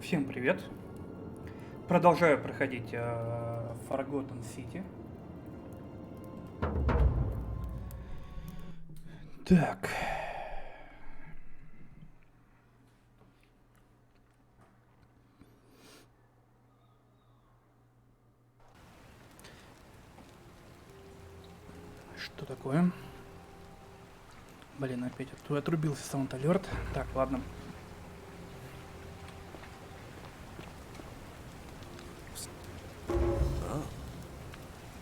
Всем привет! Продолжаю проходить Forgotten City. Так. Что такое? Блин, опять отрубился Sound Alert. Так, ладно.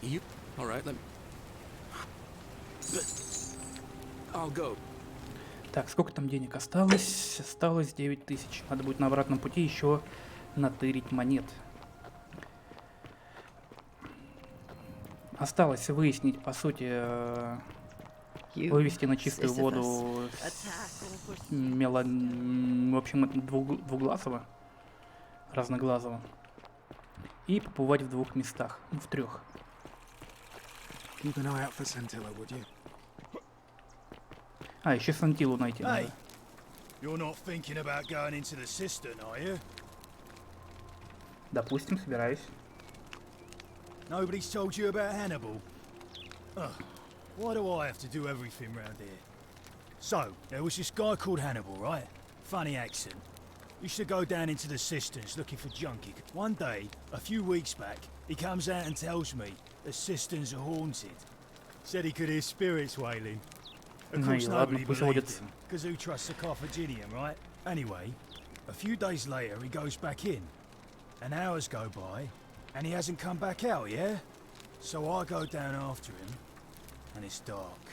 You all right? I'll go. Так, сколько там денег осталось? Осталось 9000. Надо будет на обратном пути еще натырить монет. Осталось выяснить, по сути, вывести на чистую воду в общем, двуглазого, разноглазого. И побывать в двух местах, в трех. Keep an eye out for Santilla, would you? А, еще Сантилу найти Hey, надо. you're not thinking about going into the cistern, are you? Допустим, собираюсь. Nobody's told you about Hannibal? Ugh, why do I have to do everything round here? So, there was this guy called Hannibal, right? Funny accent. Used to go down into the cisterns looking for junkie. One day, a few weeks back, he comes out and tells me the cisterns are haunted. Said he could hear spirits wailing. Of Ну и course, ладно, nobody пусть believed водится. him, because who trusts a Carthaginian, right? Anyway, a few days later, he goes back in. And hours go by, and he hasn't come back out, yeah? So I go down after him, and it's dark.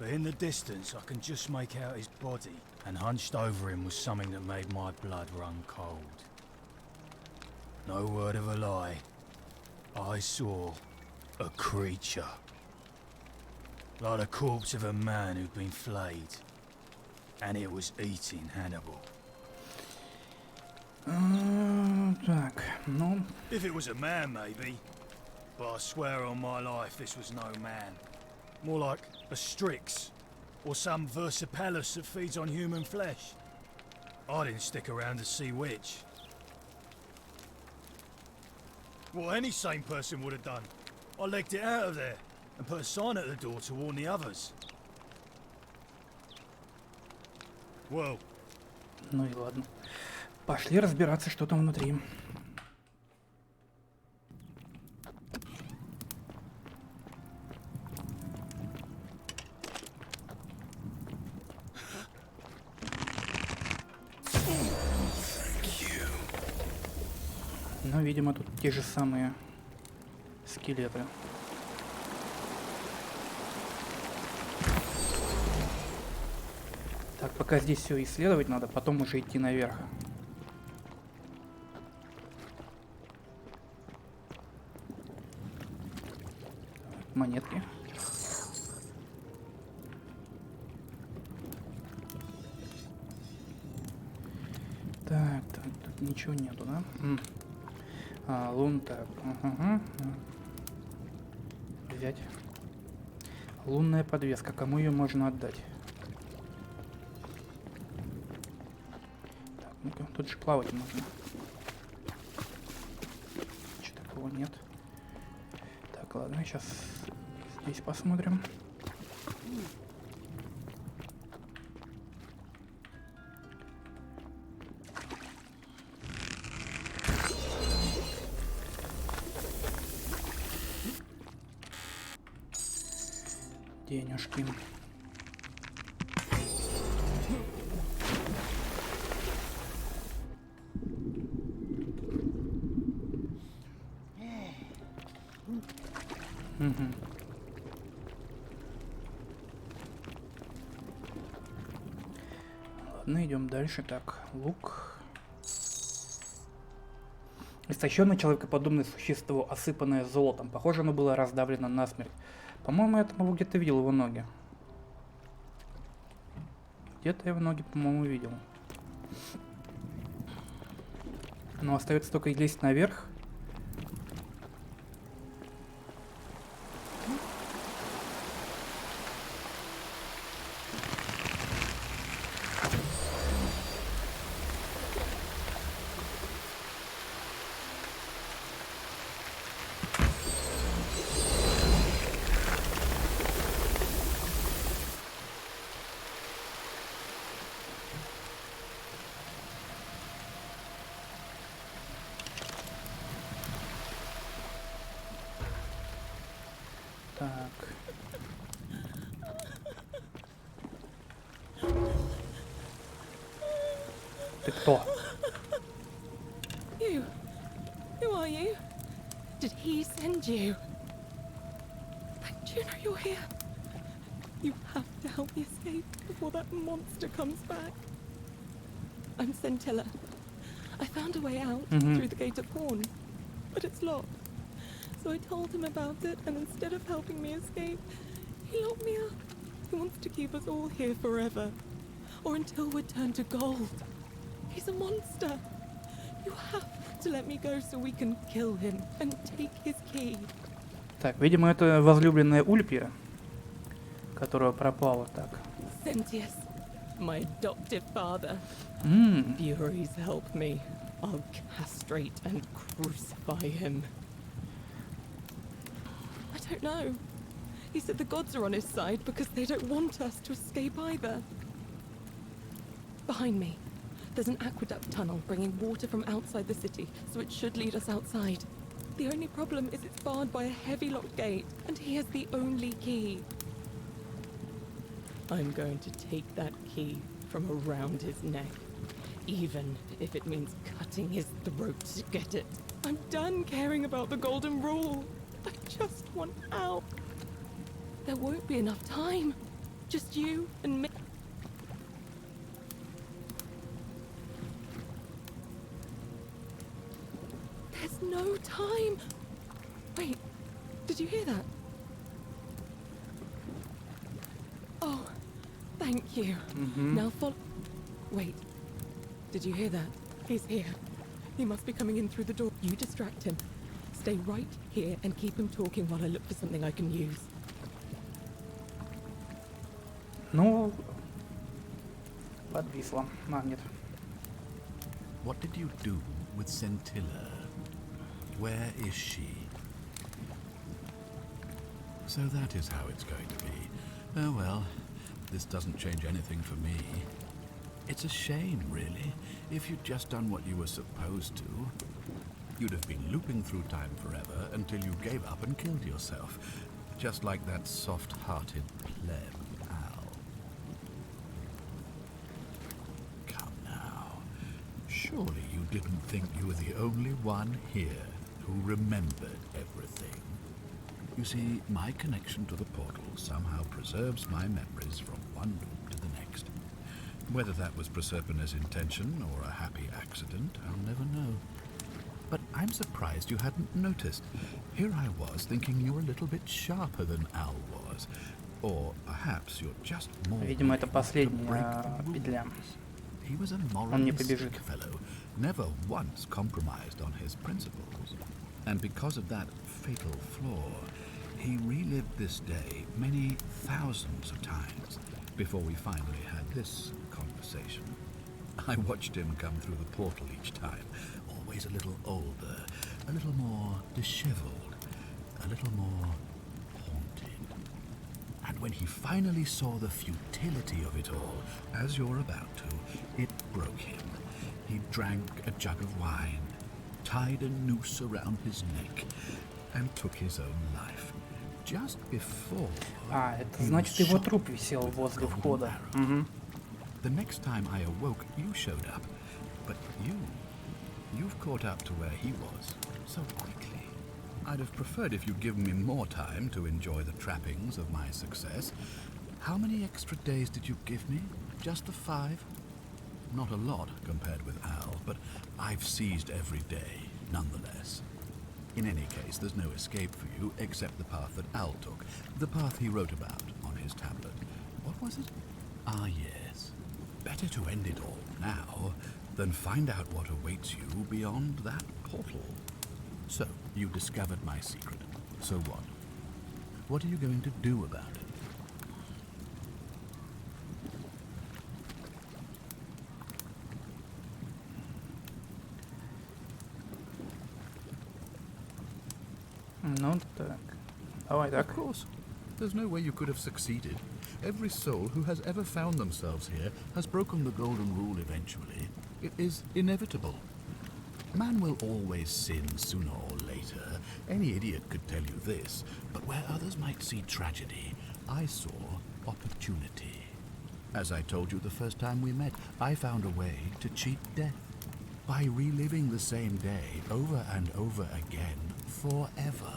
But in the distance, I can just make out his body, and hunched over him was something that made my blood run cold. No word of a lie. I saw a creature. Like the corpse of a man who'd been flayed. And it was eating Hannibal. Так, ну, If it was a man, maybe. But I swear on my life this was no man. More like a Strix. Or some Versipelus that feeds on human flesh. I didn't stick around to see which. What any sane person would have done. I legged it out of there and put a sign at the door to warn the others. Well, ну и ладно. Пошли разбираться, что там внутри. Ну, видимо, тут те же самые скелеты. Так, пока здесь все исследовать надо, потом уже идти наверх. Монетки. Так, тут ничего нету, да? Лун, так, ага. Взять. Лунная подвеска, кому ее можно отдать? Так, ну-ка, тут же плавать можно. Ничего такого нет. Так, ладно, сейчас здесь посмотрим. Денежки. Угу. Ладно, идем дальше. Так, лук. Истощенное человекоподобное существо, осыпанное золотом. Похоже, оно было раздавлено насмерть. По-моему, я там где-то видел его ноги. Где-то я его ноги, по-моему, видел. Но остается только лезть наверх. Ты кто? You. Who are you? Did he send you? Thank Juno you're here. You have to help me escape before that monster comes back. I'm Scintilla. I found a way out through the Gate of Horn, but it's locked. So I told him about it, and instead of helping me escape, he locked me up. He wants to keep us all here forever, or until we're turned to gold. He's a monster. You have to let me go so we can kill him and take his key. Так, видимо, это возлюбленная Ульпия, которая пропала так. Sentius, my adoptive father. Furies help me. I'll castrate and crucify him. I don't know. He said the gods are on his side because they don't want us to escape either. Behind me, there's an aqueduct tunnel bringing water from outside the city, so it should lead us outside. The only problem is it's barred by a heavy locked gate, and he has the only key. I'm going to take that key from around his neck, even if it means cutting his throat to get it. I'm done caring about the golden rule. I just want out. There won't be enough time. Just you and me. There's no time. Wait, did you hear that? Oh, thank you. Now follow. Wait, did you hear that? He's here. He must be coming in through the door. You distract him. Stay right here and keep him talking while I look for something I can use. Ну, подвисла. Магнит. What did you do with Scintilla? Where is she? So that is how it's going to be. Oh well, this doesn't change anything for me. It's a shame, really. If you'd just done what you were supposed to, you'd have been looping through time forever until you gave up and killed yourself. Just like that soft-hearted pleb, Al. Come now. Surely you didn't think you were the only one here who remembered everything. You see, my connection to the portal somehow preserves my memories from one loop to the next. Whether that was Proserpina's intention or a happy accident, I'll never know. But I'm surprised you hadn't noticed. Here I was thinking you were a little bit sharper than Al was. Or perhaps you're just more Видимо, это willing to последняя break the петля. rules. He was a Он не morally побежит. sick fellow, never once compromised on his principles. And because of that fatal flaw, he relived this day many thousands of times before we finally had this conversation. I watched him come through the portal each time, always a little older, a little more disheveled, a little more haunted. And when he finally saw the futility of it all, as you're about to, it broke him. He drank a jug of wine, tied a noose around his neck, and took his own life. Just before А, это he значит, was его shot труп висел with a возле golden входа. arrow. The next time I awoke, you showed up, but you've caught up to where he was so quickly. I'd have preferred if you'd given me more time to enjoy the trappings of my success. How many extra days did you give me? Just the 5? Not a lot compared with Al, but I've seized every day, nonetheless. In any case, there's no escape for you except the path that Al took, the path he wrote about on his tablet. What was it? Ah, yes. Better to end it all now than find out what awaits you beyond that portal. So, you discovered my secret. So what? What are you going to do about it? Ну так. Давай так. Of course. There's no way you could have succeeded. Every soul who has ever found themselves here has broken the golden rule eventually. It is inevitable. Man will always sin sooner or later, Any idiot could tell you this, but where others might see tragedy, I saw opportunity. As I told you the first time we met, I found a way to cheat death. By reliving the same day over and over again forever.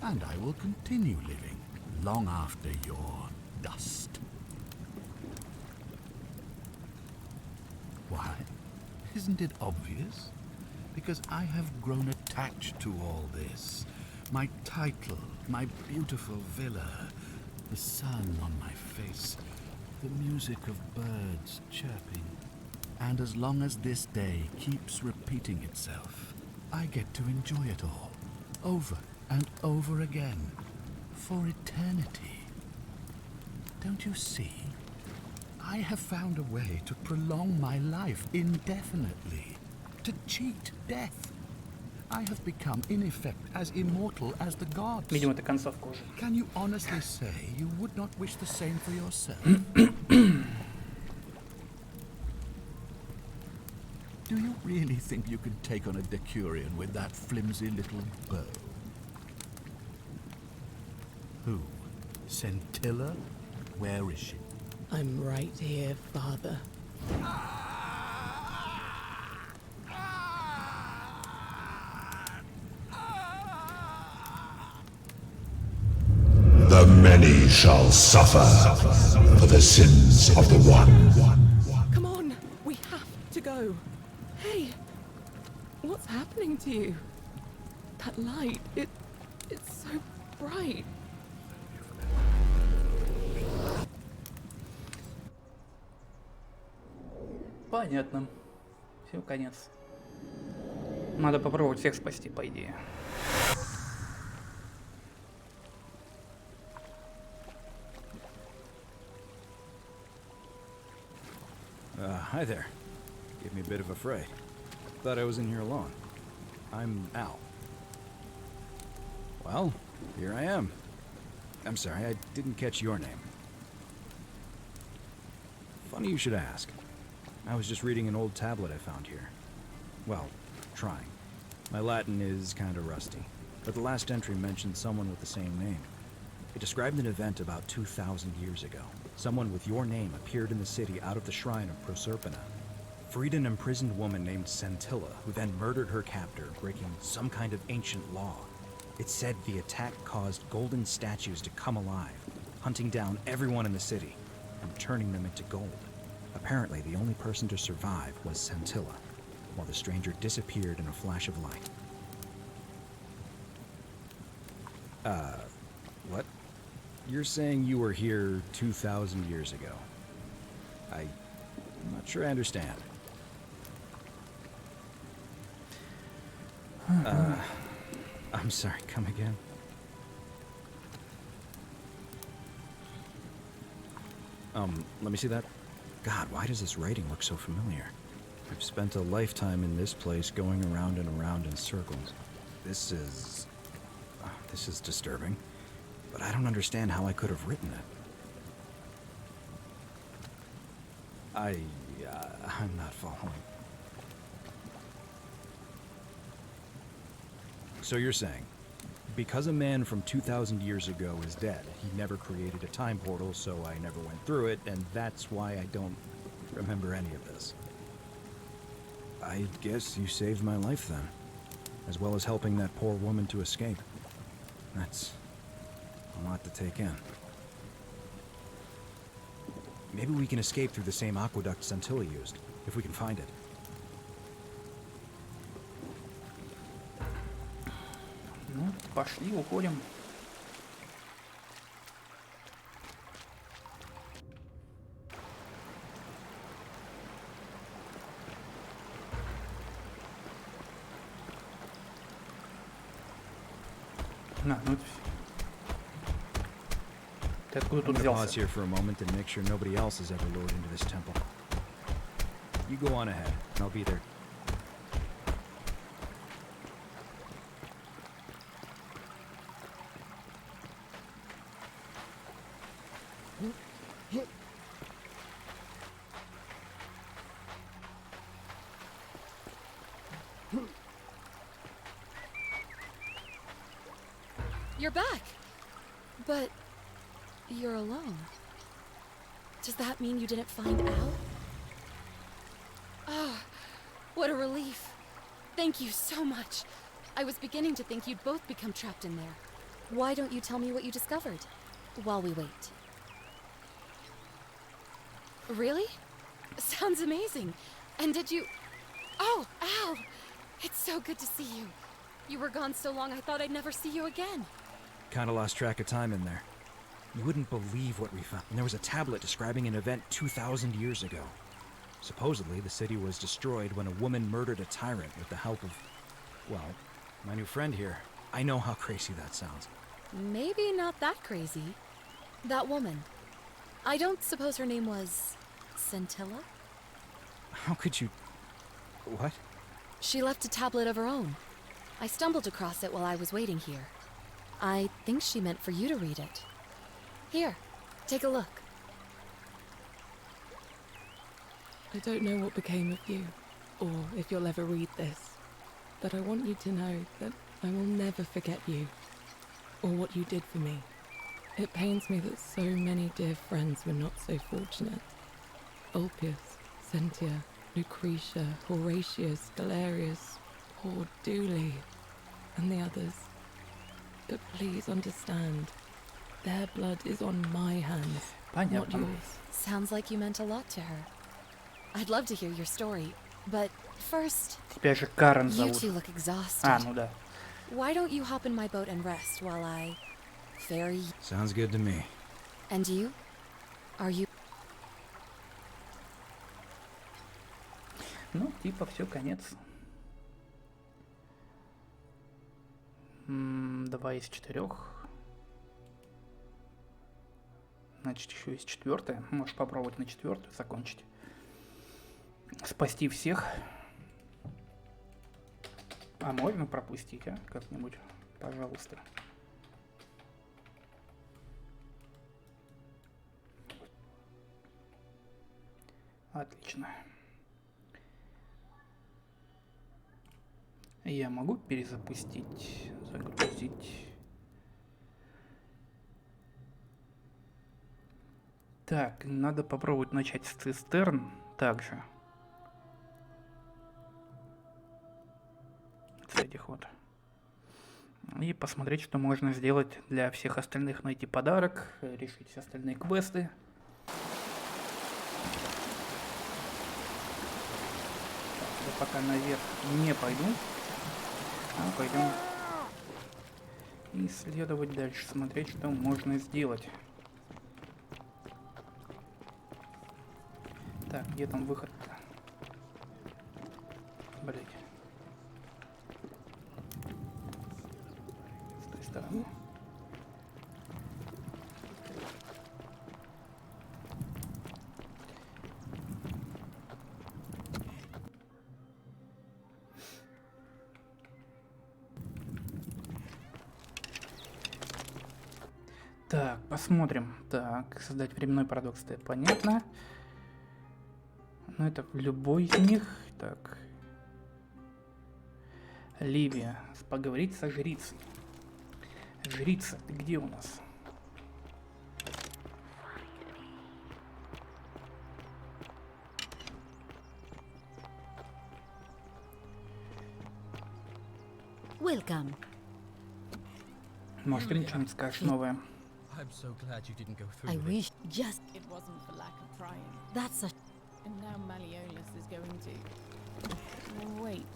And I will continue living long after your dust. Why? Isn't it obvious? Because I have grown attached to all this. My title, my beautiful villa, the sun on my face, the music of birds chirping. And as long as this day keeps repeating itself, I get to enjoy it all, over and over again, for eternity. Don't you see? I have found a way to prolong my life indefinitely, to cheat death. I have become, in effect, as immortal as the gods. Видимо, это концовка уже. Can you honestly say you would not wish the same for yourself? Do you really think you can take on a Decurion with that flimsy little bow? Who? Scintilla? Where is she? I'm right here, Father. The many shall suffer for the sins of the one. Come on, we have to go. Hey, what's happening to you? That light, it's so bright. Понятно. Все, конец. Надо попробовать всех спасти, по идее. Hi there. Gave me a bit of a fright. Thought I was in here alone. I'm Al. Well, here I am. I'm sorry, I didn't catch your name. Funny you should ask. I was just reading an old tablet I found here. Well, trying. My Latin is kinda rusty, but the last entry mentioned someone with the same name. It described an event about 2,000 years ago. Someone with your name appeared in the city out of the shrine of Proserpina. Freed an imprisoned woman named Scintilla, who then murdered her captor, breaking some kind of ancient law. It said the attack caused golden statues to come alive, hunting down everyone in the city and turning them into gold. Apparently, the only person to survive was Scintilla, while the stranger disappeared in a flash of light. What? You're saying you were here 2,000 years ago? I'm not sure I understand. I'm sorry, come again? Let me see that. God, why does this writing look so familiar? I've spent a lifetime in this place going around and around in circles. This is disturbing. But I don't understand how I could have written it. I'm not following. So you're saying, because a man from 2,000 years ago is dead, he never created a time portal, so I never went through it, and that's why I don't remember any of this. I guess you saved my life then, as well as helping that poor woman to escape. That's a lot to take in. Maybe we can escape through the same aqueduct Scintilla used, if we can find it. Ну, пошли, уходим. На, ну это всё. Ты откуда I'm тут gonna pause взялся? here for a moment and make sure nobody else has ever lured into this temple. You go on ahead, and I'll be there. You're back. But you're alone. Does that mean you didn't find Al? Oh, what a relief. Thank you so much. I was beginning to think you'd both become trapped in there. Why don't you tell me what you discovered while we wait? Really? Sounds amazing. And did you... Oh, Al! It's so good to see you. You were gone so long I thought I'd never see you again. Kinda lost track of time in there. You wouldn't believe what we found. And there was a tablet describing an event 2,000 years ago. Supposedly, the city was destroyed when a woman murdered a tyrant with the help of, well, my new friend here. I know how crazy that sounds. Maybe not that crazy. That woman. I don't suppose her name was... Scintilla? How could you... What? She left a tablet of her own. I stumbled across it while I was waiting here. I think she meant for you to read it. Here, take a look. I don't know what became of you, or if you'll ever read this, but I want you to know that I will never forget you, or what you did for me. It pains me that so many dear friends were not so fortunate. Ulpius, Sentia, Lucretia, Horatius, Galerius, poor Dooley, and the others. But please understand, their blood is on my hands, not yours. Sounds like you meant a lot to her. I'd love to hear your story, but first, Тебя же Карен you зовут. two look exhausted. А, ну да. Why don't you hop in my boat and rest while I ferry? Sounds good to me. And you? Are you? Ну, типа, все, конец. 2 из 4. Значит, еще есть 4. Можешь попробовать на 4 закончить. Спасти всех. А можно пропустить, а? Как-нибудь, пожалуйста. Отлично. Я могу перезапустить, загрузить. Так, надо попробовать начать с цистерн также. С этих вот. И посмотреть, что можно сделать для всех остальных. Найти подарок, решить все остальные квесты. Так, я пока наверх не пойду. А пойдем исследовать дальше, смотреть, что можно сделать. Так, где там выход-то? Блять. С той стороны. Так, посмотрим. Так, создать временной парадокс, это понятно. Ну, это в любой из них. Так. Ливия. Поговорить со жрицей. Жрица, ты где у нас? Welcome. Может, ты ничего-нибудь скажешь новое? I'm so glad you didn't go through I with wish just It wasn't for lack of trying. that's a And now Malleolus is going to... Wait.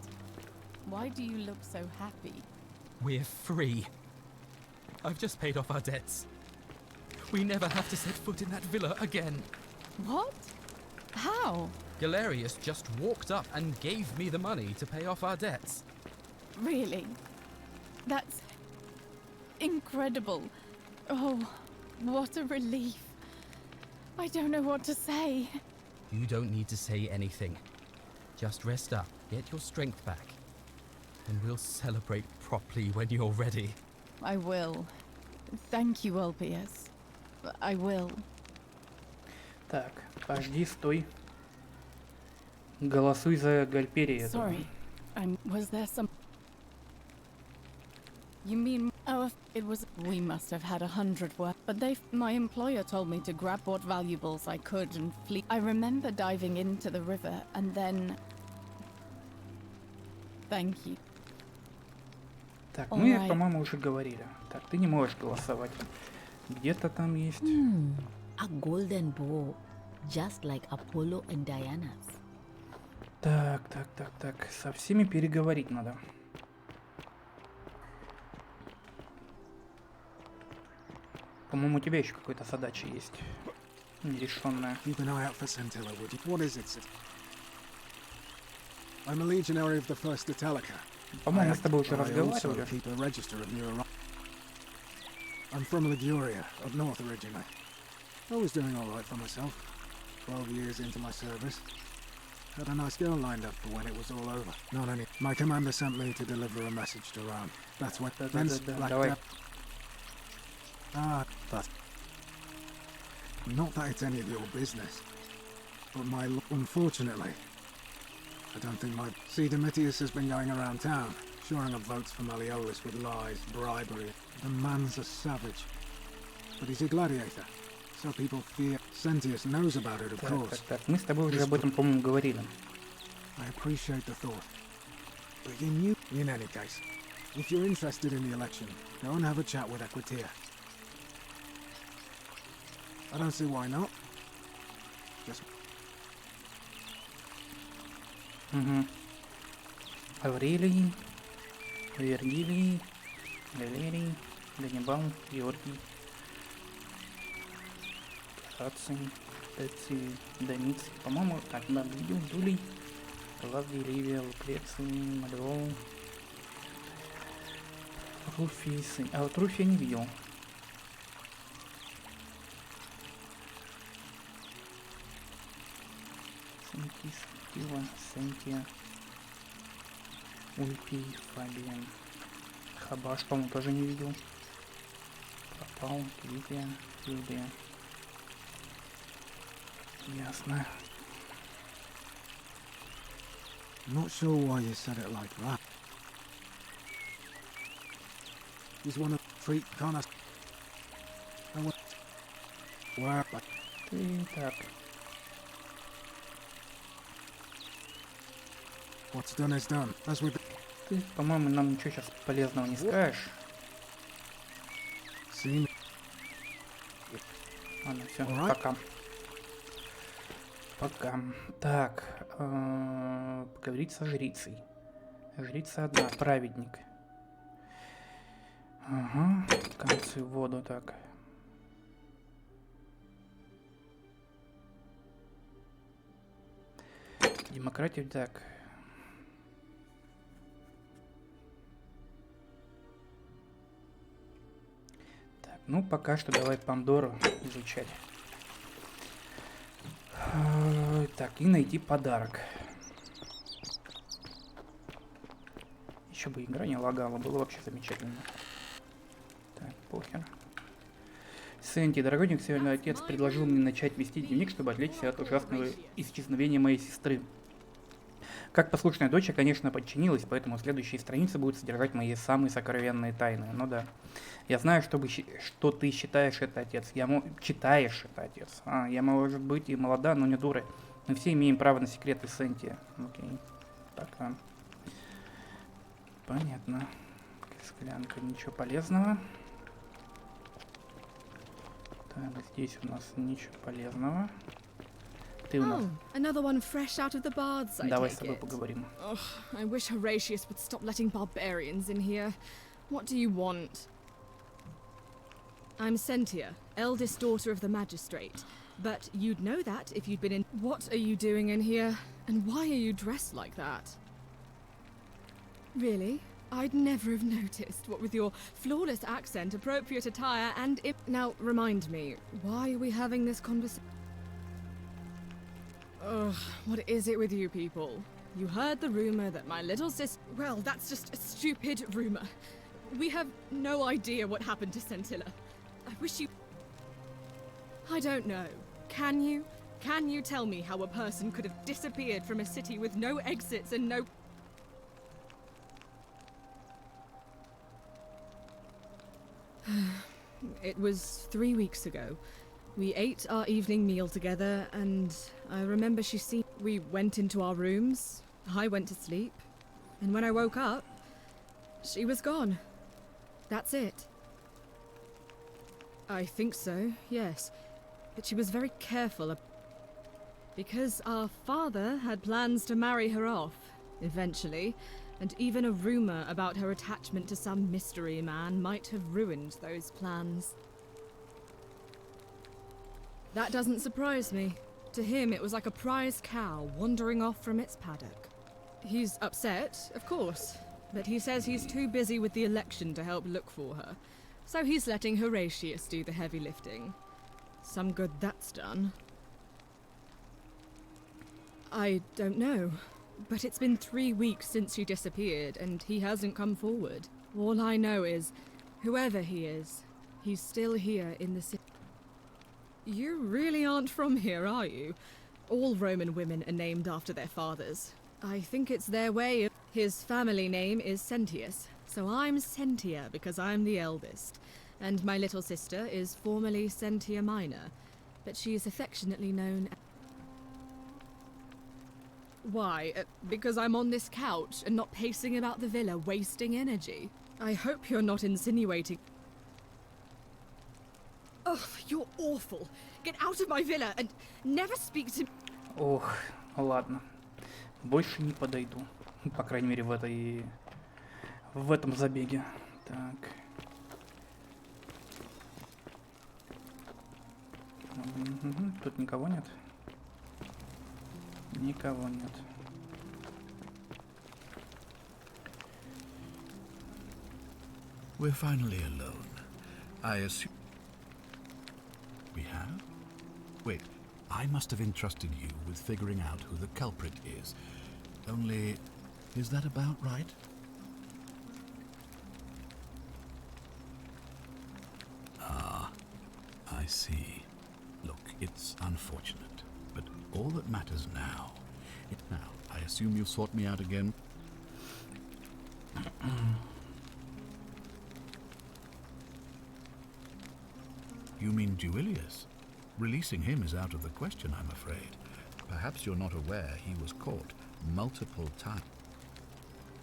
Why do you look so happy? it. We're free. I've just paid off our debts. We never have to set foot in that villa again. What? How? Galerius just walked up and gave me the money to pay off our debts. Really? That's... incredible. Oh, what a relief. I don't know what to say. You don't need to say anything. Just rest up, get your strength back, and we'll celebrate properly when you're ready. I will. Thank you, Ulpius. I will. Так, подожди, стой. Голосуй за Гальперия. Sorry. Was there some... You mean... Oh, it was. We must have had 100 work, but my employer told me to grab what valuables I could and flee. I remember diving into the river and then. Thank you. Так, мы, по-моему, уже говорили. Так, ты не можешь голосовать. Где-то там есть. A golden bow, just like Apollo and Diana's. Так. Со всеми переговорить надо. По-моему, у тебя еще какая-то задача есть. Нерешенная. Keep an eye out for Scintilla, would you? What is it? I'm a legionary of the First Italica. По-моему, мы с тобой уже I also разговаривали. keep a register of new arrivals. I'm from Liguria, up north originally. I was doing all right for myself. 12 years into my service. Had a nice girl lined up for when it was all over. Not any. My commander sent me to deliver a message to Rome. That's what. Давай. But not that it's any of your business. But unfortunately, I don't think my... See, Domitius has been going around town, shoring up votes for Malleolus with lies, bribery. The man's a savage. But he's a gladiator, so people fear. Sentius knows about it, of course. Так. Мы с тобой уже об этом, по-моему, говорили. I appreciate the thought. But in any case, if you're interested in the election, go and have a chat with Equitia. I don't see why not. Just... Аврелий, Вергилий, Галерий, Ганнибал, Георгий, Граций, Деций, Домиций. По-моему, так, да, видел, Дулей, Клавдий, Ливия, Лукреций, Малевол, Руфий, сын. А вот Руфия не видел. Сантила, Сентия, Ульпий, Фабиан. Хабаш, по-моему, тоже не видел. Пропал, Лидия, Юлия. Ясно. Not sure why you said it like that. He's one of treat Connor. Where? Ты так. What's done is done. As with Ты, по-моему, нам ничего сейчас полезного не скажешь. see. Ладно, все, Alright. пока. Пока. Так, поговорить со жрицей. Жрица одна, праведник. Ага, концы в воду, так. Демократия, так. Так, ну пока что давай Пандору изучать. Так, и найти подарок. Еще бы игра не лагала, было вообще замечательно. Так, похер. Сенти, дорогой Северный Отец предложил мне начать вести дневник, чтобы отвлечься от ужасного исчезновения моей сестры. Как послушная дочь, я, конечно, подчинилась, поэтому следующие страницы будут содержать мои самые сокровенные тайны. Ну да. Я знаю, что ты считаешь это, отец. Читаешь это, отец. Я, может быть, и молода, но не дура. Мы все имеем право на секреты Сенти. Окей. Так, понятно. Склянка, ничего полезного. Так, здесь у нас ничего полезного. Ты у нас. Another one fresh out of the baths, I Давай с take тобой it. поговорим. Ugh, I wish Horatius would stop letting barbarians in here. What do you want? I'm Sentia, eldest daughter of the magistrate. But you'd know that if you'd been in. What are you doing in here? And why are you dressed like that? Really? I'd never have noticed, what with your flawless accent, appropriate attire, and now, remind me, why are we having this conversation? Ugh, what is it with you people? You heard the rumor that my little sister... Well, that's just a stupid rumor. We have no idea what happened to Scintilla. I wish you... I don't know. Can you? Can you tell me how a person could have disappeared from a city with no exits and no... It was 3 weeks ago. We ate our evening meal together, and I remember we went into our rooms, I went to sleep, and when I woke up, she was gone. That's it. I think so, yes. But she was very careful because our father had plans to marry her off, eventually, and even a rumor about her attachment to some mystery man might have ruined those plans. That doesn't surprise me. To him, it was like a prize cow wandering off from its paddock. He's upset, of course, but he says he's too busy with the election to help look for her, so he's letting Horatius do the heavy lifting. Some good that's done. I don't know, but it's been 3 weeks since she disappeared, and he hasn't come forward. All I know is, whoever he is, he's still here in the city. You really aren't from here, are you? All Roman women are named after their fathers. I think it's their way of... His family name is Sentius, so I'm Sentia because I'm the eldest. And my little sister is formerly Sentia Minor, but she is affectionately known... Why? Because I'm on this couch and not pacing about the villa, wasting energy. I hope you're not insinuating... Oh, you're awful. Get out of my villa and never speak to me. Ох, ладно. Больше не подойду. По крайней мере, в этом забеге. Так. Тут никого нет? Никого нет. We're finally alone. I assume... We have? Wait, I must have entrusted you with figuring out who the culprit is. Only, is that about right? Ah, I see. Look, it's unfortunate, but all that matters now... Now, I assume you'll sort me out again? You mean Duilius? Releasing him is out of the question, I'm afraid. Perhaps you're not aware he was caught multiple times.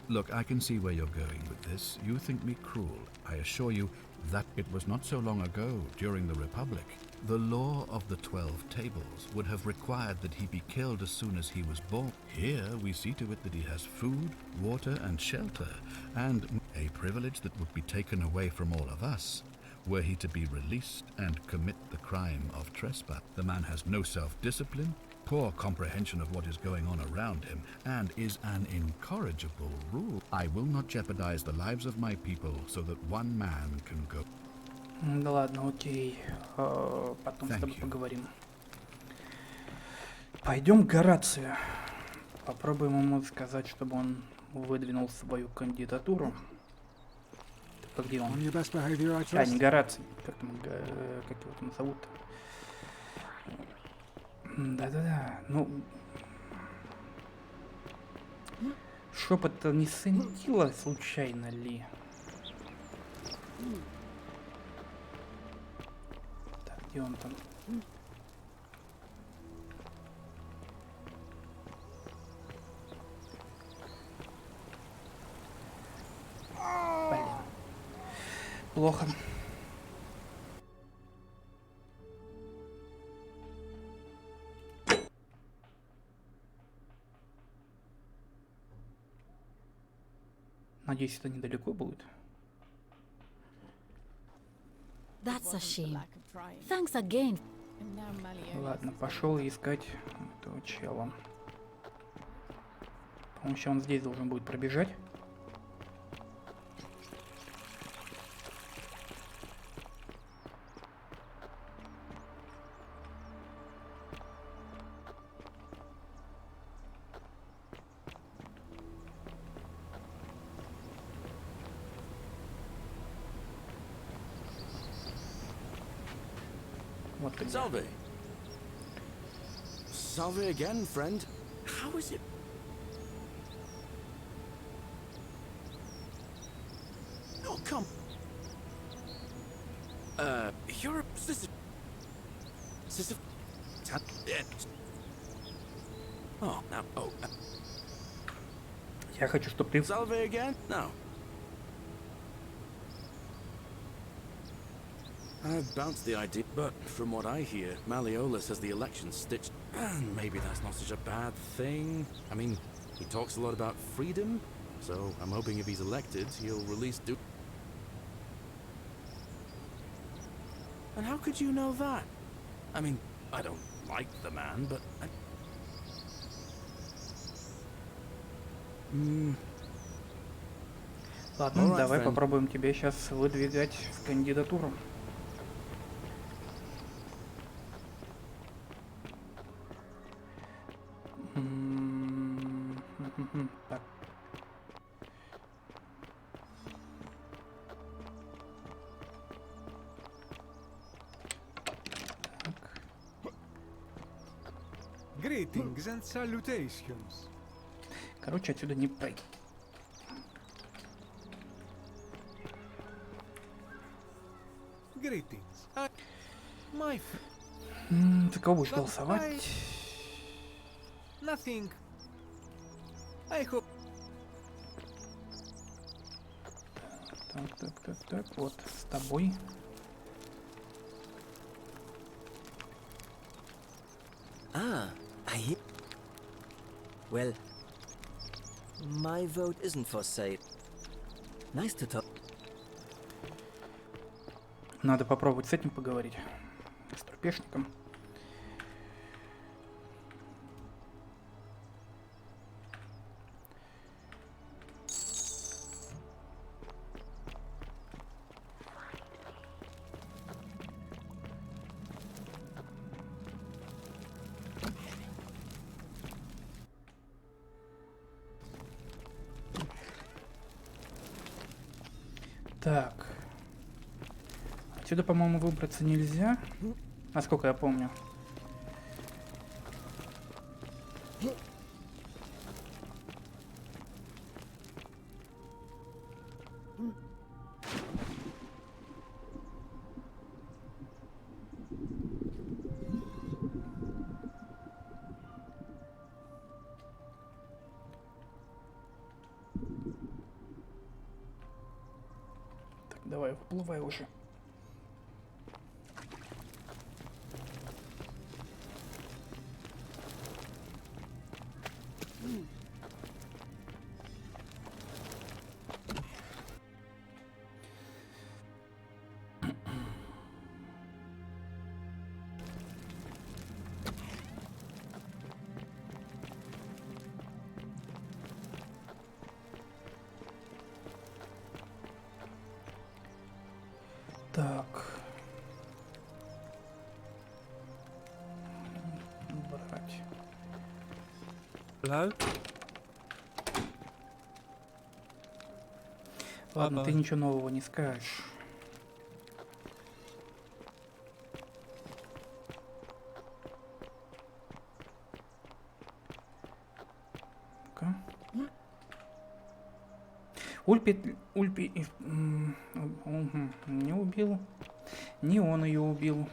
Look, I can see where you're going with this. You think me cruel. I assure you that it was not so long ago, during the Republic. The law of the 12 tables would have required that he be killed as soon as he was born. Here, we see to it that he has food, water, and shelter, and a privilege that would be taken away from all of us. Were he to be released and commit the crime of trespass, the man has no self-discipline, poor comprehension of what is going on around him, and is an incorrigible rule. I will not jeopardize the lives of my people so that one man can go. Да ладно, окей. Потом с тобой поговорим. Пойдем к Горацию. Попробуем ему сказать, чтобы он выдвинул свою кандидатуру. Где он? Не Гораций. Как его там зовут? Да-да-да. Ну... Шепот-то не Сентила случайно ли? Так, где он там? Блин. Плохо. Надеюсь, это недалеко будет. That's a shame. Thanks again. Ладно, пошел искать этого чела. По-моему, сейчас он здесь должен будет пробежать. Salve. Salve again, friend. How is it? No, come. You're a sister. Sister. Oh, now. Oh. Я хочу, чтобы ты... Salve again? No. I've bounced the idea, but from what I hear, Malleolus has the election stitched. And maybe that's not such a bad thing. I mean, he talks a lot about freedom, so I'm hoping if he's elected, he'll release And how could you know that? I mean, I don't like the man, but Ладно, Alright, давай friend. попробуем тебя сейчас выдвигать в кандидатуру. Так. Greetings and salutations. Короче, отсюда не пройти. Greetings. My За кого будешь голосовать? nothing. I hope. Так, вот, с тобой. Ah, I hear. Well, my vote isn't for sale. Nice to talk. Надо попробовать с этим поговорить. С трупешником. Так. Отсюда, по-моему, выбраться нельзя. Насколько я помню. Так, давай, выплывай уже. Так. Брать. Hello? Ладно, ты ничего нового не скажешь. Ну-ка. Ульпи не убил. Не он ее убил.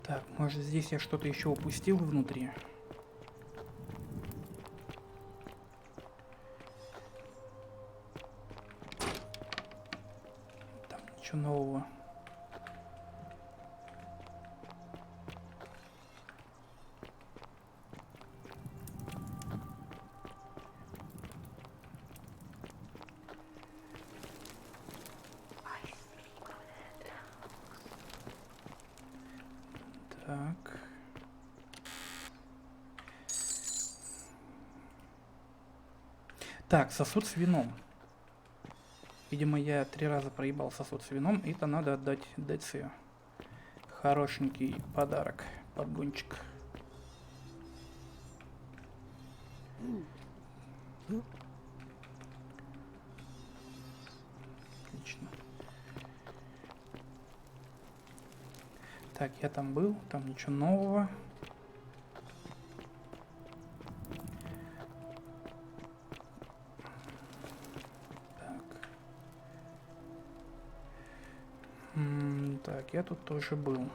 Так, может здесь я что-то еще упустил внутри? Там ничего нового. Так. Так, сосуд с вином. Видимо, я 3 раза проебал сосуд с вином, и это надо отдать Деции. Хорошенький подарок, подгончик. Отлично. Так, я там был, там ничего нового. Так, я тут тоже был.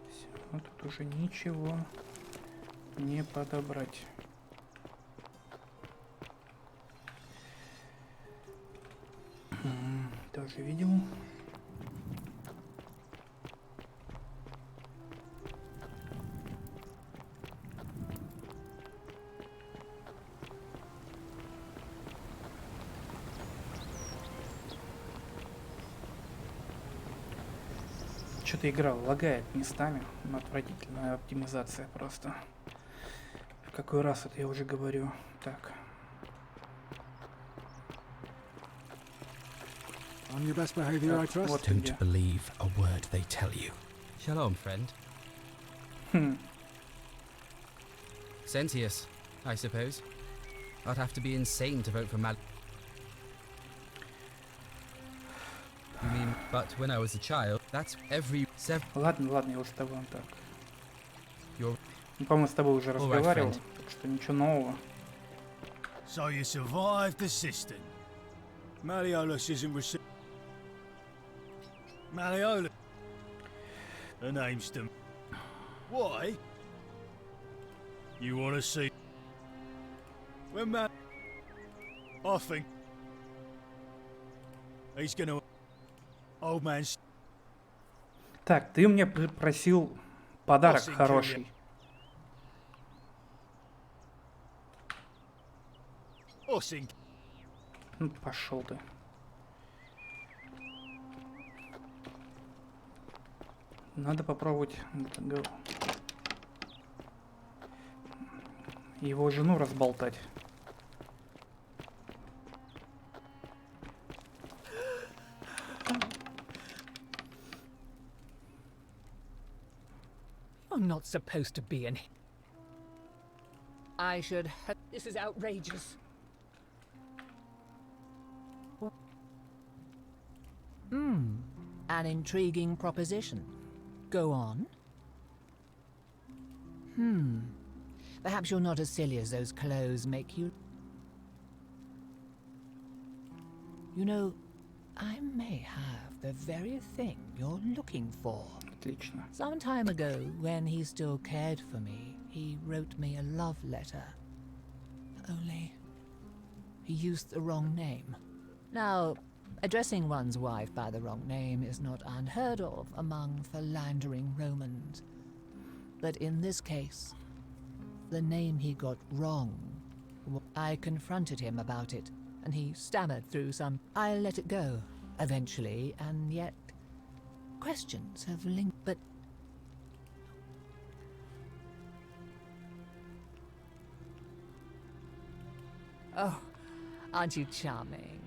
Все, тут уже ничего не подобрать. Тоже видел. Что-то игра лагает местами. Отвратительная оптимизация просто. В какой раз это я уже говорю. Так. On your best behavior, I trust. Вот Don't где. believe a word they tell you. Shalom, friend. Sentius, I suppose. I'd have to be insane to vote for Mal. You mean, but when I was a child, that's every Ладно, я уже с тобой так. You're... Ну, по-моему, с тобой уже All right, разговаривал, friend. так что ничего нового. So you survived the cistern. Malleolus isn't received. Malleolus. Her name's Dem. Why? You want to see? When Mal... I think... He's gonna... Old man's... Так, ты мне просил подарок хороший. Ossing. Ну, пошел ты. Надо попробовать его жену разболтать. I'm not supposed to be in. I should. This is outrageous. An intriguing proposition. Go on. Perhaps you're not as silly as those clothes make you. You know, I may have the very thing you're looking for. Отлично. Some time ago, when he still cared for me, he wrote me a love letter. Only, he used the wrong name. Now, addressing one's wife by the wrong name is not unheard of among philandering Romans. But in this case, the name he got wrong. I confronted him about it, and he stammered through some. I let it go, eventually, and yet questions have linked. But oh, aren't you charming?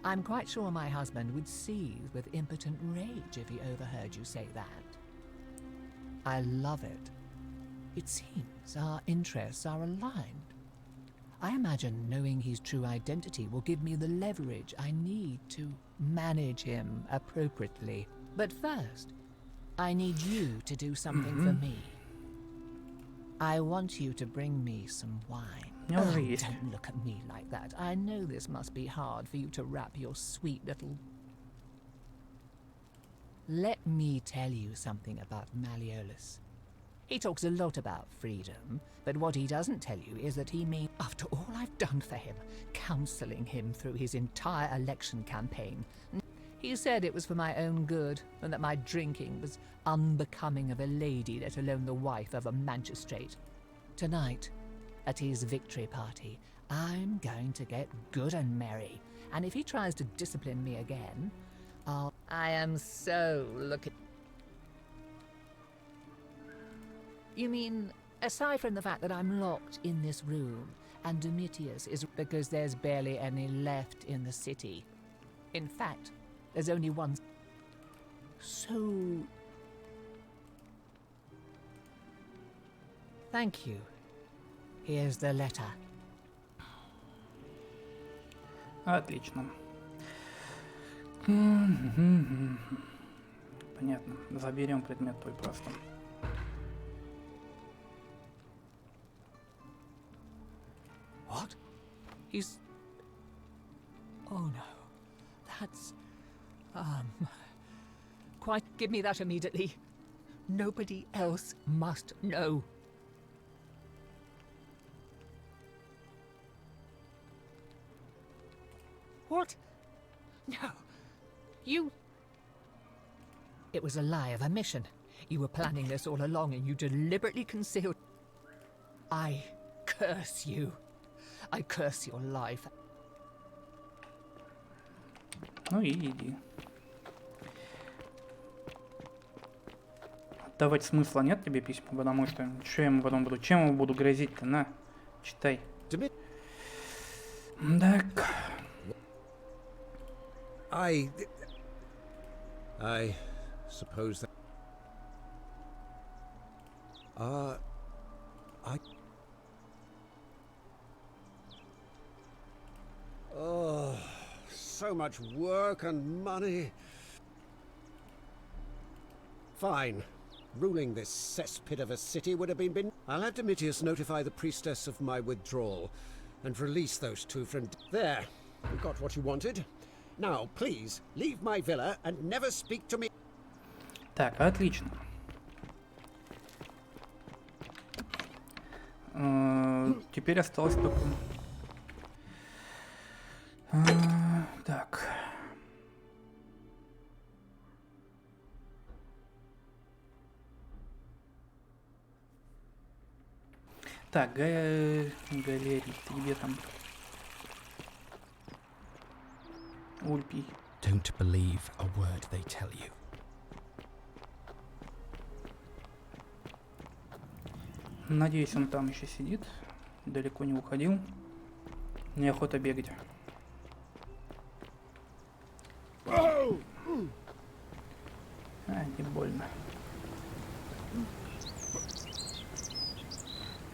I'm quite sure my husband would seethe with impotent rage if he overheard you say that. I love it. It seems our interests are aligned. I imagine knowing his true identity will give me the leverage I need to manage him appropriately. But first, I need you to do something for me. I want you to bring me some wine. No, Oh, really. don't look at me like that. I know this must be hard for you to wrap your sweet little... Let me tell you something about Malleolus. He talks a lot about freedom, but what he doesn't tell you is that he means, after all I've done for him, counseling him through his entire election campaign, he said it was for my own good, and that my drinking was unbecoming of a lady, let alone the wife of a magistrate. Tonight, at his victory party, I'm going to get good and merry, and if he tries to discipline me again, I am so looking... You mean, aside from the fact that I'm locked in this room, and Domitius is because there's barely any left in the city. In fact, there's only one. So... Thank you. Here's the letter. Отлично. Понятно. Заберем предмет твой просто. What? He's Oh no. That's... Quite... Give me that immediately. Nobody else must know. What? No. You... It was a lie of a mission. You were planning this all along and you deliberately concealed... I curse you. I curse your life. Ну и иди. Давать смысла нет тебе письма, потому что что я ему потом буду, чем ему буду грозить-то? На, читай. Так. I suppose that... Oh, so much work and money. Fine. Ruling this cesspit of a city would have been... I'll have Domitius notify the priestess of my withdrawal and release those two from... There. You got what you wanted. Now, please, leave my villa and never speak to me. Так, отлично. Теперь осталось только... Так. Так, галерий, ты где там? Ульпий. Don't believe a word they tell you. Надеюсь, он там еще сидит. Далеко не уходил. Неохота бегать. Не больно.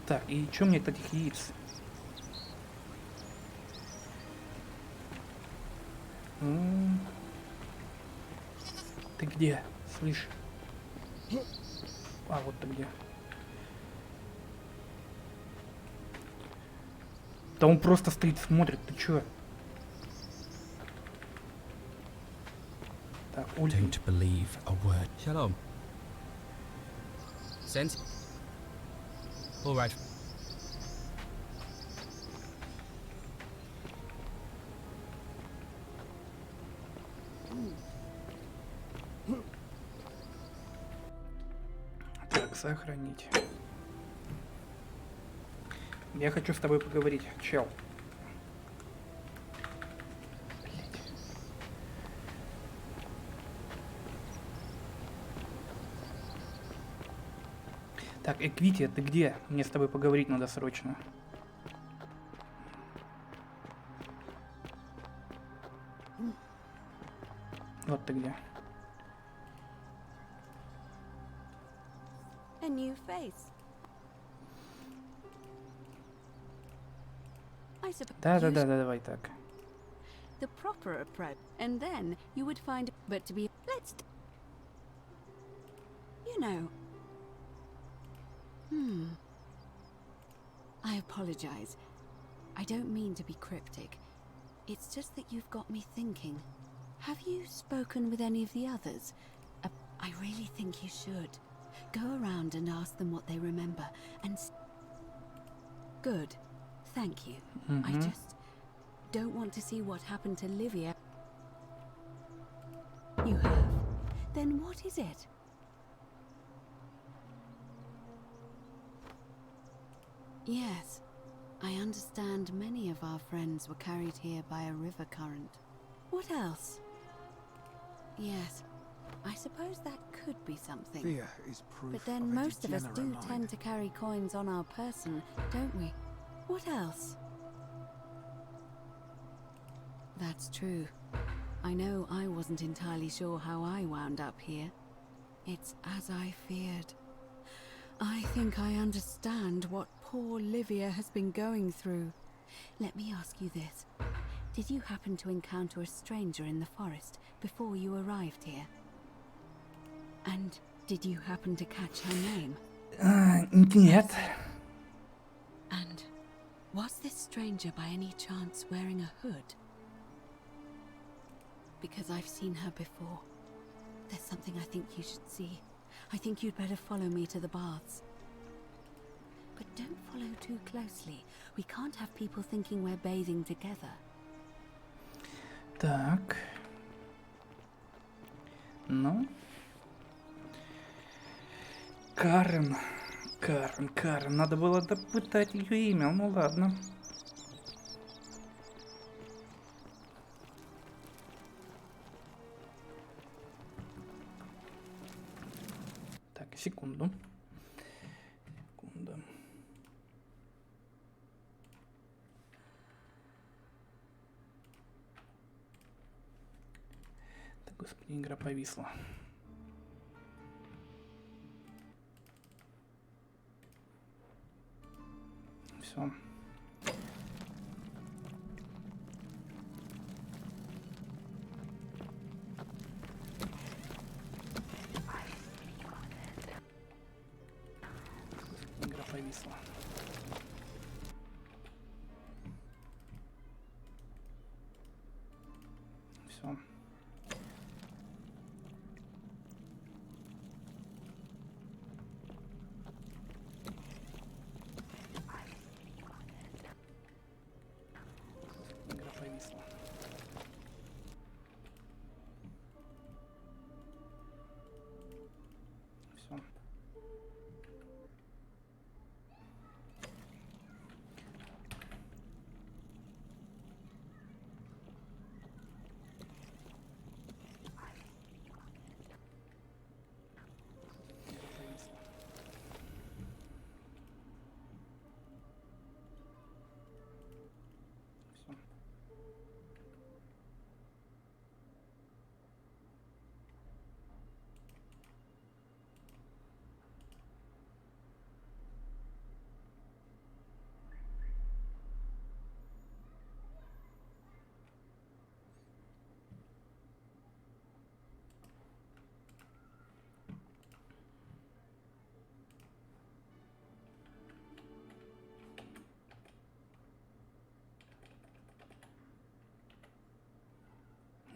Так, и чё мне от этих яиц? Ты где? Слышь? А, вот ты где. Да он просто стоит, смотрит, ты чё? Так, Don't believe a word. Shalom. Sent. All right. Так, сохранить. Я хочу с тобой поговорить, чел. Так, Эквития, ты где? Мне с тобой поговорить надо срочно. Вот ты где. A new face. I suppose. Да, давай так. The proper approach, and then you would find. But to be, you know. I apologize. I don't mean to be cryptic. It's just that you've got me thinking. Have you spoken with any of the others? I really think you should. Go around and ask them what they remember and... Good. Thank you. I just don't want to see what happened to Livia. You have? Then what is it? Yes. I understand many of our friends were carried here by a river current. What else? Yes. I suppose that could be something. Fear is proof but then of a most of us do degenerate mind. tend to carry coins on our person, don't we? What else? That's true. I know I wasn't entirely sure how I wound up here. It's as I feared. I think I understand what poor Livia has been going through. Let me ask you this. Did you happen to encounter a stranger in the forest before you arrived here? And did you happen to catch her name? Нет. And was this stranger by any chance wearing a hood? because I've seen her before. There's something I think you should see. I think you'd better follow me to the baths. But don't follow too closely. We can't have people thinking we're bathing together. Так. Ну. Карен. Надо было допытать ее имя. Ну ладно. Так, секунду. Так, господи, игра повисла. Все. Игра повисла. Все. Игра повисла. Все.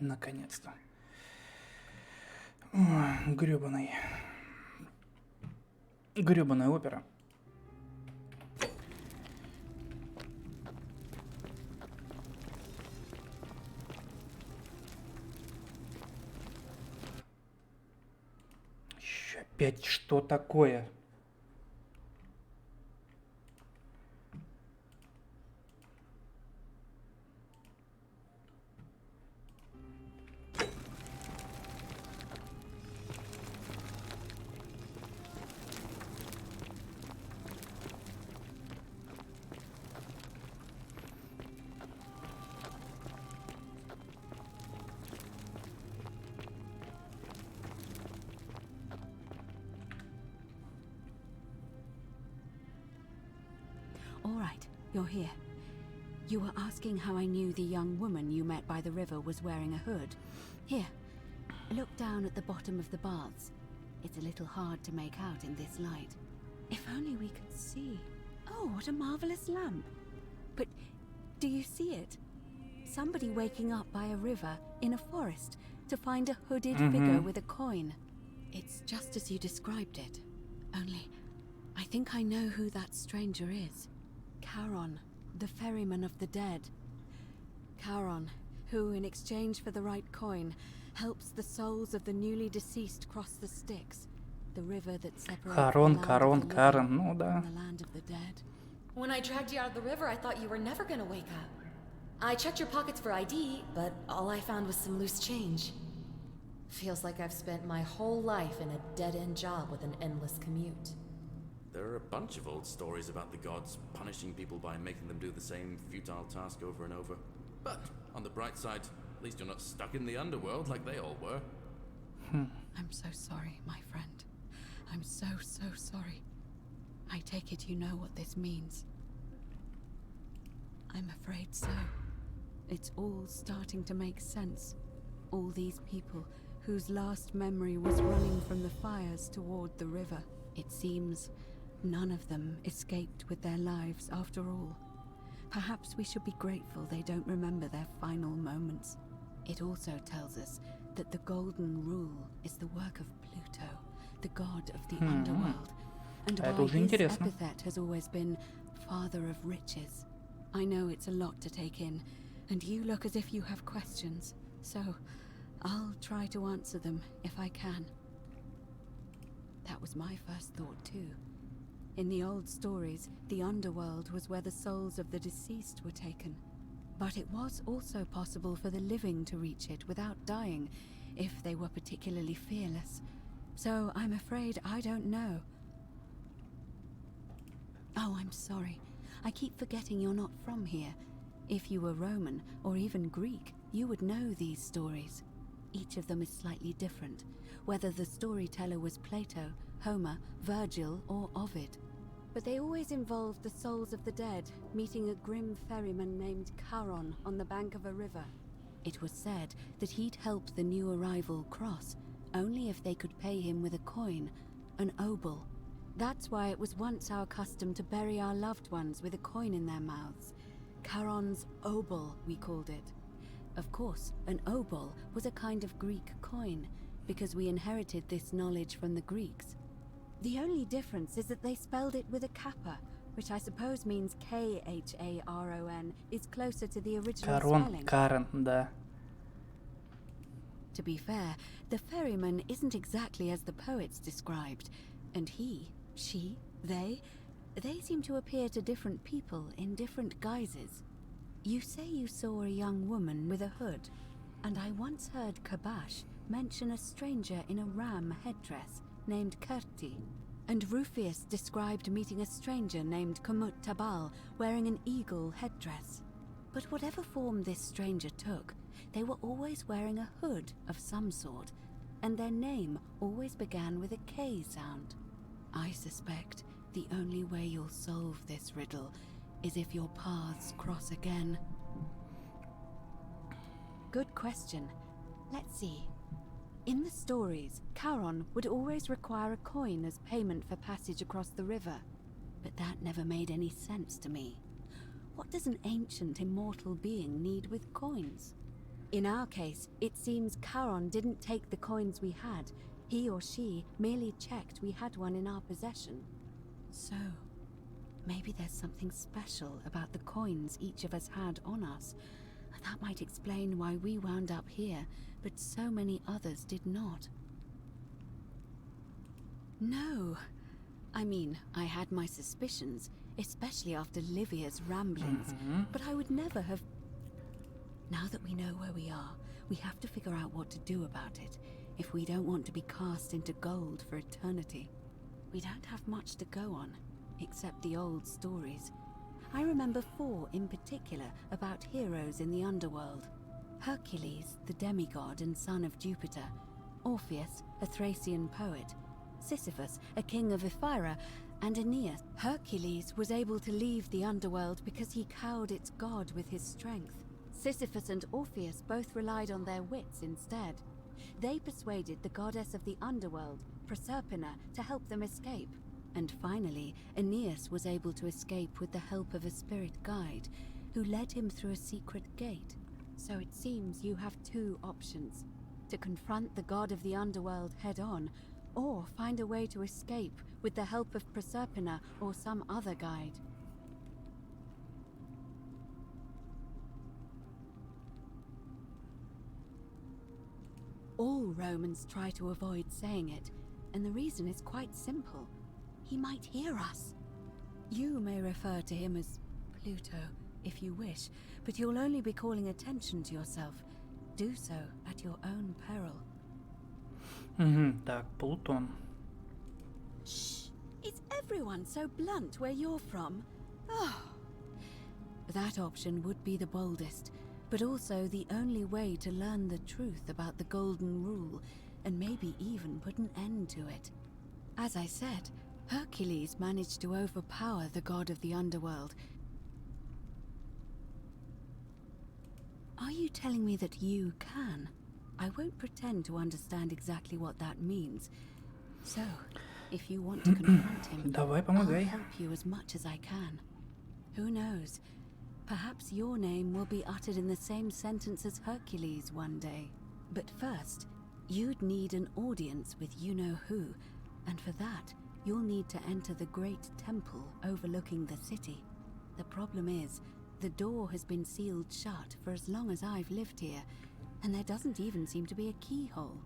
Наконец-то. Грёбаная опера. Еще опять что такое? All right, you're here. You were asking how I knew the young woman you met by the river was wearing a hood. Here, look down at the bottom of the baths. It's a little hard to make out in this light. If only we could see. Oh, what a marvelous lamp. But do you see it? Somebody waking up by a river in a forest to find a hooded figure with a coin. It's just as you described it. Only, I think I know who that stranger is. Charon, the ferryman of the dead. Charon, who, in exchange for the right coin, helps the souls of the newly deceased cross the Styx, the river that separates Charon, the land of the Charon, living ну да. from the land of the dead. When I dragged you out of the river, I thought you were never gonna wake up. I checked your pockets for ID, but all I found was some loose change. Feels like I've spent my whole life in a dead-end job with an endless commute. There are a bunch of old stories about the gods punishing people by making them do the same futile task over and over. But on the bright side, at least you're not stuck in the underworld like they all were. I'm so sorry, my friend. I'm so sorry. I take it you know what this means. I'm afraid so. It's all starting to make sense. All these people whose last memory was running from the fires toward the river. It seems none of them escaped with their lives after all. Perhaps we should be grateful they don't remember their final moments. It also tells us that the Golden Rule is the work of Pluto, the god of the underworld, and Это why уже his интересно. epithet has always been Father of Riches. I know it's a lot to take in, and you look as if you have questions, so I'll try to answer them if I can. That was my first thought too. In the old stories, the underworld was where the souls of the deceased were taken. But it was also possible for the living to reach it without dying, if they were particularly fearless. So I'm afraid I don't know. Oh, I'm sorry. I keep forgetting you're not from here. If you were Roman, or even Greek, you would know these stories. Each of them is slightly different, whether the storyteller was Plato, Homer, Virgil, or Ovid. But they always involved the souls of the dead meeting a grim ferryman named Charon on the bank of a river. It was said that he'd help the new arrival cross, only if they could pay him with a coin, an obol. That's why it was once our custom to bury our loved ones with a coin in their mouths. Charon's obol, we called it. Of course, an obol was a kind of Greek coin, because we inherited this knowledge from the Greeks. The only difference is that they spelled it with a kappa, which I suppose means K-H-A-R-O-N, is closer to the original spelling. Карен, да. To be fair, the ferryman isn't exactly as the poets described, and he, she, they seem to appear to different people in different guises. You say you saw a young woman with a hood, and I once heard Kabash mention a stranger in a ram headdress named Kerti, and Rufius described meeting a stranger named Kamut Tabal wearing an eagle headdress. But whatever form this stranger took, they were always wearing a hood of some sort, and their name always began with a K sound. I suspect the only way you'll solve this riddle is if your paths cross again. Good question. Let's see. In the stories, Charon would always require a coin as payment for passage across the river, but that never made any sense to me. What does an ancient immortal being need with coins? In our case, it seems Charon didn't take the coins we had. He or she merely checked we had one in our possession. So, maybe there's something special about the coins each of us had on us. That might explain why we wound up here, but so many others did not. No. I mean, I had my suspicions, especially after Livia's ramblings, but I would never have... Now that we know where we are, we have to figure out what to do about it, if we don't want to be cast into gold for eternity. We don't have much to go on, except the old stories. I remember 4 in particular about heroes in the underworld. Hercules, the demigod and son of Jupiter. Orpheus, a Thracian poet. Sisyphus, a king of Ephyra, and Aeneas. Hercules was able to leave the underworld because he cowed its god with his strength. Sisyphus and Orpheus both relied on their wits instead. They persuaded the goddess of the underworld, Proserpina, to help them escape. And finally, Aeneas was able to escape with the help of a spirit guide, who led him through a secret gate. So it seems you have 2 options: to confront the god of the underworld head-on, or find a way to escape with the help of Proserpina or some other guide. All Romans try to avoid saying it, and the reason is quite simple. He might hear us. You may refer to him as Pluto, if you wish, but you'll only be calling attention to yourself. Do so at your own peril. Так, Плутон. Shh! Is everyone so blunt where you're from? Oh. That option would be the boldest, but also the only way to learn the truth about the Golden Rule, and maybe even put an end to it. As I said, Hercules managed to overpower the god of the underworld. Are you telling me that you can? I won't pretend to understand exactly what that means. So, if you want to confront him, Давай, I'll помогай. help you as much as I can. Who knows? Perhaps your name will be uttered in the same sentence as Hercules one day. But first, you'd need an audience with you-know-who, and for that, you'll need to enter the great temple overlooking the city. The problem is, the door has been sealed shut for as long as I've lived here, and there doesn't even seem to be a keyhole.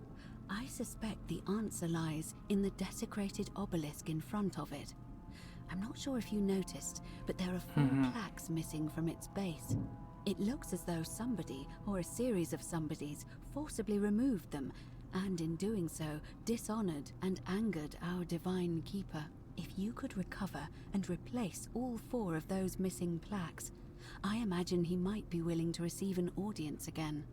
I suspect the answer lies in the desecrated obelisk in front of it. I'm not sure if you noticed, but there are 4 plaques missing from its base. It looks as though somebody, or a series of somebodies, forcibly removed them, and in doing so, dishonored and angered our divine keeper. If you could recover and replace all 4 of those missing plaques, I imagine he might be willing to receive an audience again.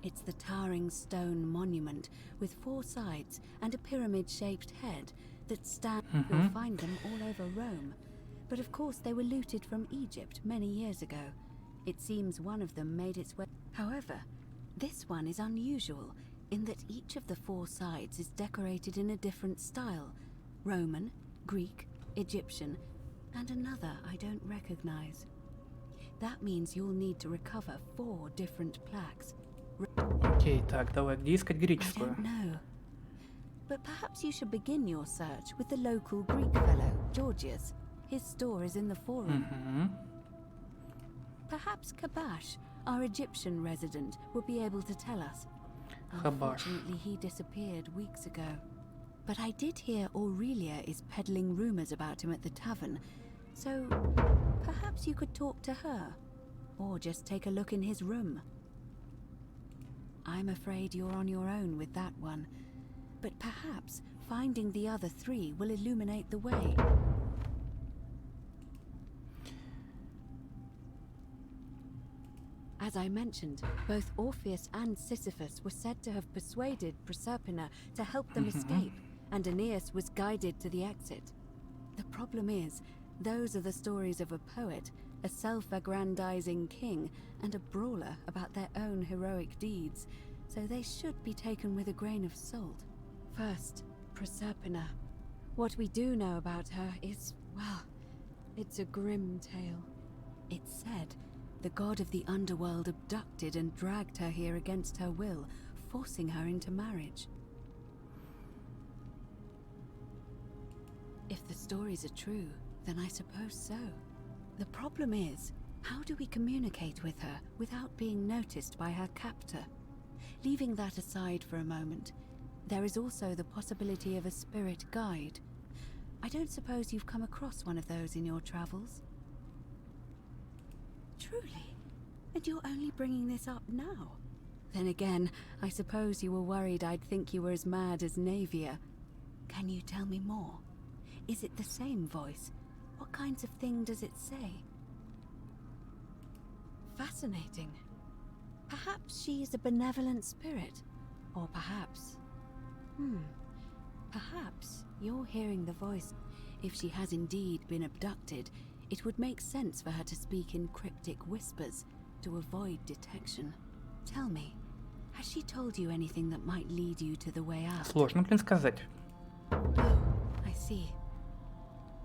It's the towering stone monument with 4 sides and a pyramid-shaped head that stand. You'll find them all over Rome. But of course they were looted from Egypt many years ago. It seems one of them made its way. However, this one is unusual in that each of the 4 sides is decorated in a different style. Roman, Greek, Egyptian, and another I don't recognize. That means you'll need to recover 4 different plaques. Окей, так, давай, где искать греческую? No. But perhaps you should begin your search with the local Greek fellow, Georgius. His store is in the forum. Perhaps Kabash, our Egyptian resident, will be able to tell us. Unfortunately, he disappeared weeks ago. But I did hear Aurelia is peddling rumors about him at the tavern, so perhaps you could talk to her, or just take a look in his room. I'm afraid you're on your own with that one, but perhaps finding the other 3 will illuminate the way. As I mentioned, both Orpheus and Sisyphus were said to have persuaded Proserpina to help them escape, and Aeneas was guided to the exit. The problem is, those are the stories of a poet, a self-aggrandizing king, and a brawler about their own heroic deeds, so they should be taken with a grain of salt. First, Proserpina. What we do know about her is, well, it's a grim tale. It's said the god of the underworld abducted and dragged her here against her will, forcing her into marriage. If the stories are true, then I suppose so. The problem is, how do we communicate with her without being noticed by her captor? Leaving that aside for a moment, there is also the possibility of a spirit guide. I don't suppose you've come across one of those in your travels? Truly? And you're only bringing this up now? Then again, I suppose you were worried I'd think you were as mad as Navia. Can you tell me more? Is it the same voice? What kinds of thing does it say? Fascinating. Perhaps she is a benevolent spirit. Or perhaps... Perhaps you're hearing the voice. If she has indeed been abducted, it would make sense for her to speak in cryptic whispers to avoid detection. Tell me, has she told you anything that might lead you to the way out? Сложно, блин, сказать. Oh, I see.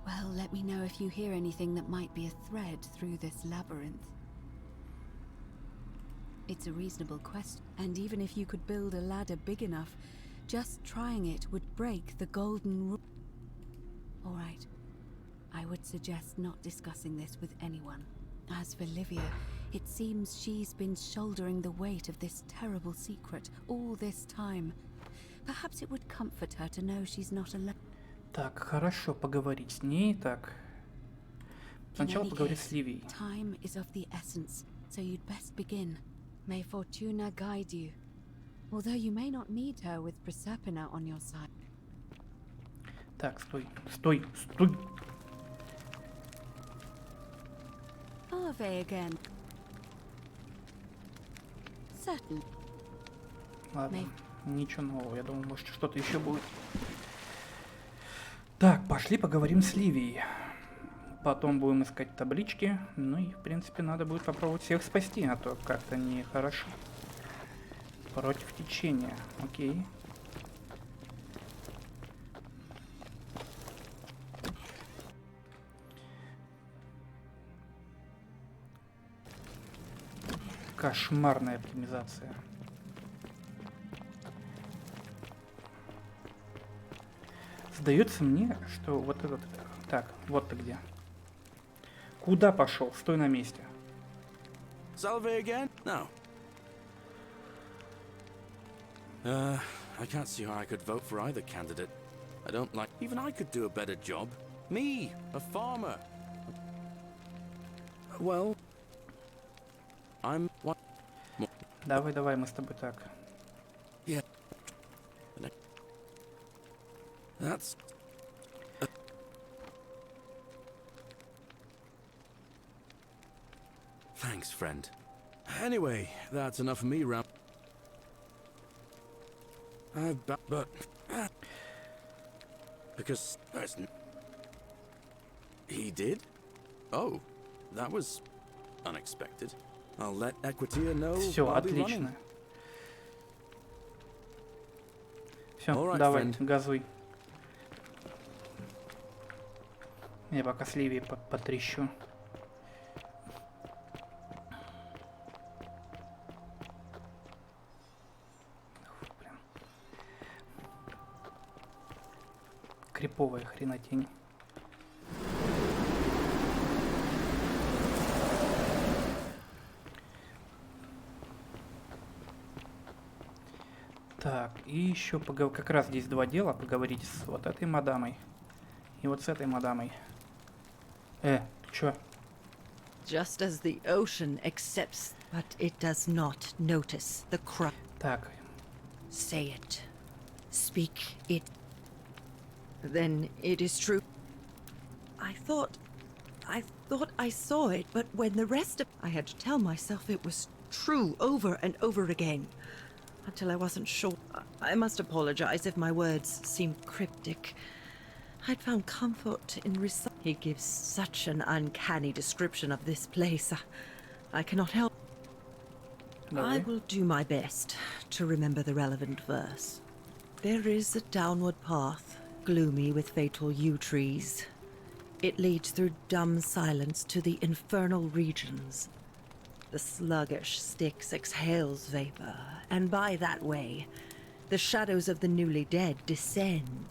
Well, let me know if you hear anything that might be a thread through this labyrinth. It's a reasonable quest, and even if you could build a ladder big enough, just trying it would break the golden rule. All right. I would suggest not discussing this with anyone. As for Livia, it seems she's been shouldering the weight of this terrible secret all this time. Perhaps it would comfort her to know she's not alone. Так, хорошо, поговорить с ней. Так. Сначала поговорить с Ливией. Time is of the essence, so you'd best begin. May Fortuna guide you. Although you may not need her with Proserpina on your side. Так, стой, стой, стой. Ave again. Certain. Ладно, ничего нового. Я думал, может, что-то еще будет. Так, пошли поговорим с Ливией. Потом будем искать таблички. Ну и, в принципе, надо будет попробовать всех спасти, а то как-то нехорошо. Против течения. Окей. Кошмарная оптимизация. Сдается мне, что вот этот... Так, вот ты где. Куда пошел? Стой на месте. Salve again? No. I can't see how I could vote for either candidate. I don't like... Even I could do a better job. Me, a farmer. Well... I'm... What? Давай, давай, мы с тобой так. Yeah. That's... Thanks, friend. Anyway, that's enough of me, Ram. But... Because... He did? Oh, that was unexpected. I'll let Equitia know. Все, I'll be отлично. running. Все, Alright, давай, friend. газуй. Я пока с Ливией потрещу. Криповая хренотень. Так, и еще как раз здесь два дела. Поговорить с вот этой мадамой и вот с этой мадамой. Ты чё? Just as the ocean accepts, but it does not notice the crux. Так. Say it. Speak it. Then it is true. I thought I saw it, but when the rest of... I had to tell myself it was true over and over again. Until I wasn't sure. I must apologize if my words seem cryptic. I'd found comfort in He gives such an uncanny description of this place. I cannot help. I will do my best to remember the relevant verse. There is a downward path, gloomy with fatal yew trees. It leads through dumb silence to the infernal regions. The sluggish Styx exhales vapor, and by that way, the shadows of the newly dead descend,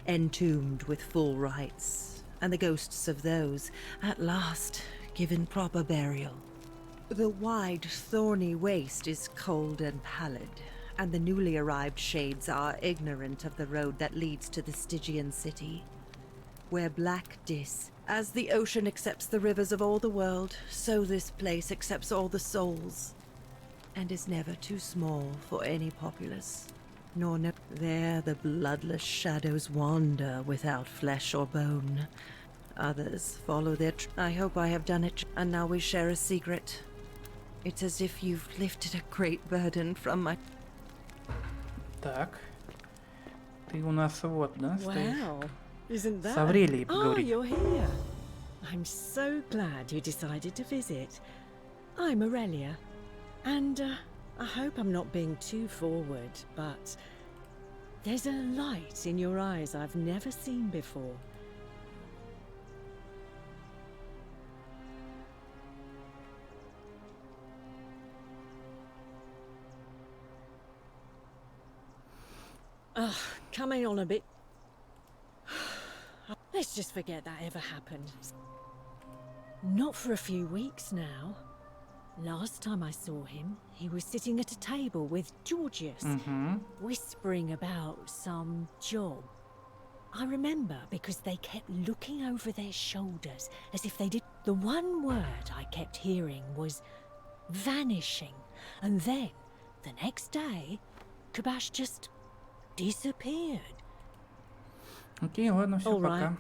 entombed with full rites, and the ghosts of those, at last, given proper burial. The wide, thorny waste is cold and pallid, and the newly arrived shades are ignorant of the road that leads to the Stygian city, where black Dis, as the ocean accepts the rivers of all the world, so this place accepts all the souls, and is never too small for any populace, nor there the bloodless shadows wander without flesh or bone. Others follow their I hope I have done it, and now we share a secret. It's as if you've lifted a great burden from my... Так. Ты у нас вот, да, стоишь? Wow, isn't that... С Аврелией Oh, поговорить. you're here. I'm so glad you decided to visit. I'm Aurelia, and I hope I'm not being too forward, but there's a light in your eyes I've never seen before. Ugh, coming on a bit. Let's just forget that ever happened. Not for a few weeks now. Last time I saw him, he was sitting at a table with Georgius, whispering about some job. I remember because they kept looking over their shoulders as if they did. The one word I kept hearing was vanishing, and then the next day, Kabash just disappeared. Окей, ладно, все, пока.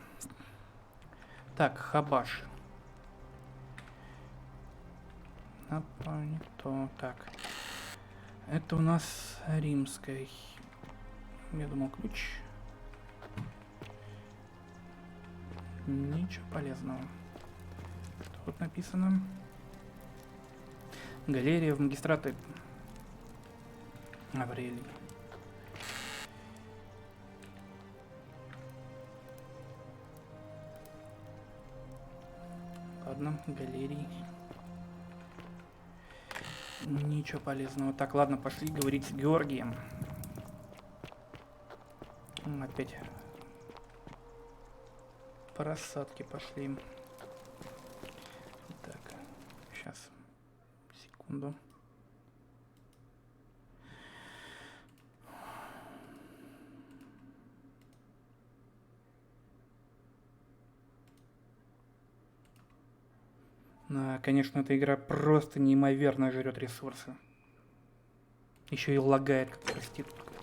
Так, Хабаш. Не то. Так. Это у нас римская. Я думал, ключ. Ничего полезного. Что тут написано? Галерия в магистраты Аврелий. Ладно, галерии. Ничего полезного. Так, ладно, пошли говорить с Георгием. Опять по рассадке пошли. Так, сейчас, секунду. Конечно, эта игра просто неимоверно жрет ресурсы. Еще и лагает, как проститутка.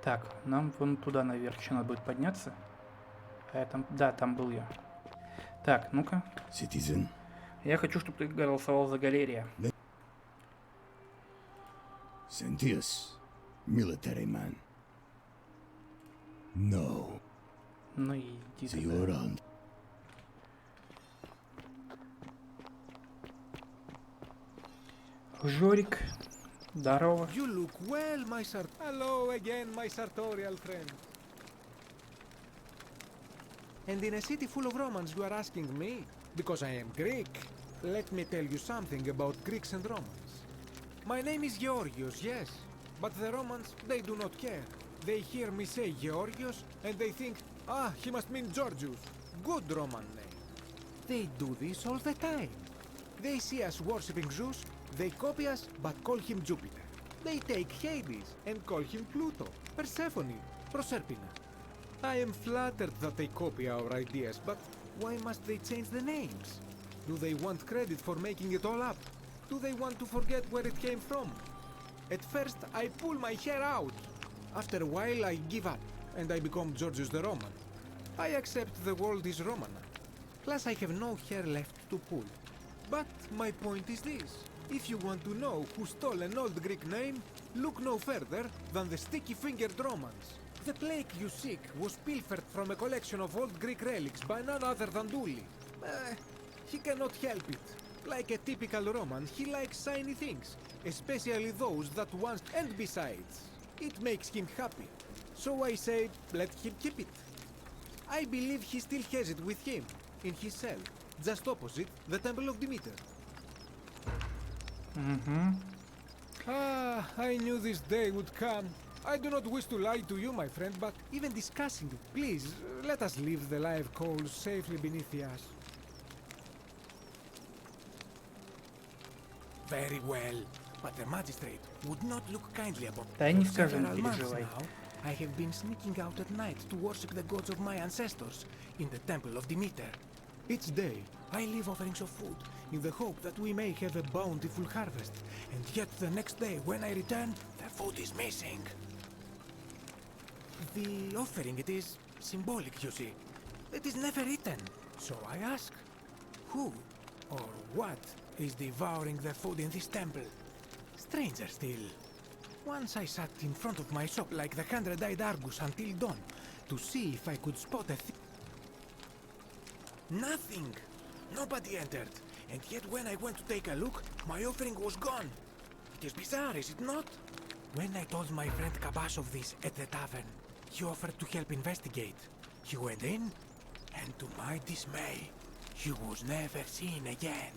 Так, нам вон туда наверх еще надо будет подняться. А я там... Да, там был я. Так, ну-ка. Citizen. Я хочу, чтобы ты голосовал за Галерия. Sentius, military man. No. Ну и иди See you around. Жорик, здорово. You look well, my sir. Hello again, my sartorial friend. And in a city full of Romans, you are asking me? Because I am Greek. Let me tell you something about Greeks and Romans. My name is Georgios, yes. But the Romans, they do not care. They hear me say Georgios, and they think, ah, he must mean Georgius. Good Roman name. They do this all the time. They see us worshipping Zeus, they copy us, but call him Jupiter. They take Hades and call him Pluto, Persephone, Proserpina. I am flattered that they copy our ideas, but why must they change the names? Do they want credit for making it all up? Do they want to forget where it came from? At first, I pull my hair out. After a while, I give up, and I become Georgius the Roman. I accept the world is Roman. Plus, I have no hair left to pull. But my point is this. If you want to know who stole an old Greek name, look no further than the sticky-fingered Romans. The plague you seek was pilfered from a collection of old Greek relics by none other than Dully. He cannot help it. Like a typical Roman, he likes shiny things, especially those that once... And besides, it makes him happy. So I say, let him keep it. I believe he still has it with him, in his cell, just opposite the Temple of Demeter. Ah, I knew this day would come. I do not wish to lie to you, my friend, but even discussing it, please, let us leave the live coals safely beneath the ash. Very well, but the magistrate would not look kindly upon me. Да не For скажи, не several months переживай. now, I have been sneaking out at night to worship the gods of my ancestors in the Temple of Demeter. Each day, I leave offerings of food in the hope that we may have a bountiful harvest, and yet the next day when I return, the food is missing. The offering, it is symbolic, you see. It is never eaten. So I ask, who or what is devouring the food in this temple? Stranger still. Once I sat in front of my shop like the 100-eyed Argus until dawn to see if I could spot a Nothing! Nobody entered. And yet when I went to take a look, my offering was gone. It is bizarre, is it not? When I told my friend Kabash of this at the tavern, he offered to help investigate. He went in, and to my dismay, he was never seen again.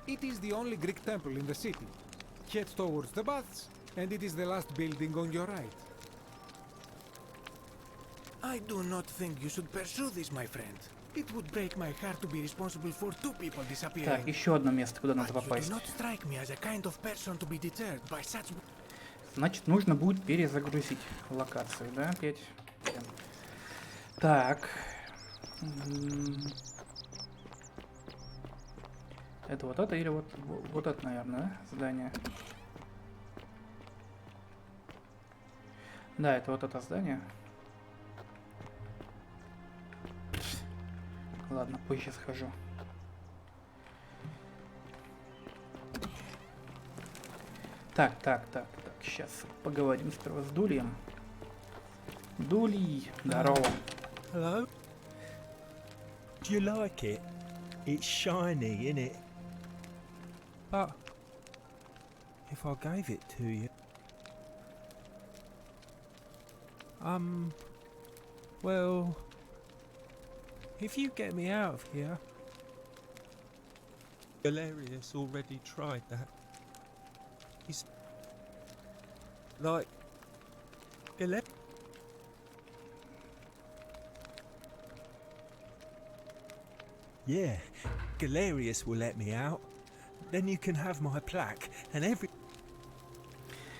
It is the only Greek temple in the city. Head towards the baths, and it is the last building on your right. I do not think you should pursue this, my friend. It would break my heart to be responsible for two people disappearing. Так, еще одно место, куда надо But you попасть. do not strike me as a kind of person to be deterred by such... Значит, нужно будет перезагрузить локацию, да, опять? Так. Это вот это или вот это, наверное, да, здание? Да, это вот это здание. Ладно, позже схожу. Так, сейчас поговорим сперва с Дулием. Дулий, здорово. Hello? Do you like it? It's shiny, innit? But if I gave it to you, Well, if you get me out of here... Galerius already tried that. He's... like... Yeah, Galerius will let me out. Then you can have my plaque and every...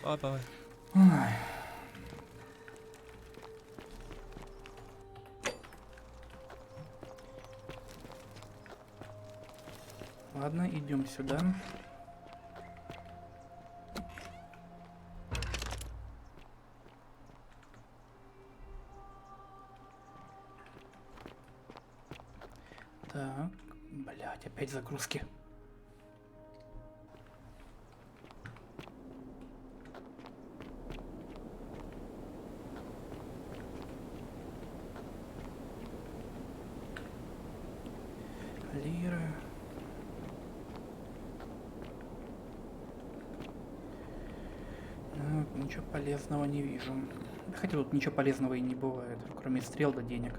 Bye-bye. Ладно, идем сюда. Так, блядь, опять загрузки. Лира. Ну, ничего полезного не вижу. Хотя тут ничего полезного и не бывает, кроме стрел да денег.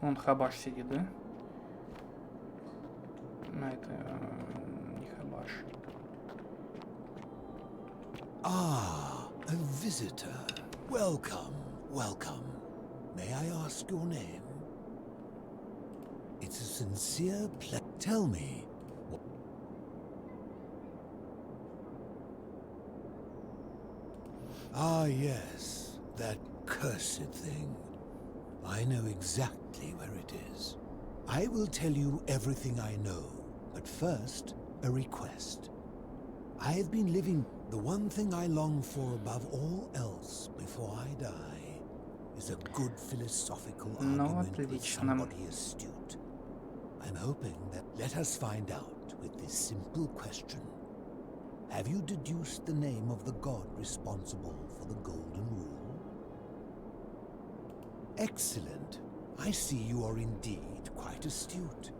Вон хабаш сидит, да? На это не хабаш. Ah, a visitor. Welcome, welcome. May I ask your name? It's a sincere pleasure. Tell me. Ah, yes, that cursed thing. I know exactly where it is. I will tell you everything I know, but first, a request. I have been living. The one thing I long for above all else before I die is a good philosophical argument with somebody astute. I'm hoping that... Let us find out with this simple question. Have you deduced the name of the god responsible for the Golden Rule? Excellent. I see you are indeed quite astute.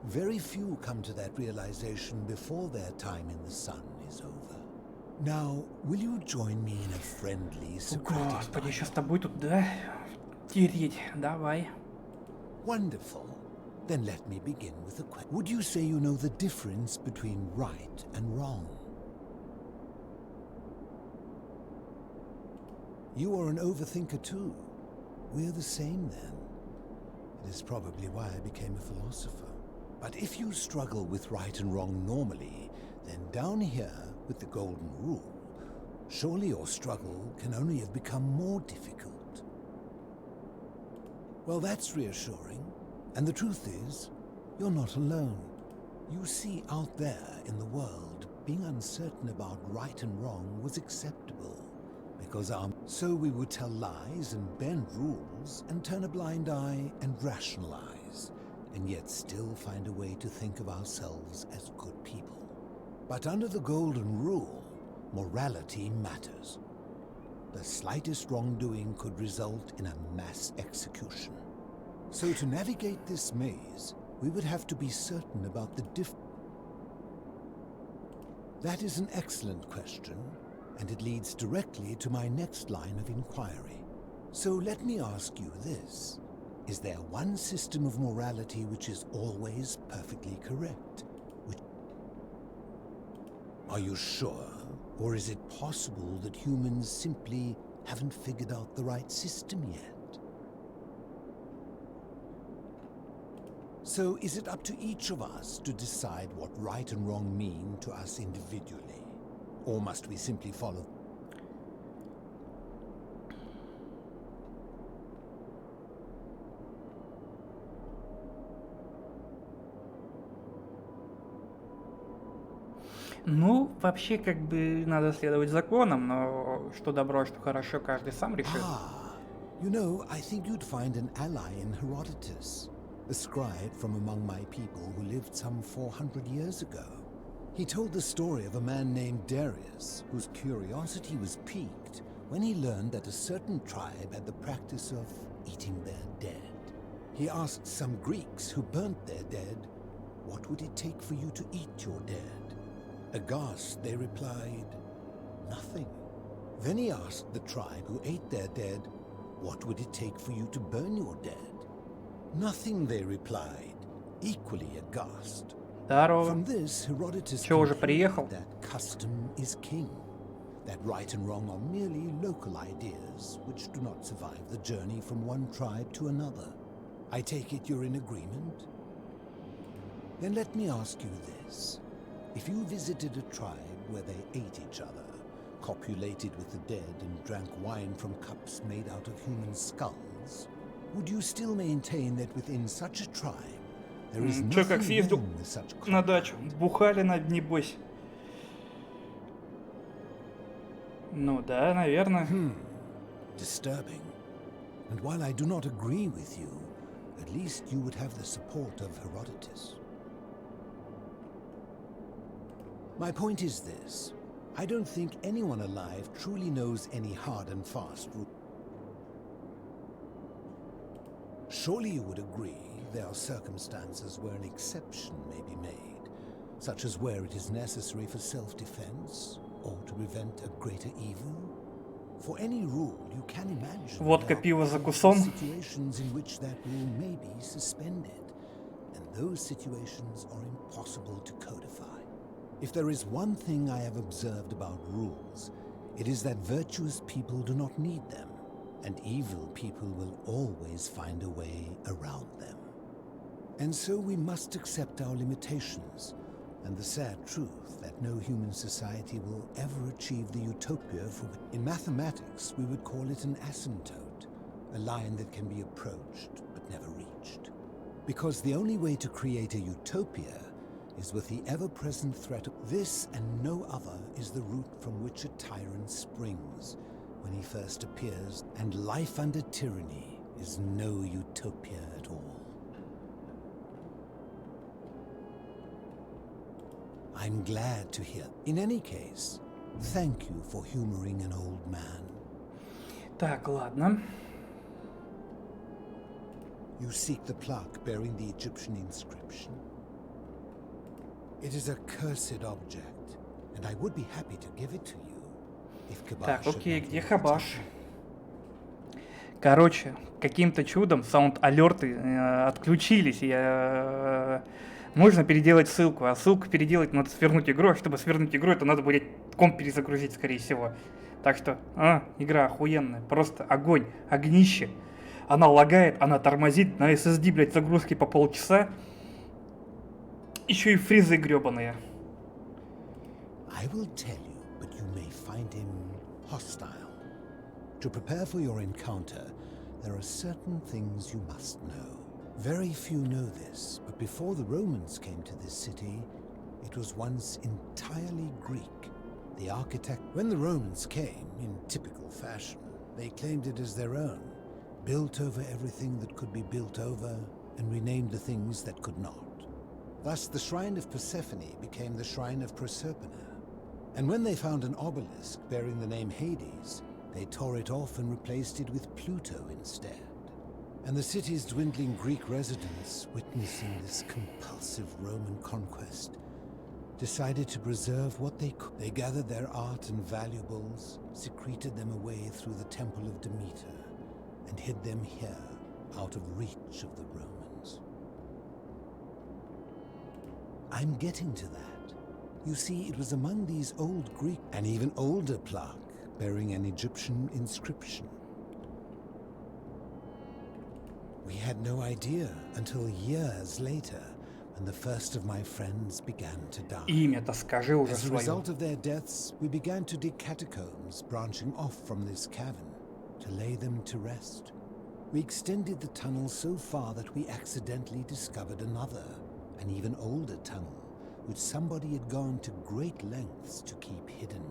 Very few come to that realization before their time in the sun is over. Now, will you join me in a friendly Socratic... Господи, сейчас с тобой тут, да? Тереть. Давай. Wonderful. Then let me begin with a question. Would you say you know the difference between right and wrong? You are an overthinker too. We're the same then. It is probably why I became a philosopher. But if you struggle with right and wrong normally, then down here with the Golden Rule, surely your struggle can only have become more difficult. Well, that's reassuring. And the truth is, you're not alone. You see, out there in the world, being uncertain about right and wrong was acceptable. Because so we would tell lies and bend rules and turn a blind eye and rationalize, and yet still find a way to think of ourselves as good people. But under the Golden Rule, morality matters. The slightest wrongdoing could result in a mass execution. So to navigate this maze, we would have to be certain about the That is an excellent question, and it leads directly to my next line of inquiry. So let me ask you this. Is there one system of morality which is always perfectly correct? Are you sure? Or is it possible that humans simply haven't figured out the right system yet? So is it up to each of us to decide what right and wrong mean to us individually? Or must we simply follow? Ну, вообще, как бы, надо следовать законам, но что добро, что хорошо, каждый сам решит. You know, I think you'd find an ally in Herodotus, a scribe from among my people who lived some 400 years ago. He told the story of a man named Darius, whose curiosity was piqued when he learned that a certain tribe had the practice of eating their dead. He asked some Greeks who burnt their dead, what would it take for you to eat your dead? Aghast, they replied, nothing. Then he asked the tribe who ate their dead, what would it take for you to burn your dead? Nothing, they replied, equally aghast. From this, Herodotus concluded that custom is king, that right and wrong are merely local ideas which do not survive the journey from one tribe to another. I take it you're in agreement? Then let me ask you this. If you visited a tribe where they ate each other, copulated with the dead and drank wine from cups made out of human skulls, would you still maintain that within such a tribe there is Чё, как nothing съездил wrong with such на дачу? Бухали небось. Ну да, наверное. Disturbing. And while I do not agree with you, at least you would have the support of Herodotus. My point is this. I don't think anyone alive truly knows any hard and fast rule. Surely you would agree there are circumstances where an exception may be made, such as where it is necessary for self-defense or to prevent a greater evil. For any rule, you can imagine Водка, пиво, закусон. situations in which that rule may be suspended, and those situations are impossible to codify. If there is one thing I have observed about rules, it is that virtuous people do not need them, and evil people will always find a way around them. And so we must accept our limitations, and the sad truth that no human society will ever achieve the utopia for which, in mathematics, we would call it an asymptote, a line that can be approached but never reached. Because the only way to create a utopia is with the ever-present threat of this, and no other is the root from which a tyrant springs when he first appears, and life under tyranny is no utopia at all. I'm glad to hear. In any case, thank you for humoring an old man. Так, ладно. You seek the plaque bearing the Egyptian inscription. It is a cursed object, and I would be happy to give it to you, if Kabash Так, had окей, not где been Хабаш? Короче, каким-то чудом саунд-алерты отключились. Можно переделать ссылку, а ссылку переделать надо свернуть игру, а чтобы свернуть игру, это надо будет комп перезагрузить, скорее всего. Так что, игра охуенная, просто огонь, огнище. Она лагает, она тормозит, на SSD, блядь, загрузки по полчаса. Еще и фризы гребаные. I will tell you, but you may find him hostile. To prepare for your encounter, there are certain things you must know. Very few know this, but before the Romans came to this city, it was once entirely Greek. The architect, when the Romans came, in typical fashion, they claimed it as their own, built over everything that could be built over, and renamed the things that could not. Thus, the shrine of Persephone became the shrine of Proserpina. And when they found an obelisk bearing the name Hades, they tore it off and replaced it with Pluto instead. And the city's dwindling Greek residents, witnessing this compulsive Roman conquest, decided to preserve what they could. They gathered their art and valuables, secreted them away through the Temple of Demeter, and hid them here, out of reach of the Romans. I'm getting to that. You see, it was among these old Greek, an even older plaque, bearing an Egyptian inscription. We had no idea until years later, when the first of my friends began to die. Имя-то скажи уже As a своё. result of their deaths, we began to dig catacombs branching off from this cavern to lay them to rest. We extended the tunnel so far that we accidentally discovered another, an even older tunnel, which somebody had gone to great lengths to keep hidden.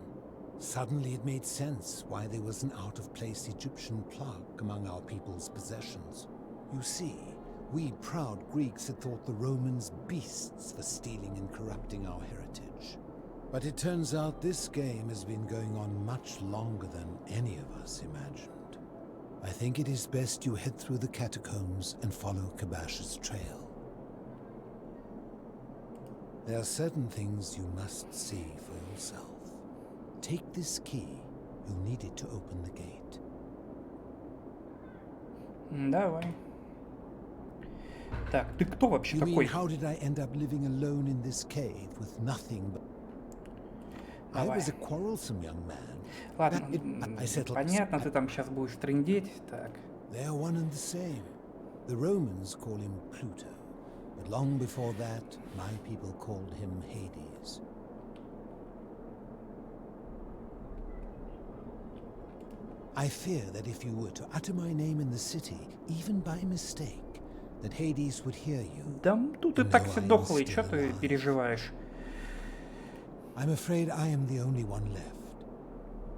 Suddenly it made sense why there was an out-of-place Egyptian plaque among our people's possessions. You see, we proud Greeks had thought the Romans beasts for stealing and corrupting our heritage. But it turns out this game has been going on much longer than any of us imagined. I think it is best you head through the catacombs and follow Kabash's trail. There are certain things you must see for yourself. Take this key. You'll need it to open the gate. Давай. Так, ты кто вообще You mean, такой? how did I end up living alone in this cave with nothing but... I Давай. was a quarrelsome young man. Ладно, I settled... понятно, ты там сейчас будешь трындеть. Так. They are one and the same. The Romans call him Pluto, but long before that, my people called him Hades. I fear that if you were to utter my name in the city, even by mistake, that Hades would hear you. Да тут и так все дохлый, что ты переживаешь? I'm afraid I am the only one left.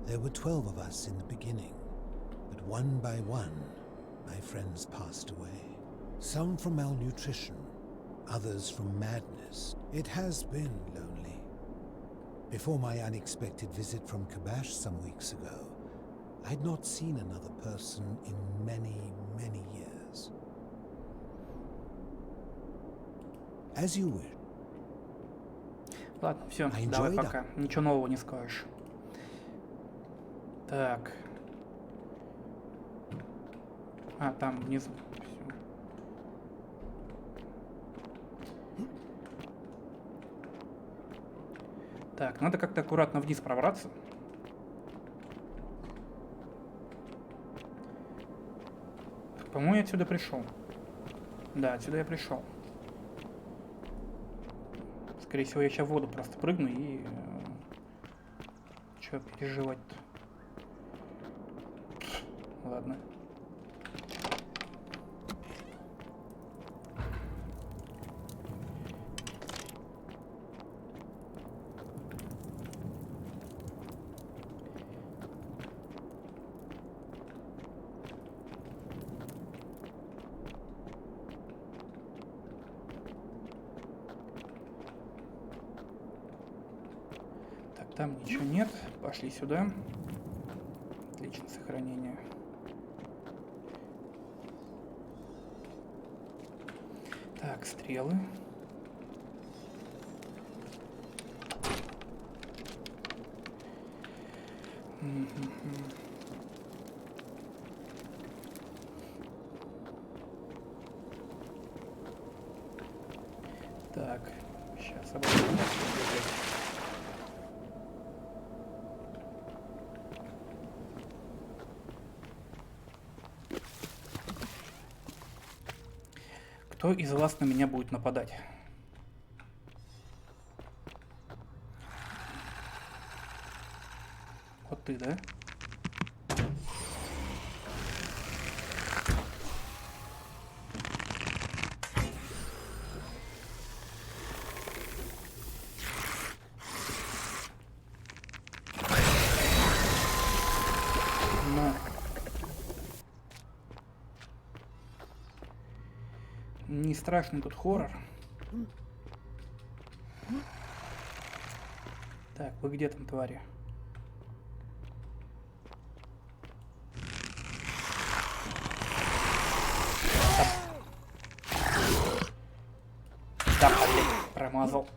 There were 12 of us in the beginning, but one by one, my friends passed away. Some from malnutrition, others from madness. It has been lonely. Before my unexpected visit from Kabash some weeks ago, I'd not seen another person in many, many years. As you wish. Ладно, все, давай пока. Ничего нового не скажешь. Так. А, там внизу. Всё. Так, надо как-то аккуратно вниз пробраться. По-моему, я отсюда пришел. Да, отсюда я пришел. Скорее всего, я сейчас в воду просто прыгну и... Чё переживать-то? Ладно. Там ничего нет. Пошли сюда. Отлично, сохранение. Так, стрелы. Так, сейчас обойдем. Кто из вас на меня будет нападать? Вот ты, да? Не страшный тут хоррор. Так, вы где там, твари? Да, блин, промазал.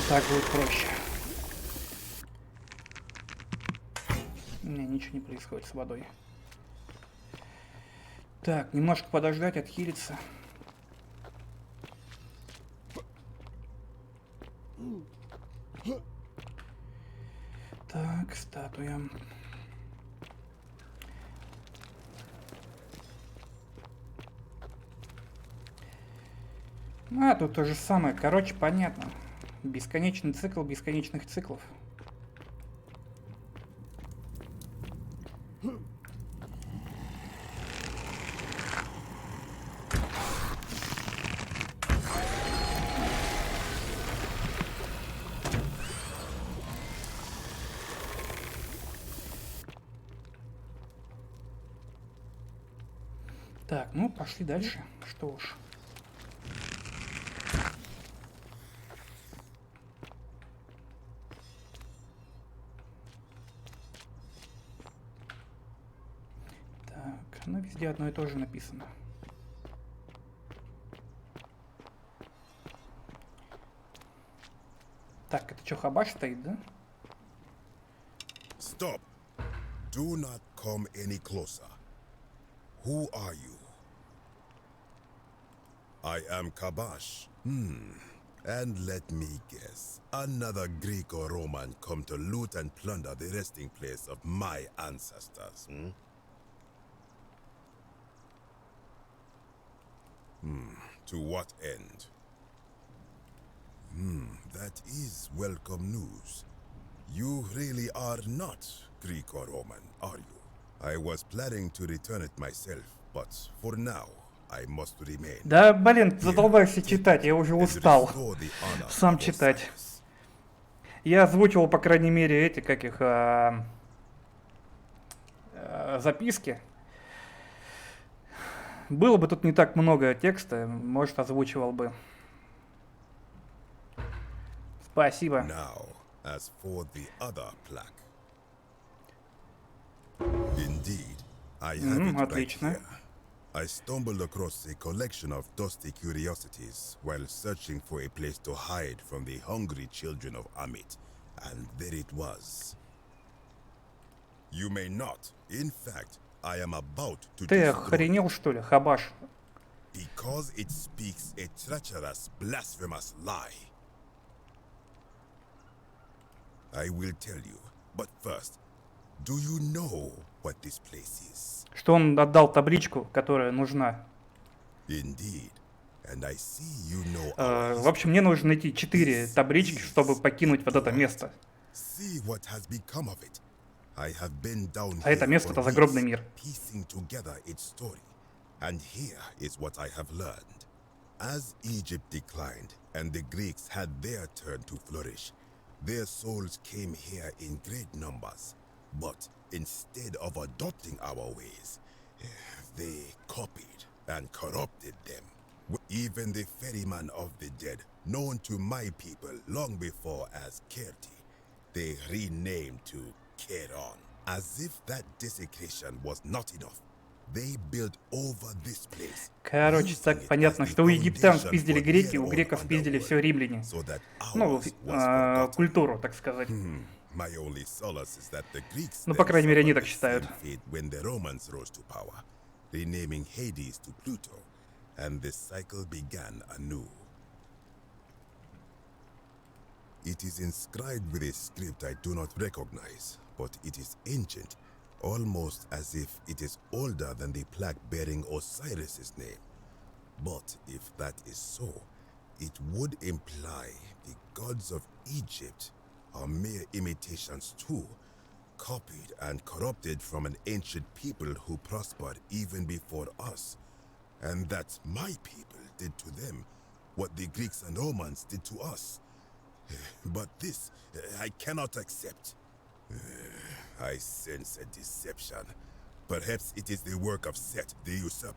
Так будет проще. Не, ничего не происходит с водой. Так, немножко подождать, отхилиться. Так, статуя. А, тут то же самое. Короче, понятно. Бесконечный цикл бесконечных циклов. Так, ну пошли дальше. Что уж. Так, ну везде одно и то же написано. Так, это что, хабаш стоит, да? Stop. Do not come any closer. Who are you? I am Kabash. And let me guess. Another Greek or Roman come to loot and plunder the resting place of my ancestors, To what end? That is welcome news. You really are not Greek or Roman, are you? I was planning to return it myself, but for now, I must remain. Да, блин, задолбайся читать, я уже устал сам читать. Я озвучивал, по крайней мере, эти, как их, записки. Было бы тут не так много текста, может, озвучивал бы. Спасибо. Now, as for the other plaque. Indeed, I have it right here. I stumbled across a collection of dusty curiosities while searching for a place to hide from the hungry children of Amit, and there it was. You may not. In fact, I am about to Ты охренел, что ли, хабаш? Because it speaks a treacherous, blasphemous lie. I will tell you, but first, do you know what this place is? Что он отдал табличку, которая нужна. Indeed. And I see you know В общем, мне нужно найти 4 таблички, чтобы покинуть вот это место. See what has become of it. I have been down А это место — это загробный мир. piecing together its story. And here is what I have learned. As Egypt declined and the Greeks had their turn to flourish, their souls came here in great numbers. But instead of adopting our ways, they copied and corrupted them. Even the ferryman of the dead, known to my people long before as Kerti, they renamed to Keron. As if that desecration was not enough, they built over this place. Короче, так понятно, что у египтян спиздили греки, у греков спиздили все римляне. Ну, культуру, так сказать. Ну, по крайней мере, они так считают. When the Romans rose to power, renaming Hades to Pluto, and the cycle began anew. It is inscribed with a script I do not recognize, but it is ancient, almost as if it is older than the plaque bearing Osiris's name. But if that is so, it would imply the gods of Egypt are mere imitations too, copied and corrupted from an ancient people who prospered even before us, and that my people did to them what the Greeks and Romans did to us. But this, I cannot accept. I sense a deception. Perhaps it is the work of Set, the usurper.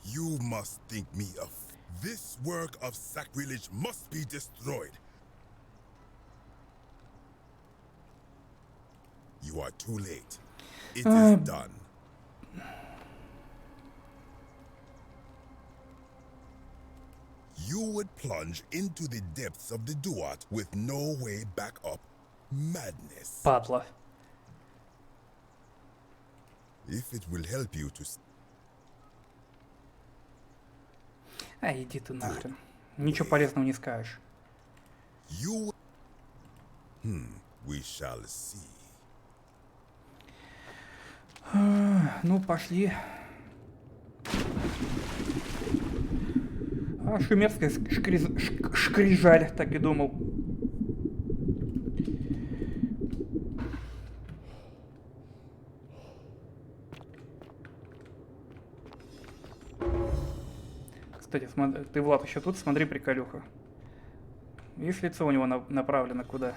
You must think me a This work of sacrilege must be destroyed. You are too late. It is done. You would plunge into the depths of the Duat with no way back up. Madness. Падла. If it will help you to... А, иди ты нахрен. Ничего полезного не скажешь. You... we shall see. Ну, пошли. А, шумерская шкрижаль, так и думал. Кстати, смотри, ты, Влад, еще тут, смотри, приколюха. Видишь, лицо у него направлено куда?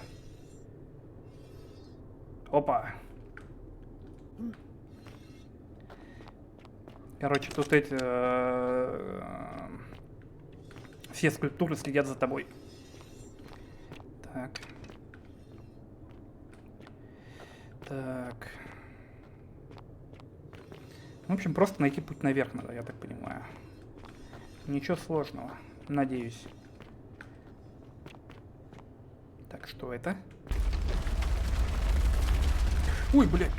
Опа. Короче, тут эти... все скульптуры следят за тобой. Так. Так. В общем, просто найти путь наверх надо, я так понимаю. Ничего сложного, надеюсь. Так, что это? Ой, блядь.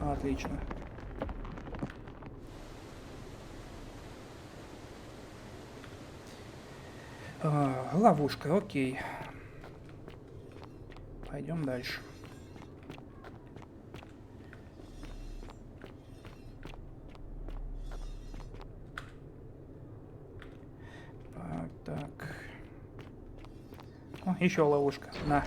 Отлично. Ловушка, окей. Пойдем дальше. Так. О, еще ловушка. На.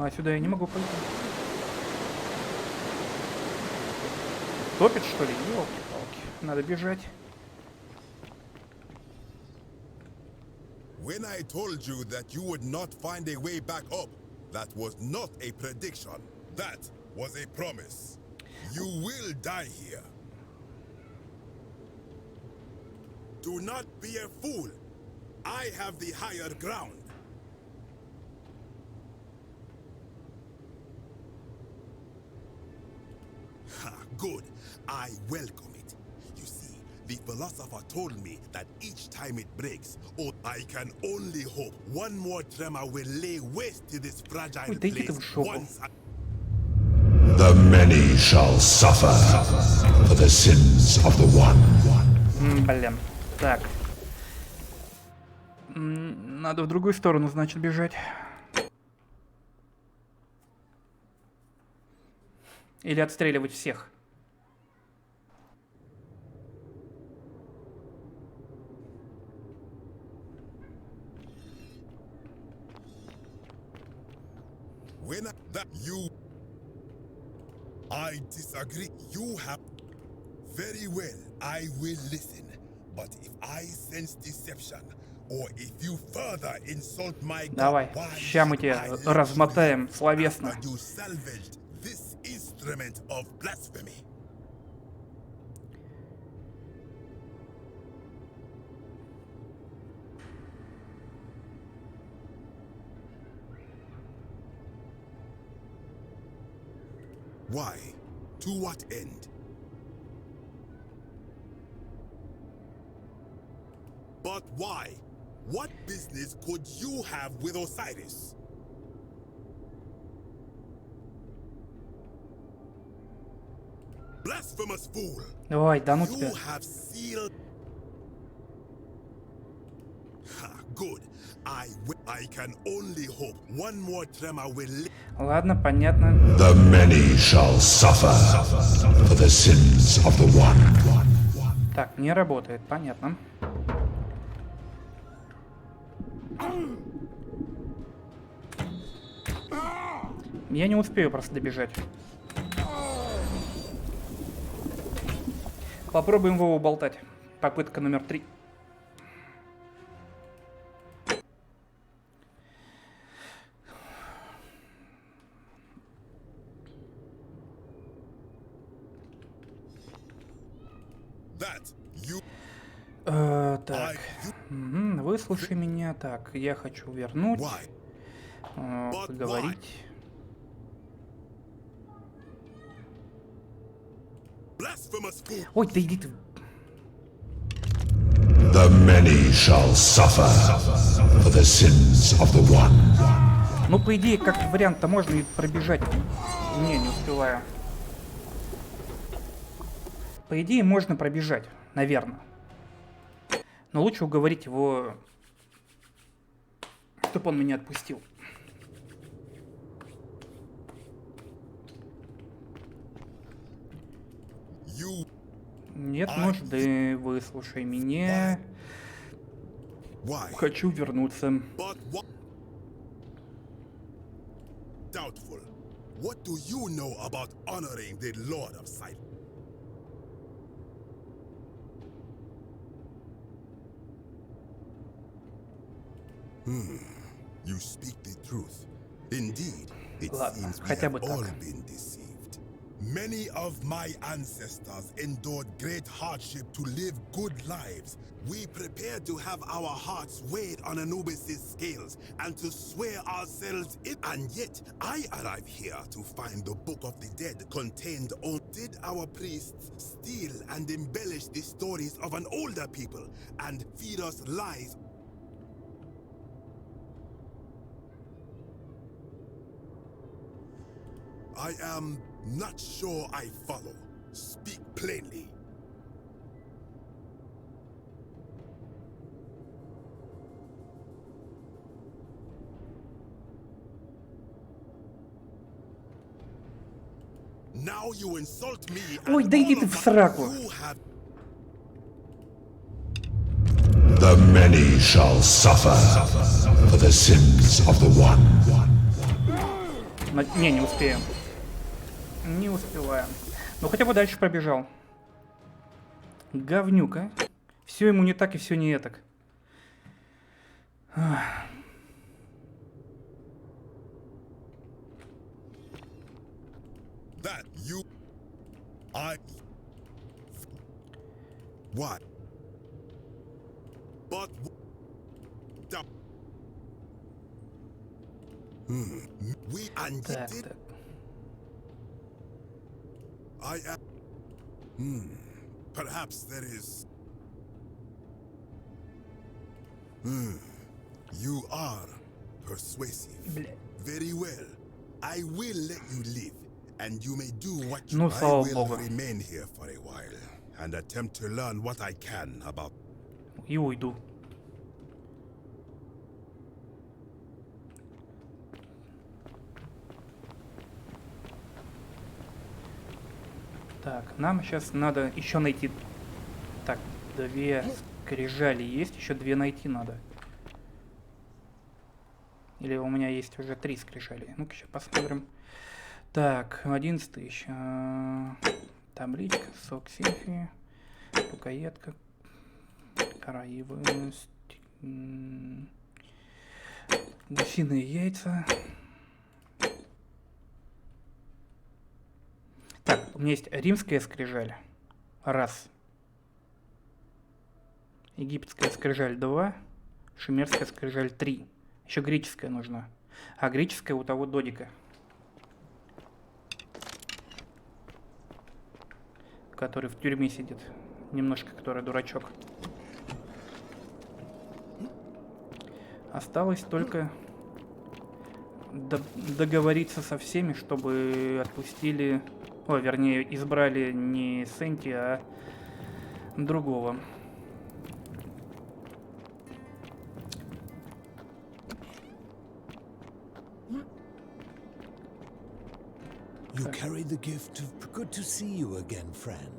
А сюда я не могу пойти. Топит, что ли? Ёлки-палки. Надо бежать. When I told you that you would not find a way back up, that was not a prediction. That was a promise. You will die here. Do not be a fool. I have the higher ground. Ha, good. I welcome it. You see, the philosopher told me that each time it breaks, oh, I can only hope one more tremor will lay waste to this fragile place once. The many shall suffer for the sins of the one. Блин. Так. Надо в другую сторону, значит, бежать. Или отстреливать всех. When that you... I disagree. You have... Very well, I will listen. But if I sense deception, or if you further insult my God, давай, ща мы тебя размотаем словесно. you salvaged this instrument of blasphemy. Why? To what end? But why? What business could you have with Osiris? Blasphemous fool! Ой, да ну тебя. You have sealed... Ha, good. I can only hope one more tremor will... Ладно, понятно. The many shall suffer for the sins of the one. Так, не работает, понятно. Я не успею просто добежать. Попробуем его уболтать. Попытка номер 3. Так, выслушай меня. Так, я хочу вернуть, поговорить. Ой, да иди ты. The many shall suffer for the sins of the one. Ну, по идее, как вариант-то можно и пробежать. Не успеваю. По идее, можно пробежать, наверное. Но лучше уговорить его, чтобы он меня отпустил. Нет нужды, выслушай меня. Хочу вернуться. Doubtful. What do you know about honoring the Lord of Silence? You speak the truth. Indeed, it seems we have all been deceived. Many of my ancestors endured great hardship to live good lives. We prepared to have our hearts weighed on Anubis' scales and to swear ourselves in. And yet, I arrive here to find the Book of the Dead contained on. Did our priests steal and embellish the stories of an older people and feed us lies? I am not sure I follow. Speak plainly. Now you insult me. Ой, да иди ты в сраку. The many shall suffer for the sins of the one. Не успеем. Не успеваем. Но хотя бы дальше пробежал. Говнюка. Все ему не так и все не этак. That you... What? But... We and Так, did... так. I am... Perhaps there is... You are persuasive. Very well. I will let you live, and you may do what you... Ну, I слава will богу. remain here for a while, and attempt to learn what I can about... И уйду. Так, нам сейчас надо еще найти... Так, 2 скрижали есть, еще 2 найти надо. Или у меня есть уже 3 скрижали. Ну-ка, сейчас посмотрим. Так, 11 тысяч. Табличка, сок сельфи, рукоятка, караивы, гусиные яйца. Так, у меня есть римская скрижаль. 1. Египетская скрижаль 2. Шумерская скрижаль 3. Еще греческая нужна. А греческая у того додика. Который в тюрьме сидит. Немножко, который дурачок. Осталось только договориться со всеми, чтобы отпустили... О, вернее, избрали не Сенти, а другого. You carried the gift of... Good to see you again, friend.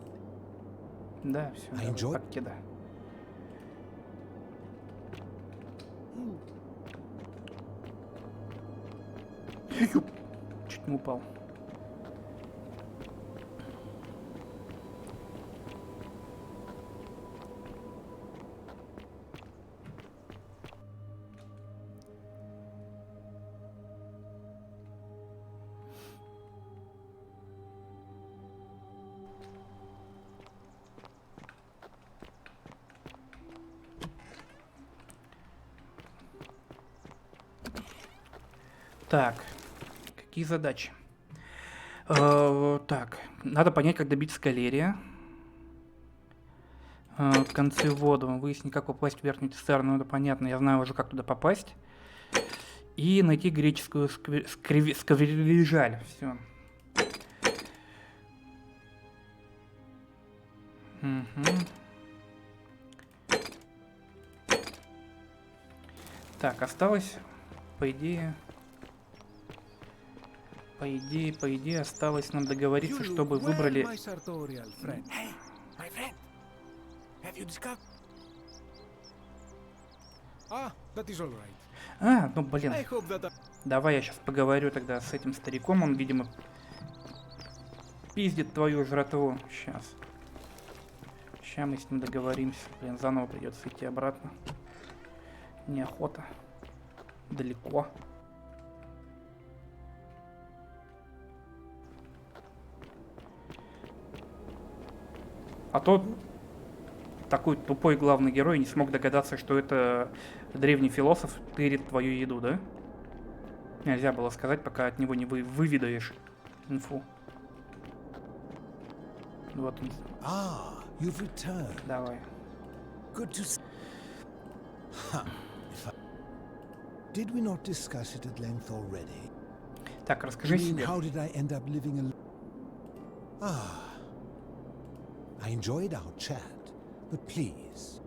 Да, все, I enjoy... подкида. Чуть не упал. Так, какие задачи? Так, надо понять, как добиться калерия. В конце воду выяснить, как попасть в верхнюю цистерну. Это понятно, я знаю уже, как туда попасть. И найти греческую скрижаль. Все. Угу. Так, осталось, по идее, осталось нам договориться, чтобы выбрали... А, ну блин. Давай я сейчас поговорю тогда с этим стариком. Он, видимо, пиздит твою жратву. Сейчас. Сейчас мы с ним договоримся. Блин, заново придется идти обратно. Неохота. Далеко. А то такой тупой главный герой не смог догадаться, что это древний философ тырит твою еду, да? Нельзя было сказать, пока от него не выведаешь инфу. Вот он. You've returned. Давай. Good to see. Did we not discuss it at length already? Так, расскажи себе. How did I end up living I enjoyed our chat, but please.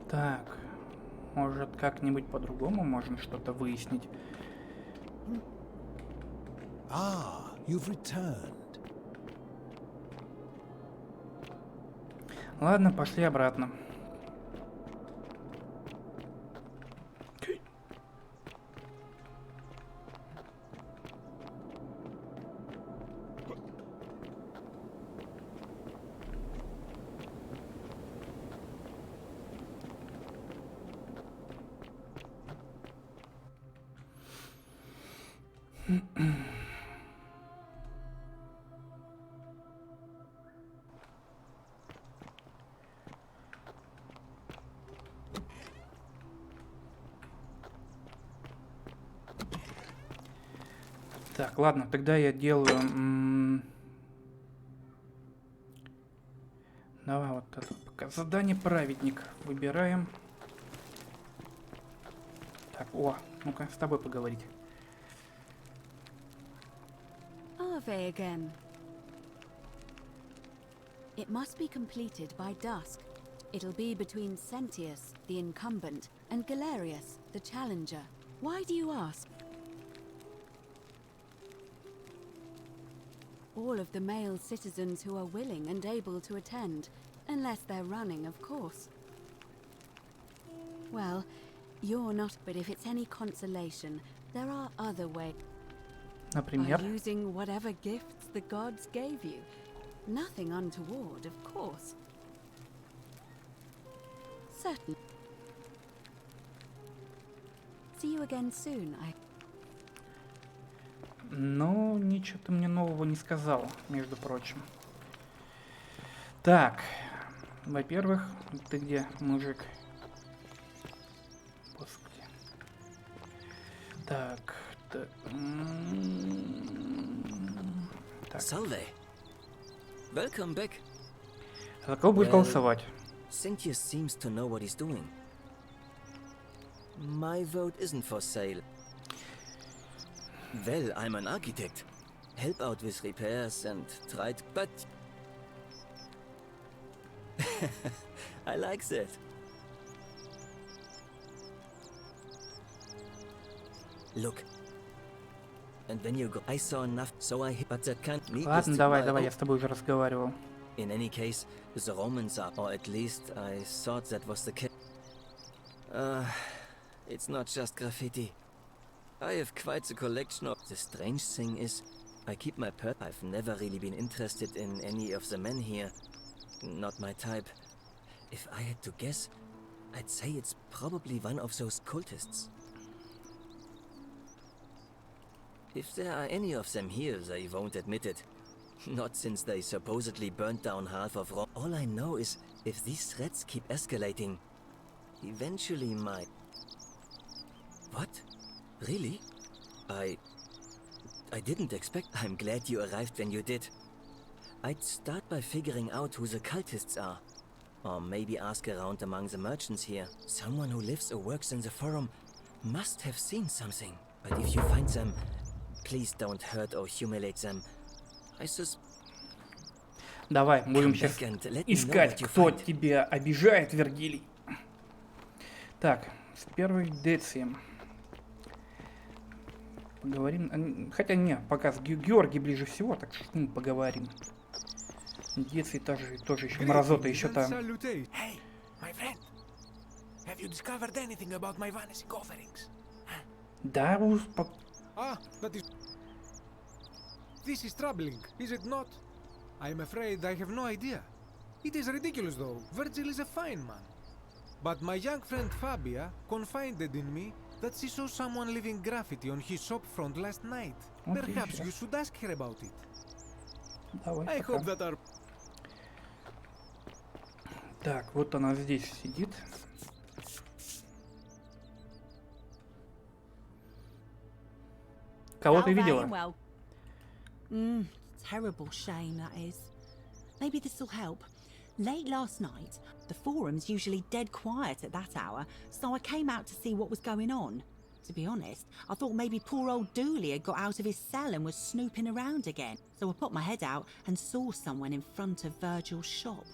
Так, может, как-нибудь по-другому можно что-то выяснить? You've returned. Ладно, пошли обратно. Так, ладно, тогда я делаю... Давай вот это пока. Задание праведник. Выбираем. Так, ну-ка, с тобой поговорить. Ave again. It must be completed by dusk. It'll be between Sentius, the incumbent, and Galerius, the challenger. Why do you ask? All of the male citizens who are willing and able to attend, unless they're running, of course. Well, you're not, but if it's any consolation, there are other ways. Например? By using whatever gifts the gods gave you. Nothing untoward, of course. Certainly. See you again soon, Ну, ничего ты мне нового не сказал, между прочим. Так, во-первых, ты где, мужик? Господи. Так, так. Salve. Welcome back. За кого будет голосовать? Sentius seems to know what he's doing. My vote isn't for sale. Well, I'm an architect. Help out with repairs and try to... But... I like that. Look. And when you go... I saw enough, so I... But that can't... Ладно, давай, я с тобой уже разговаривал. In any case, the Romans are... Or at least, I thought that was the case. It's not just graffiti. I have quite a collection of... The strange thing is, I keep my I've never really been interested in any of the men here. Not my type. If I had to guess, I'd say it's probably one of those cultists. If there are any of them here, they won't admit it. Not since they supposedly burnt down half of Rome. All I know is, if these threats keep escalating, eventually my... What? Really? I didn't expect... I'm glad you arrived when you did. I'd start by figuring out who the cultists are. Or maybe ask around among the merchants here. Someone who lives or works in the forum must have seen something. But if you find them, please don't hurt or humiliate them. I Давай, будем сейчас искать, кто тебя обижает, Вергилий. Так, с первой Децием. Поговорим. Хотя не, пока с Георгием ближе всего, так что с ним поговорим. Деций тоже еще мразота, еще там. Hey, my friend. Have you discovered anything about my vanishing offerings? Да, Ah, that is... This is troubling, is it not? I am afraid I have no idea. It is ridiculous though. Virgil is a fine man. But my young friend Fabia confided in me that she saw someone leaving graffiti on his shop front last night. Perhaps you should ask her about it. I hope that our... Так, вот она здесь сидит. Кого ты видела? Well. Terrible shame, that is. Maybe this'll help. Late last night, the forum's usually dead quiet at that hour, so I came out to see what was going on. To be honest, I thought maybe poor old Dooley had got out of his cell and was snooping around again. So I put my head out and saw someone in front of Virgil's shop.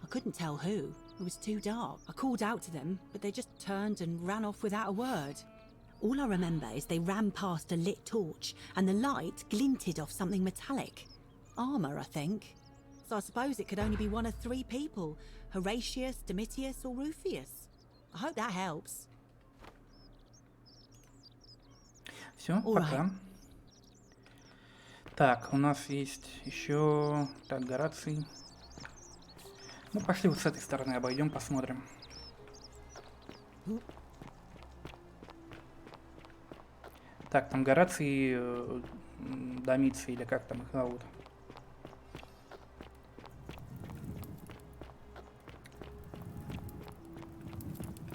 I couldn't tell who. It was too dark. I called out to them, but they just turned and ran off without a word. All I remember is they ran past a lit torch, and the light glinted off something metallic. Armour, I think. So I suppose it could only be one of three people. Horatius, Domitius, or Rufius. I hope that helps. Все, пока. Так, у нас есть еще... Так, Гораций. Ну, пошли вот с этой стороны обойдем, посмотрим. Так, там Гораций, Домиций, или как там их зовут.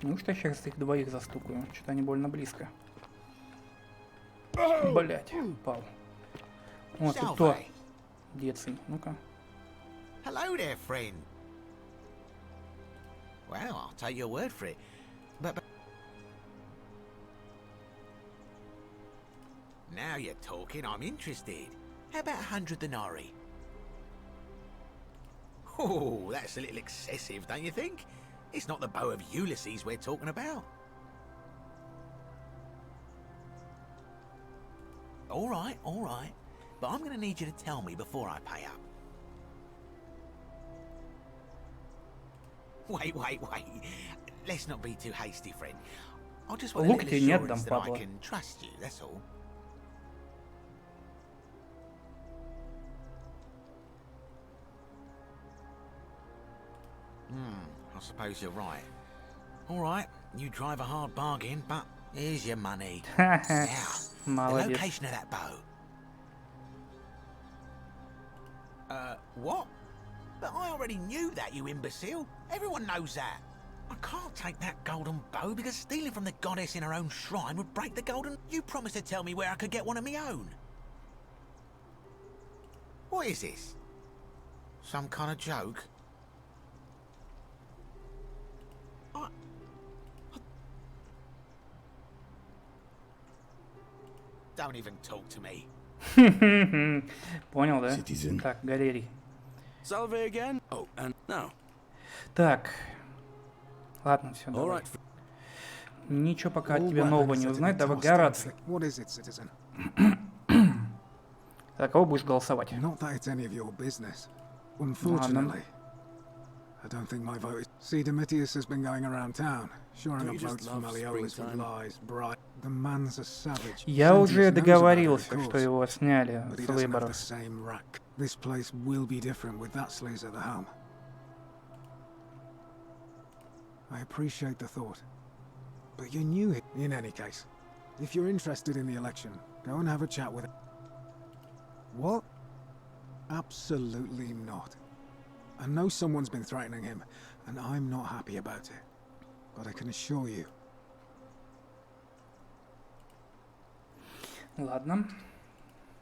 Неужто я сейчас их двоих застукаю? Что-то они больно близко. Блять, упал. О, ты кто? Деций, ну-ка. Hello there, friend. Well, I'll take your word for it. But now you're talking, I'm interested. How about 100 denarii? Oh, that's a little excessive, don't you think? It's not the bow of Ulysses we're talking about. All right. But I'm going to need you to tell me before I pay up. Wait. Let's not be too hasty, friend. I just want a little assurance that I can trust you, that's all. I suppose you're right. All right, you drive a hard bargain, but here's your money. Now, the location of that bow. What? But I already knew that, you imbecile. Everyone knows that. I can't take that golden bow because stealing from the goddess in her own shrine would break the golden... You promised to tell me where I could get one of my own. What is this? Some kind of joke? Don't even talk to me. Понял, да? Так, Галерий. Salve again. Oh, and now. Так. Ладно, все, давай. Ничего пока от тебя нового не узнать. Давай, Гораций. За кого будешь голосовать? Ладно. I don't think my vote is... See, Domitius has been going around town, shoring up votes for Malleolus with lies, bribe. The man's a savage. Я уже договорился, что его сняли с выборов. This place will be different with that sleaze at the helm. I appreciate the thought, but you're new here. In any case, if you're interested in the election, go and have a chat with... What? Absolutely not. I know someone's been threatening him, and I'm not happy about it. But I can assure you. Ладно.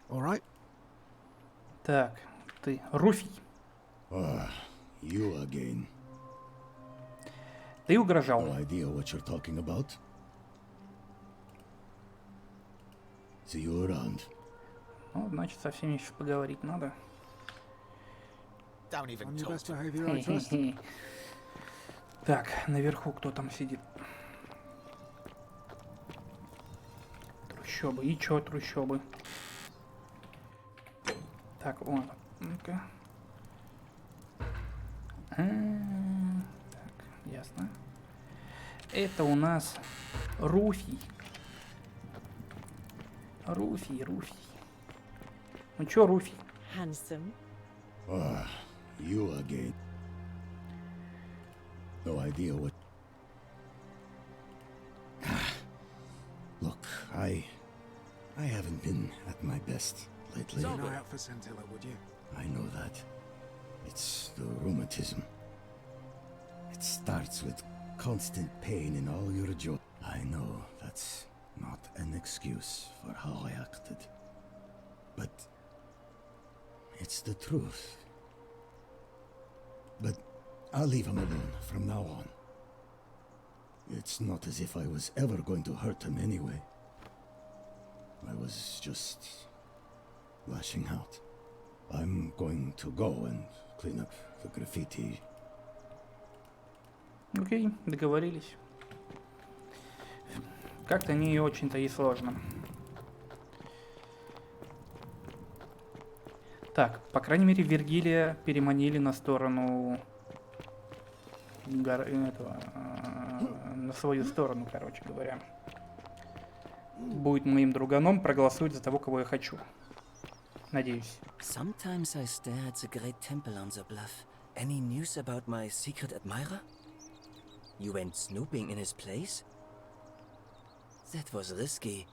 All right. Так, ты Руфий. You again. Ты угрожал. No idea what you're talking about. See you around. Ну, значит, со всеми сейчас поговорить надо. Так, наверху кто там сидит? Трущобы. И чё трущобы? Так, вон. Ну-ка. Так, ясно. Это у нас Руфий. Руфий. Ну чё, Руфий? Handsome. Ah, you again. No idea what... Look, I haven't been at my best lately. Keep an eye out for Scintilla, would you? I know that. It's the rheumatism. It starts with constant pain in all your joints. I know that's not an excuse for how I acted. But it's the truth. But I'll leave him alone from now on. It's not as if I was ever going to hurt him anyway. I was just lashing out. I'm going to go and clean up the graffiti. Окей, договорились. Как-то не очень-то и сложно. Так, по крайней мере, Вергилия переманили на сторону... на свою сторону, короче говоря. Будет моим друганом, проголосует за того, кого я хочу. Надеюсь. Sometimes I stare at the great temple on the bluff. Any news about my secret admirer? You went snooping in his place? That was risky.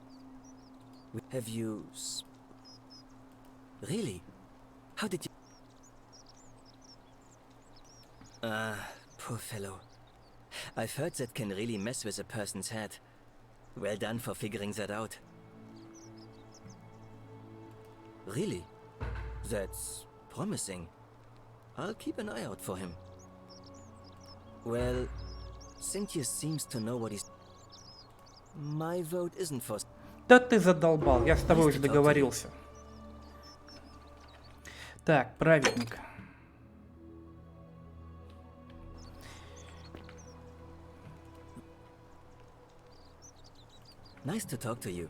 Have you... Really? How did you... Poor fellow. I've heard that can really mess with a person's head. Well done for figuring that out. Really? That's promising. I'll keep an eye out for him. Well, Cynthia seems to know what he's... My vote isn't for... Да ты задолбал, я с тобой уже договорился. Так, праведник. Nice to talk to you.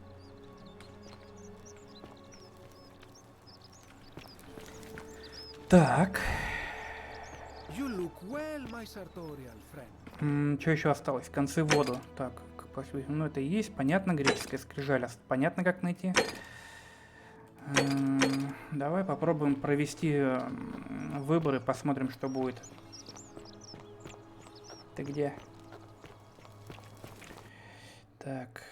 Так. You look well, my sartorial friend. Что еще осталось? Концы воду. Так, ну это и есть. Понятно, греческая скрижаль. Понятно, как найти. Давай попробуем провести выборы, посмотрим, что будет. Ты где? Так.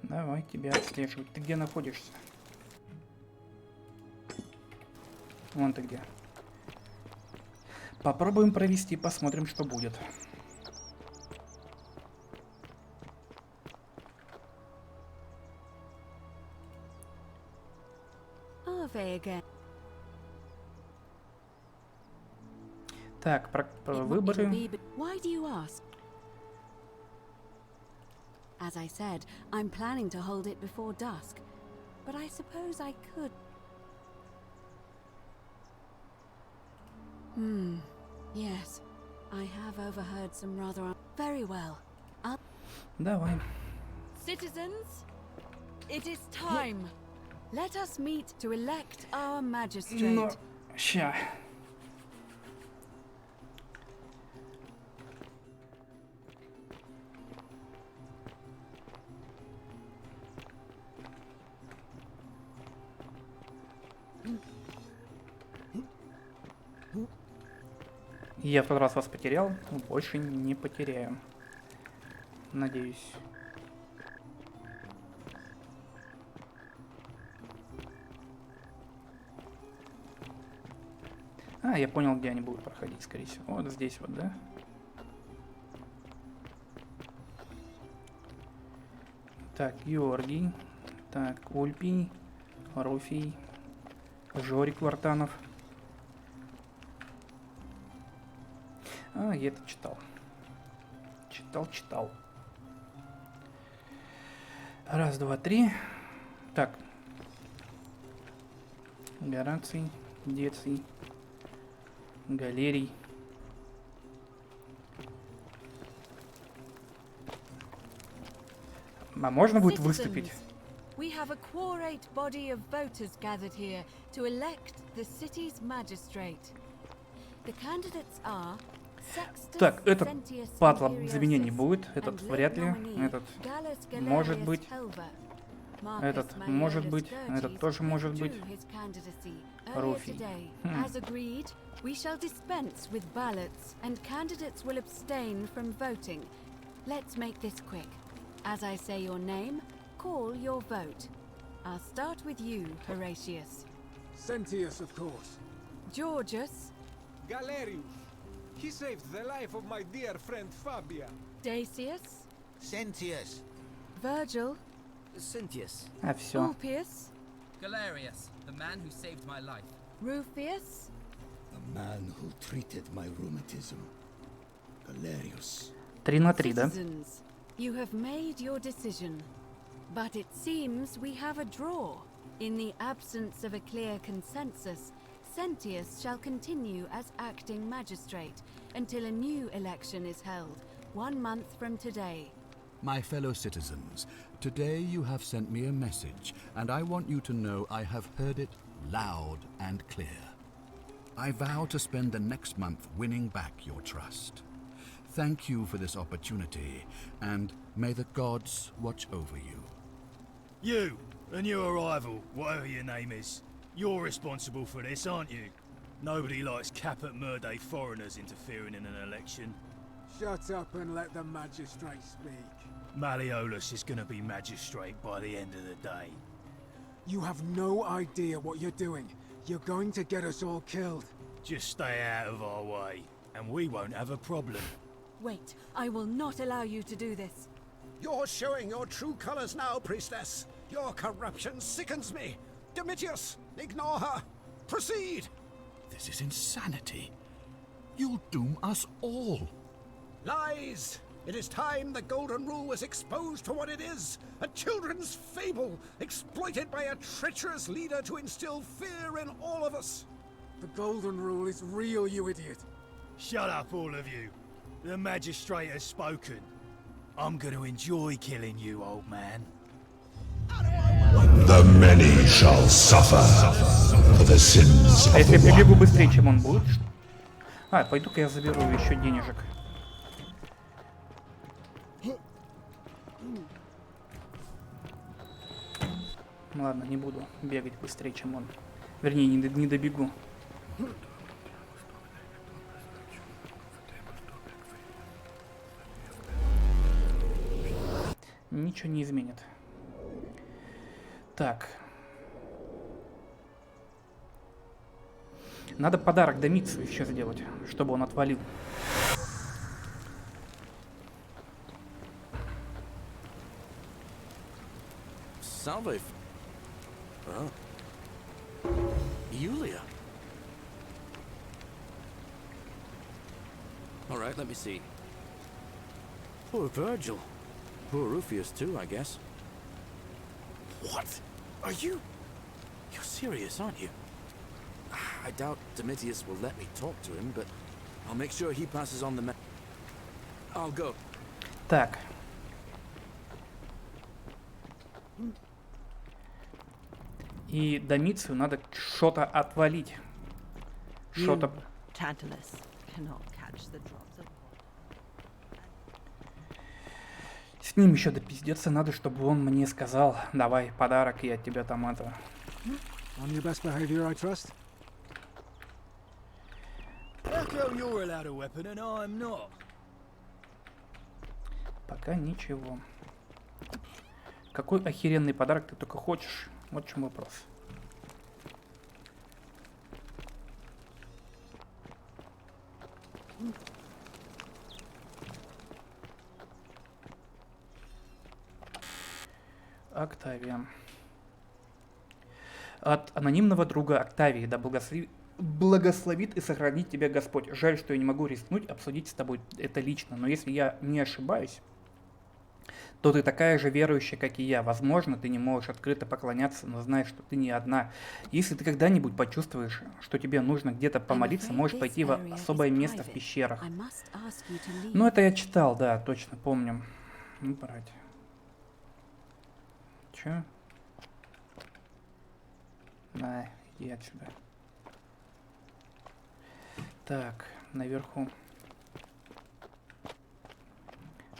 Давай тебя отслеживать. Ты где находишься? Вон ты где. Попробуем провести, посмотрим, что будет. Так, про выборы. As I said, I'm planning to hold it before dusk, but I suppose I could. Yes, I have overheard some rather. Very well. Давай. Citizens, it is time. Let us meet to elect our magistrate. Ну, ща. Я в тот раз вас потерял, больше не потеряю. Надеюсь. Я понял, где они будут проходить, скорее всего. Вот здесь вот, да? Так, Георгий. Так, Ульпий. Руфий. Жорик Вартанов. Я это читал. Читал. Раз, два, три. Так. Гораций, Деций, Галерий. А можно будет выступить? We have a quorate body of voters gathered here to elect the city's magistrate. The candidates are Так, этот патла за меня не будет, этот вряд ли, этот может быть, этот может быть, этот тоже может быть. Руфий. As agreed, we shall dispense with ballots and candidates will abstain from voting. Let's make this quick. As I say your name, call your vote. I'll start with you, Horatius. Sentius, of course. Georgius. Galerius. He saved the life of my dear friend Fabia. Dacius. Sentius. Virgil. Sentius. А, все. Ulpius. Galerius, the man who saved my life. Rufius. The man who treated my rheumatism. Galerius. 3 на 3, да? Citizens, you have made your decision. But it seems we have a draw. In the absence of a clear consensus, Sentius shall continue as acting magistrate until a new election is held, 1 month from today. My fellow citizens, today you have sent me a message, and I want you to know I have heard it loud and clear. I vow to spend the next month winning back your trust. Thank you for this opportunity, and may the gods watch over you. You and your rival, whatever your name is, you're responsible for this, aren't you? Nobody likes caput murder foreigners interfering in an election. Shut up and let the magistrate speak. Malleolus is gonna be magistrate by the end of the day. You have no idea what you're doing. You're going to get us all killed. Just stay out of our way, and we won't have a problem. Wait, I will not allow you to do this. You're showing your true colors now, priestess. Your corruption sickens me. Domitius, ignore her. Proceed. This is insanity. You'll doom us all. Lies. It is time the Golden Rule was exposed for what it is. A children's fable, exploited by a treacherous leader to instill fear in all of us. The Golden Rule is real, you idiot. Shut up, all of you. The magistrate has spoken. I'm going to enjoy killing you, old man. The many shall suffer for the sins А of если я the прибегу one. быстрее, чем он будет? А, пойду-ка я заберу еще денежек. Ладно, не буду бегать быстрее, чем он. Вернее, не добегу. Ничего не изменит. Так. Надо подарок Домицию еще сделать, чтобы он отвалил. Salve. Oh. Yulia. All right, let me see. Poor Virgil. Poor Rufius too, I guess. What? Are you? You're serious, aren't you? I doubt Domitius will let me talk to him, but I'll make sure he passes on the I'll go. Так. И Домицию надо что-то отвалить. Что-то... Tantalus cannot catch the drops of С ним еще допиздеться надо, чтобы он мне сказал, давай, подарок, я от тебя там это... On your best behavior, I trust. How come you're allowed a weapon and I'm not? Пока ничего. Какой охеренный подарок ты только хочешь? Вот в чем вопрос. Октавия. От анонимного друга Октавии, да благословит и сохранит тебя Господь. Жаль, что я не могу рискнуть обсудить с тобой это лично, но если я не ошибаюсь, то ты такая же верующая, как и я. Возможно, ты не можешь открыто поклоняться, но знаешь, что ты не одна. Если ты когда-нибудь почувствуешь, что тебе нужно где-то помолиться, можешь пойти в особое место в пещерах. Ну, это я читал, да, точно помню. Ну, брать. Чё? На, иди отсюда. Так, наверху.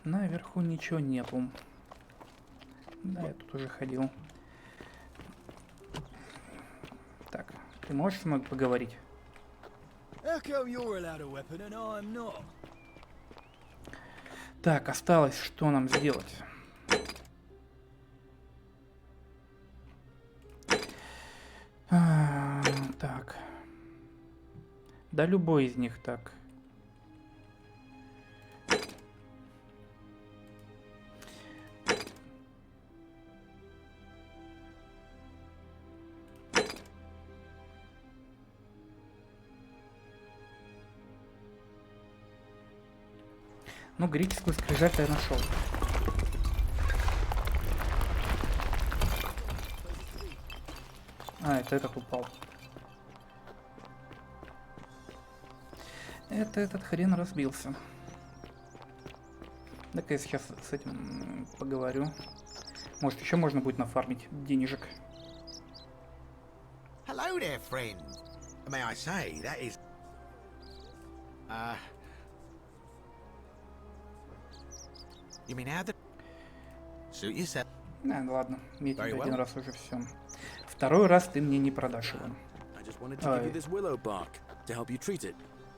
Наверху ничего нету. Да, я тут уже ходил. Так, ты можешь со мной поговорить? Так, осталось, что нам сделать? Так. Да любой из них так. Ну, греческую скрижаль я нашел. А, это этот упал. Это этот хрен разбился. Так я сейчас с этим поговорю. Может, еще можно будет нафармить денежек. Hello there, friend. May I say, that is... You mean how the... Suit yourself. Ну ладно, мне тебе один раз уже все. Второй раз ты мне не продашь его.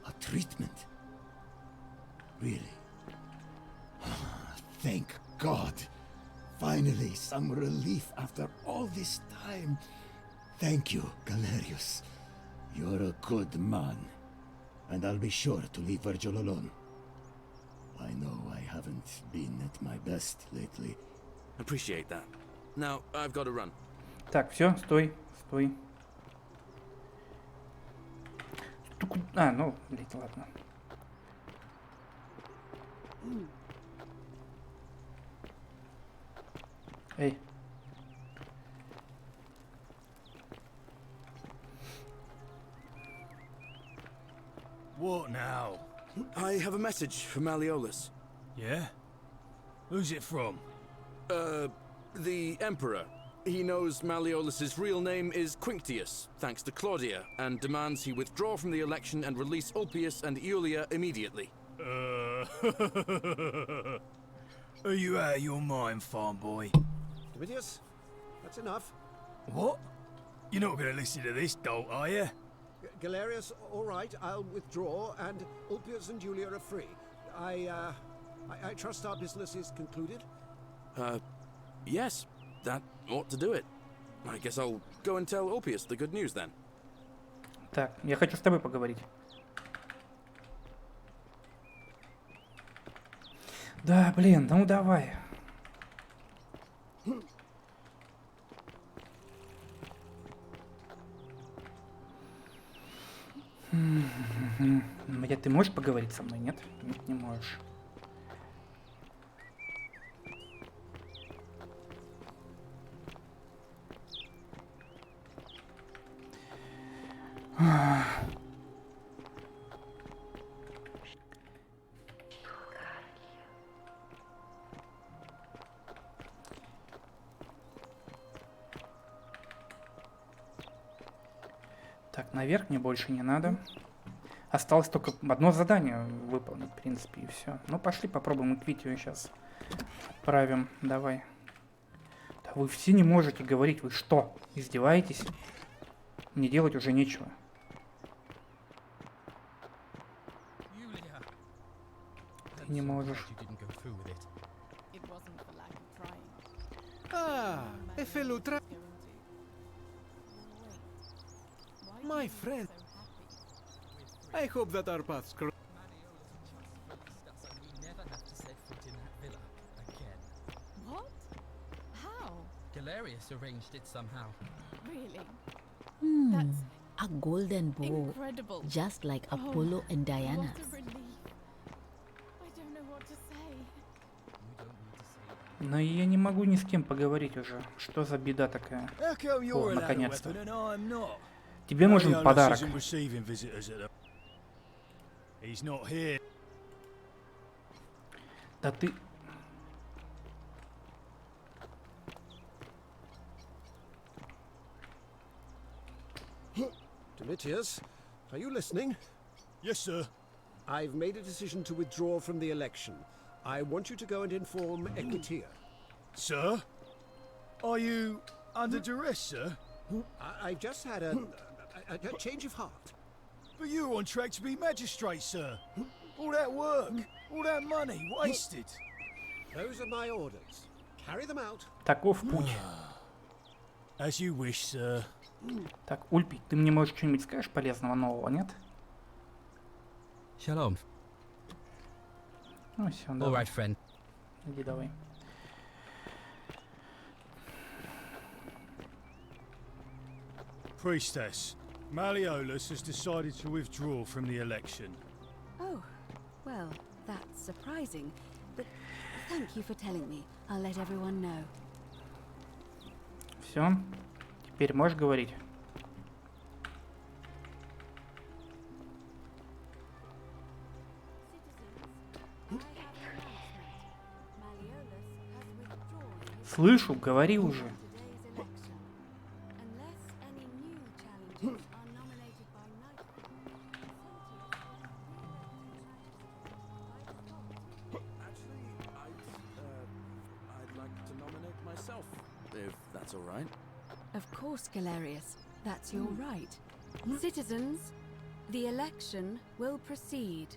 A treatment? Really? Thank God. Finally, some relief after all this time. Thank you, Galerius. You're a good man. And I'll be sure to leave Virgil alone. I know I haven't been at my best lately. Appreciate that. Now, I've got to run. Так, все, стой, стой. А, ну, блядь, ладно. Эй. What now? I have a message for Malleolus. Yeah? Who's it from? The Emperor. He knows Malleolus's real name is Quinctius, thanks to Claudia, and demands he withdraw from the election and release Ulpius and Iulia immediately. Are you out of your mind, farm boy? Domitius, that's enough. What? You're not going to listen to this dolt, are you? Galerius, all right, I'll withdraw, and Ulpius and Julia are free. I trust our business is concluded? Yes, that ought to do it. I guess I'll go and tell Ulpius the good news then. Так, я хочу с тобой поговорить. Да, блин, ну давай. Ты можешь поговорить со мной, нет? Нет, не можешь. Так, наверх мне больше не надо. Осталось только одно задание выполнить, в принципе, и все. Ну, пошли попробуем Инквитию сейчас. Отправим, давай. Да вы все не можете говорить, вы что, издеваетесь? Мне делать уже нечего. Ты не можешь. A fellow My friend. I hope that our paths cross. What? How? Galerius arranged it somehow. Really? That's a golden bow, incredible. just like Apollo and Diana's. What a relief. I don't know what to say. Но я не могу ни с кем поговорить уже. Что за беда такая? О, наконец-то. Тебе нужен подарок. Да ты... Domitius, are you listening? Yes, sir. I've made a decision to withdraw from the election. I want you to go and inform Equitia. Sir? Are you under duress, sir? I've just had a change of heart. But you were on track to be magistrate, sir. All that work, all that money, wasted. Those are my orders. Carry them out. Таков путь. As you wish, sir. Так, Ульпи, ты мне, может, что-нибудь скажешь полезного нового, нет? Shalom. Ну все, All давай. right, friend. Иди давай. Priestess, Malleolus has decided to withdraw from the election. Oh, well, that's surprising. But thank you for telling me. I'll let everyone know. Все. Теперь можешь говорить. Слышу, говори уже. If that's all right. Of course, Galerius. That's your right. Citizens, the election will proceed.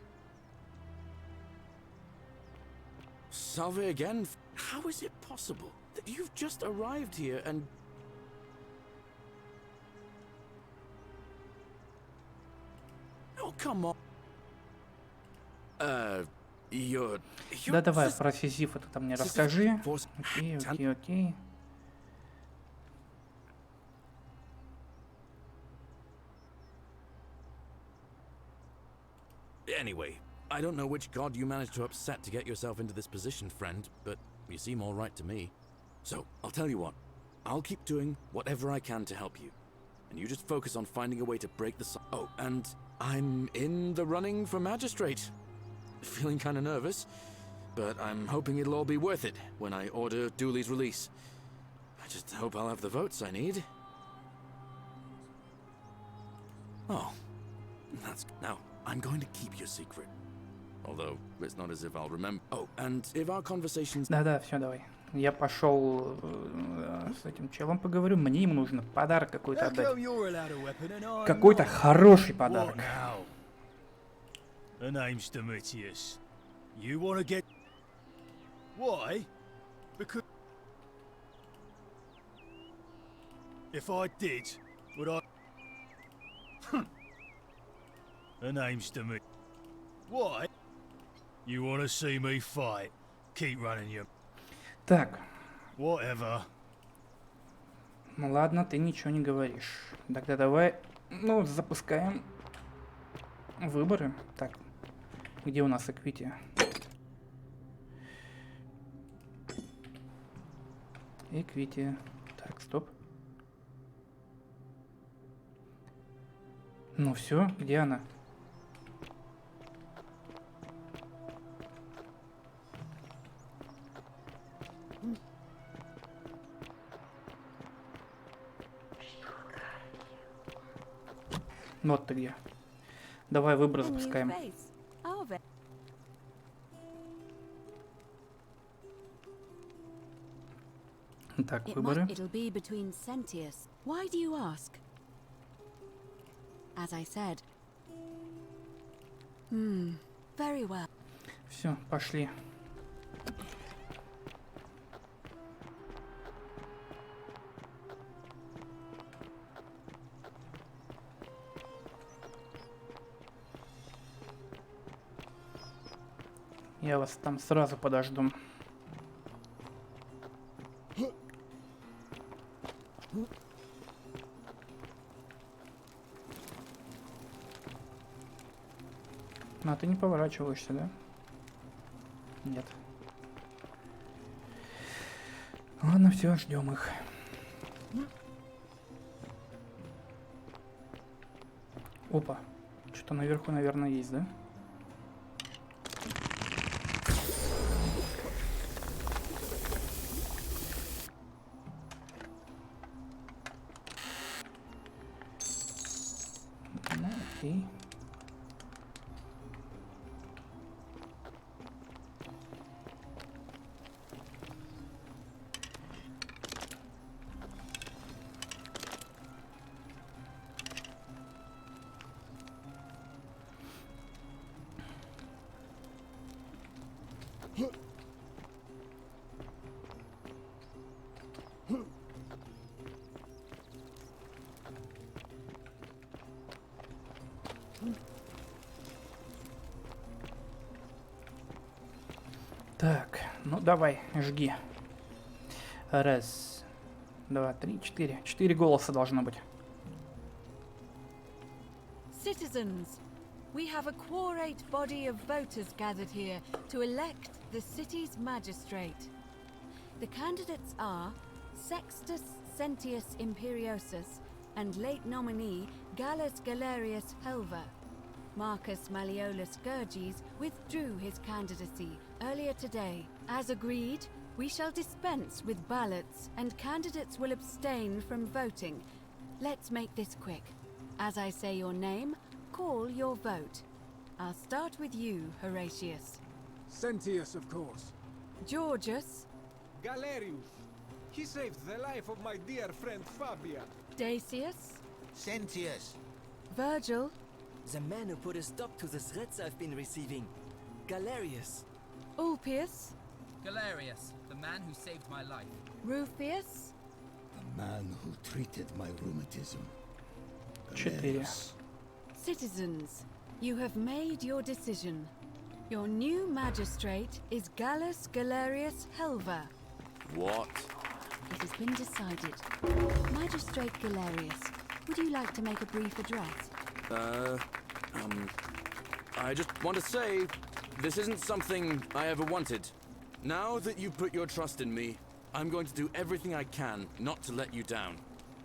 Salve again? How is it possible that you've just arrived here and... Oh, come on. You're... Да, давай, про Сизифа ты там мне расскажи. Окей. Anyway, I don't know which god you managed to upset to get yourself into this position, friend, but you seem all right to me. So, I'll tell you what. I'll keep doing whatever I can to help you. And you just focus on finding a way to break the... Oh, and I'm in the running for magistrate. Feeling kind of nervous, but I'm hoping it'll all be worth it when I order Dooley's release. I just hope I'll have the votes I need. Oh, that's... Now, I'm going to keep your secret. Although, it's not as if I'll remember... Oh, and if our conversations... Да, все, давай. Я пошел с этим челом поговорю. Мне ему нужно подарок какой-то отдать. Какой-то хороший подарок. The name's Domitius. You want to get... Why? Because... If I did, would I... The name's Domitius. Why? You want to see me fight? Keep running your... Так. Whatever. Ну ладно, ты ничего не говоришь. Тогда давай, ну, запускаем выборы. Так, где у нас Эквития? Эквития. Так, стоп. Ну все, где она? Вот ты где. Давай выбор запускаем. Так, выборы. It'll be between Sentius. Why do you ask? As I said. Very well. Все, пошли. Я вас там сразу подожду. А ты не поворачиваешься, да? Нет. Ладно, все, ждем их. Опа. Что-то наверху, наверное, есть, да? Окей. Так, ну давай, жги. Раз, два, три, четыре. 4 голоса должно быть. Citizens, we have a quorate body of voters gathered here to elect the city's magistrate. The candidates are Sextus Sentius Imperiosus and late nominee Gallus Galerius Helver. Marcus Malleolus Gurges withdrew his candidacy earlier today. As agreed, we shall dispense with ballots and candidates will abstain from voting. Let's make this quick. As I say your name, call your vote. I'll start with you, Horatius. Sentius, of course. Georgius. Galerius. He saved the life of my dear friend Fabia. Dacius. Sentius. Virgil. The man who put a stop to the threats I've been receiving. Galerius. Ulpius. Galerius, the man who saved my life. Rufius. The man who treated my rheumatism. 4. Citizens, you have made your decision. Your new magistrate is Gallus Galerius Helver. What? It has been decided. Magistrate Galerius, would you like to make a brief address? I just want to say, this isn't something I ever wanted. Now that you put your trust in me, I'm going to do everything I can not to let you down.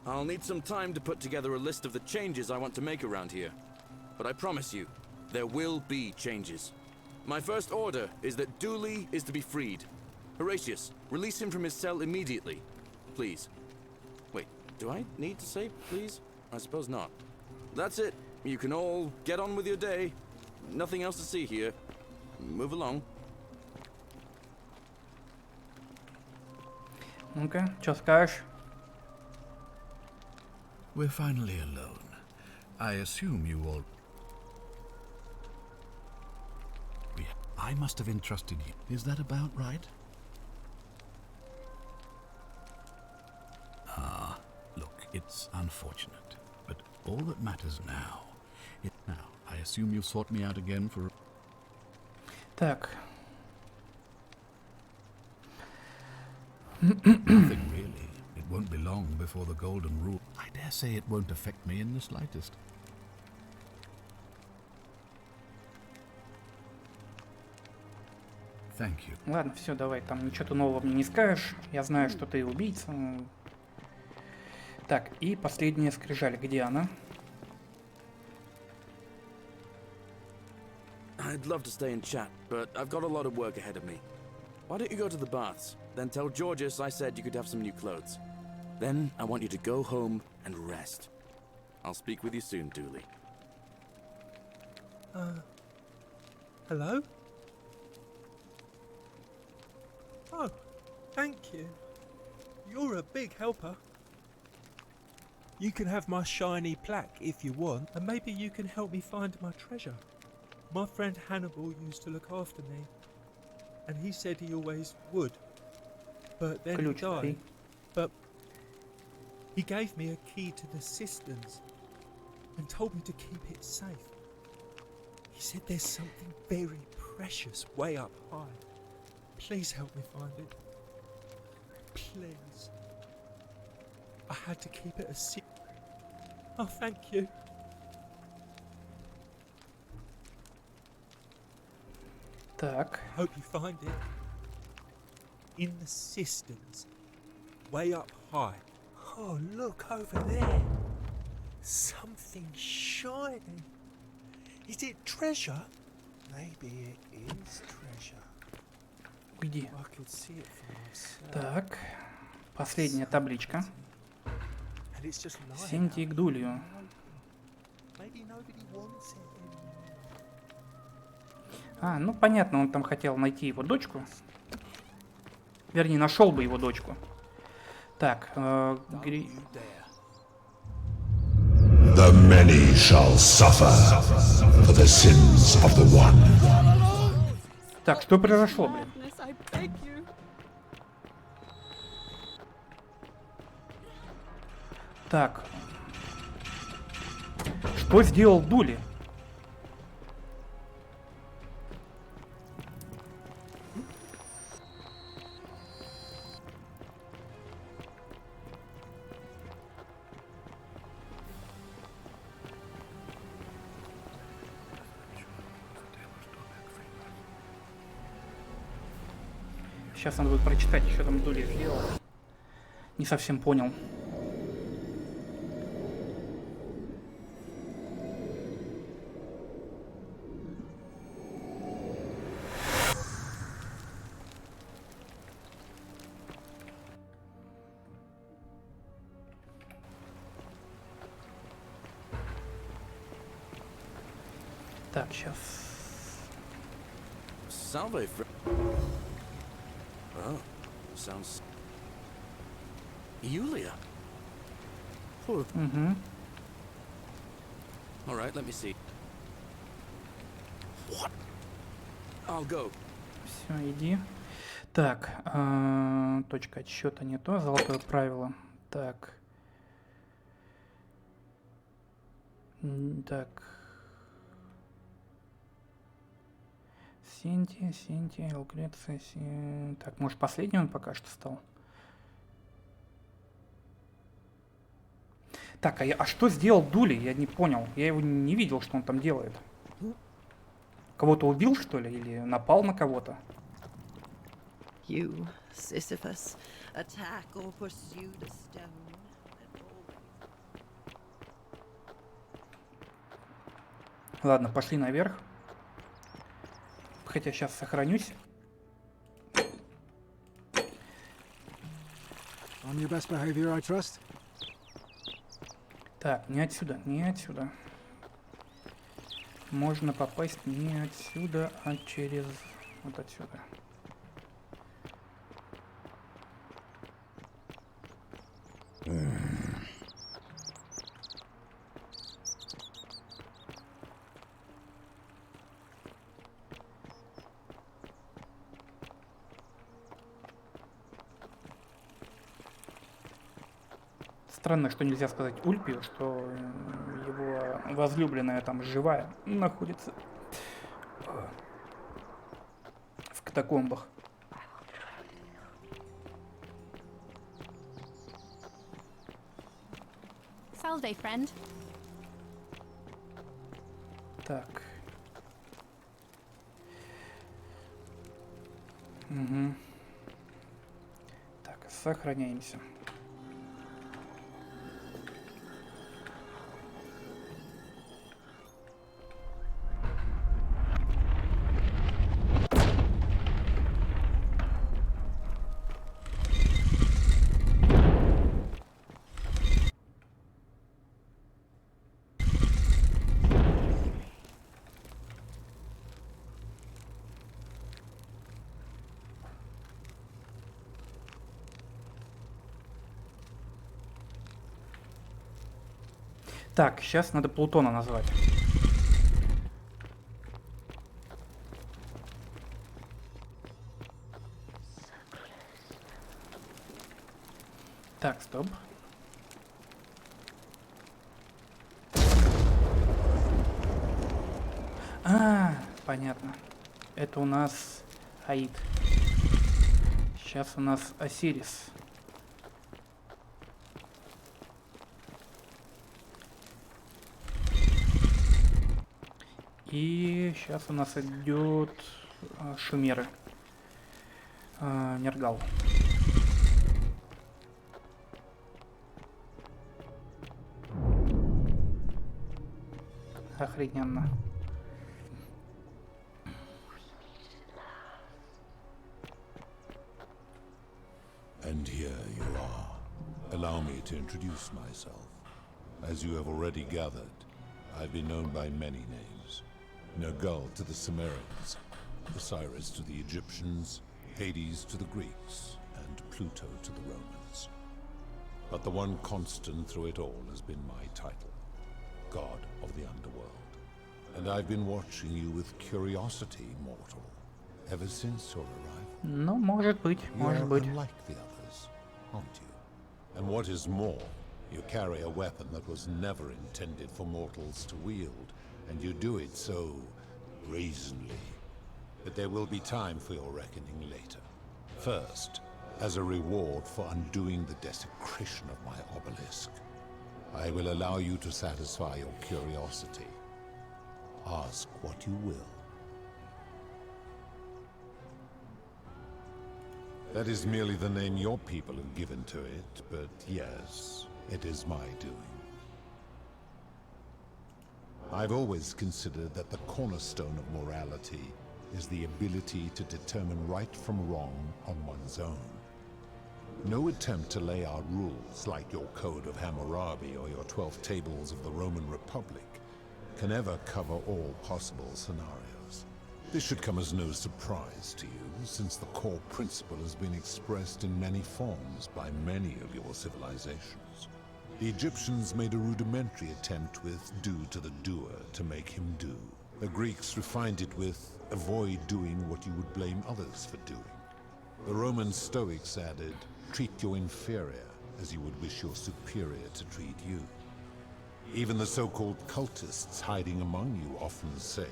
I'll need some time to put together a list of the changes I want to make around here. But I promise you, there will be changes. My first order is that Dooley is to be freed. Horatius, release him from his cell immediately. Please. Wait, do I need to say please? I suppose not. That's it. You can all get on with your day. Nothing else to see here. Move along. Ну-ка, что скажешь? We're finally alone. I assume you all... I must have entrusted you. Is that about right? Ah, look, it's unfortunate. But all that matters now... Now, I assume you've sought me out again for... Так. Nothing really. It won't be long before the Golden Rule... I dare say it won't affect me in the slightest. Thank you. Ладно, все, давай, там ничего ты нового мне не скажешь. Я знаю, что ты убийца. Так, и последняя скрижаль. Где она? I'd love to stay and chat, but I've got a lot of work ahead of me. Why don't you go to the baths? Then tell Georgius I said you could have some new clothes. Then I want you to go home and rest. I'll speak with you soon, Dooley. Hello? Oh, thank you. You're a big helper. You can have my shiny plaque if you want, and maybe you can help me find my treasure. My friend Hannibal used to look after me, and he said he always would. But then he died. But he gave me a key to the cisterns and told me to keep it safe. He said there's something very precious way up high. Please help me find it. Please. I had to keep it a secret. Oh, thank you. Так. Hope you find it. In the cisterns. Way up high. Oh, look over there. Something shining. Is it treasure? Maybe it is treasure. Уйди. I could see it for myself. Так. Последняя табличка. And it's just lying Сенти к Дулью. Maybe nobody А, ну понятно, он там хотел найти его дочку. Вернее, нашел бы его дочку. Так, The many shall suffer for the sins of the one. Так, что произошло, блин? Так. Что сделал Дули? Сейчас надо будет прочитать, что там Дули сделал. Не совсем понял. Так, сейчас. Salve, oh, sounds. Yulia. Угу. All right, let me see. What? I'll go. Все, иди. Так, точка отсчета не то, золотое правило. Так. Так. Синтия, Лукреция, Так, может, последний он пока что стал? Так, а что сделал Дули? Я не понял. Я его не видел, что он там делает. Кого-то убил, что ли? Или напал на кого-то? You, Sisyphus, attack or pursue the stone. Ладно, пошли наверх. Хотя сейчас сохранюсь. On your best behavior, I trust. Так, не отсюда, не отсюда. Можно попасть не отсюда, а через вот отсюда. Странно, что нельзя сказать Ульпию, что его возлюбленная там живая находится в катакомбах. Salve, friend. Так. Угу. Так, сохраняемся. Так, сейчас надо Плутона назвать. Так, стоп. Понятно. Это у нас Аид. Сейчас у нас Осирис. И сейчас у нас идет Шумеры. Нергал. Охрененно. And here you are. Allow me to introduce myself. As you have already gathered, I've been known by many names. Nergal to the Sumerians, Osiris to the Egyptians, Hades to the Greeks, and Pluto to the Romans. But the one constant through it all has been my title, God of the Underworld. And I've been watching you with curiosity, mortal, ever since your arrival. Ну, может быть, может быть. You're unlike the others, aren't you? And what is more, you carry a weapon that was never intended for mortals to wield, and you do it so brazenly. But there will be time for your reckoning later. First, as a reward for undoing the desecration of my obelisk, I will allow you to satisfy your curiosity. Ask what you will. That is merely the name your people have given to it, but yes, it is my doing. I've always considered that the cornerstone of morality is the ability to determine right from wrong on one's own. No attempt to lay out rules like your Code of Hammurabi or your 12 Tables of the Roman Republic can ever cover all possible scenarios. This should come as no surprise to you, since the core principle has been expressed in many forms by many of your civilizations. The Egyptians made a rudimentary attempt with do to the doer to make him do. The Greeks refined it with avoid doing what you would blame others for doing. The Roman Stoics added, treat your inferior as you would wish your superior to treat you. Even the so-called cultists hiding among you often say,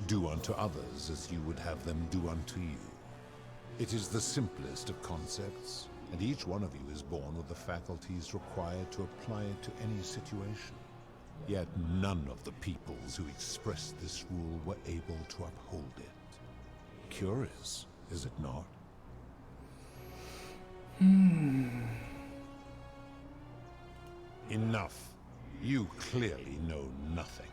do unto others as you would have them do unto you. It is the simplest of concepts, and each one of you is born with the faculties required to apply it to any situation. Yet none of the peoples who expressed this rule were able to uphold it. Curious, is it not? Enough. You clearly know nothing.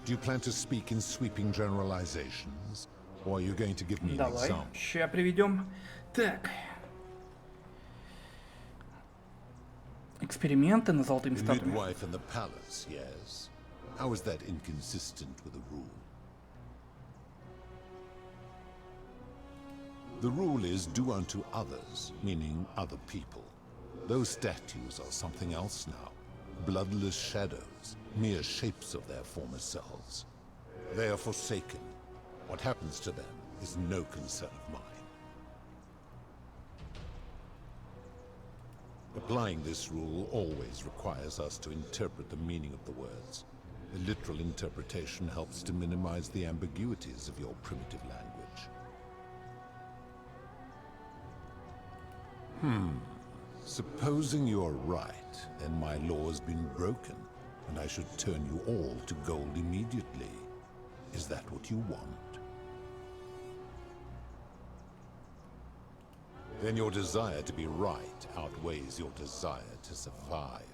Do you plan to speak in sweeping generalizations, or are you going to give me an Давай, example? ща приведем. Так. Эксперименты на золотыми The статуями. midwife in the palace, yes. How is that inconsistent with the rule? The rule is do unto others, meaning other people. Those statues are something else now. Bloodless shadows, mere shapes of their former selves. They are forsaken. What happens to them is no concern of mine. Applying this rule always requires us to interpret the meaning of the words. A literal interpretation helps to minimize the ambiguities of your primitive language. Supposing you're right, then my law has been broken, and I should turn you all to gold immediately. Is that what you want? Then your desire to be right outweighs your desire to survive.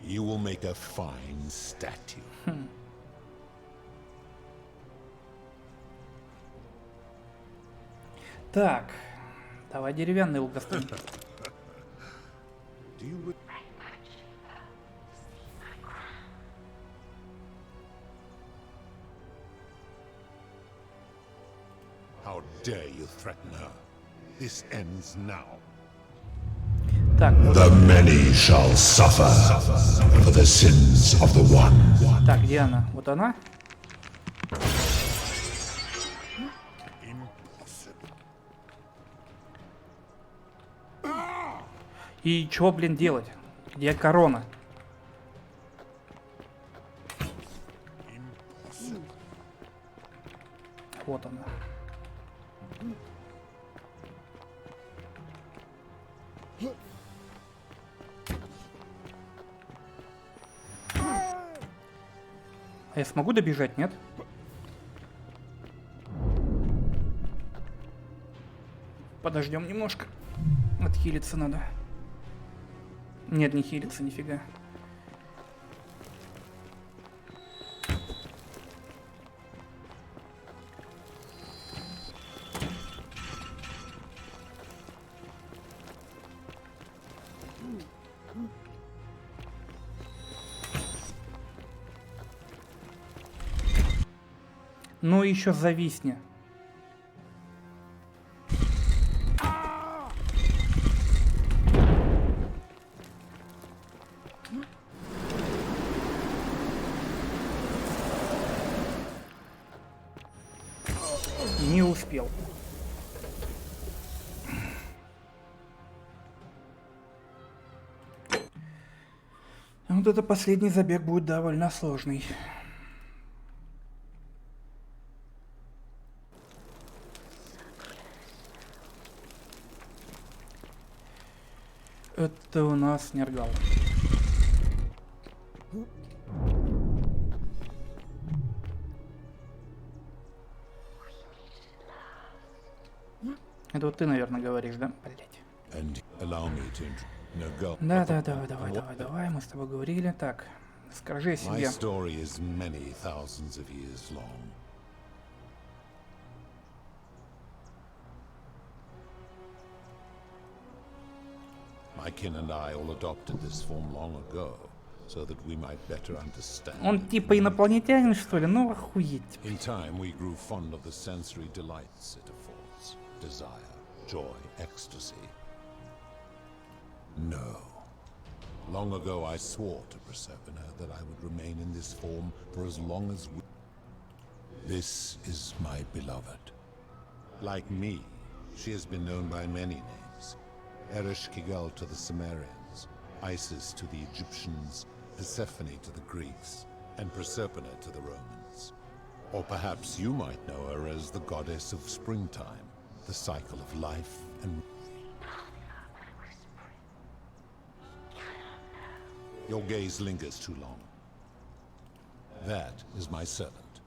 You will make a fine statue. Так, давай деревянный лук достанем. How dare you threaten her? This ends now. Так, The many shall suffer for the sins of the one. так, где она? Вот она? И чё, блин, делать? Где корона? Вот она. А я смогу добежать, нет? Подождем немножко. Отхилиться надо. Нет, не хилиться, нифига. Ну еще зависни. Не успел. Вот это последний забег будет довольно сложный. Это у нас Нергал. Это вот ты, наверное, говоришь, да? Блять. Да, давай, мы с тобой говорили. Так, скажи о себе. My kin and I all adopted this form long ago, so that we might better understand. Он типа инопланетянин, что ли? Ну охуеть. In time, we grew fond of the sensory delights it affords: desire, joy, ecstasy. No. Long ago, I swore to Proserpina that I would remain in this form for as long as we. This is my beloved. Like me, she has been known by many names. Ereshkigal to the Sumerians, Isis to the Egyptians, Persephone to the Greeks, and Proserpina to the Romans. Or perhaps you might know her as the goddess of springtime, the cycle of life and... Your gaze lingers too long. That is my servant.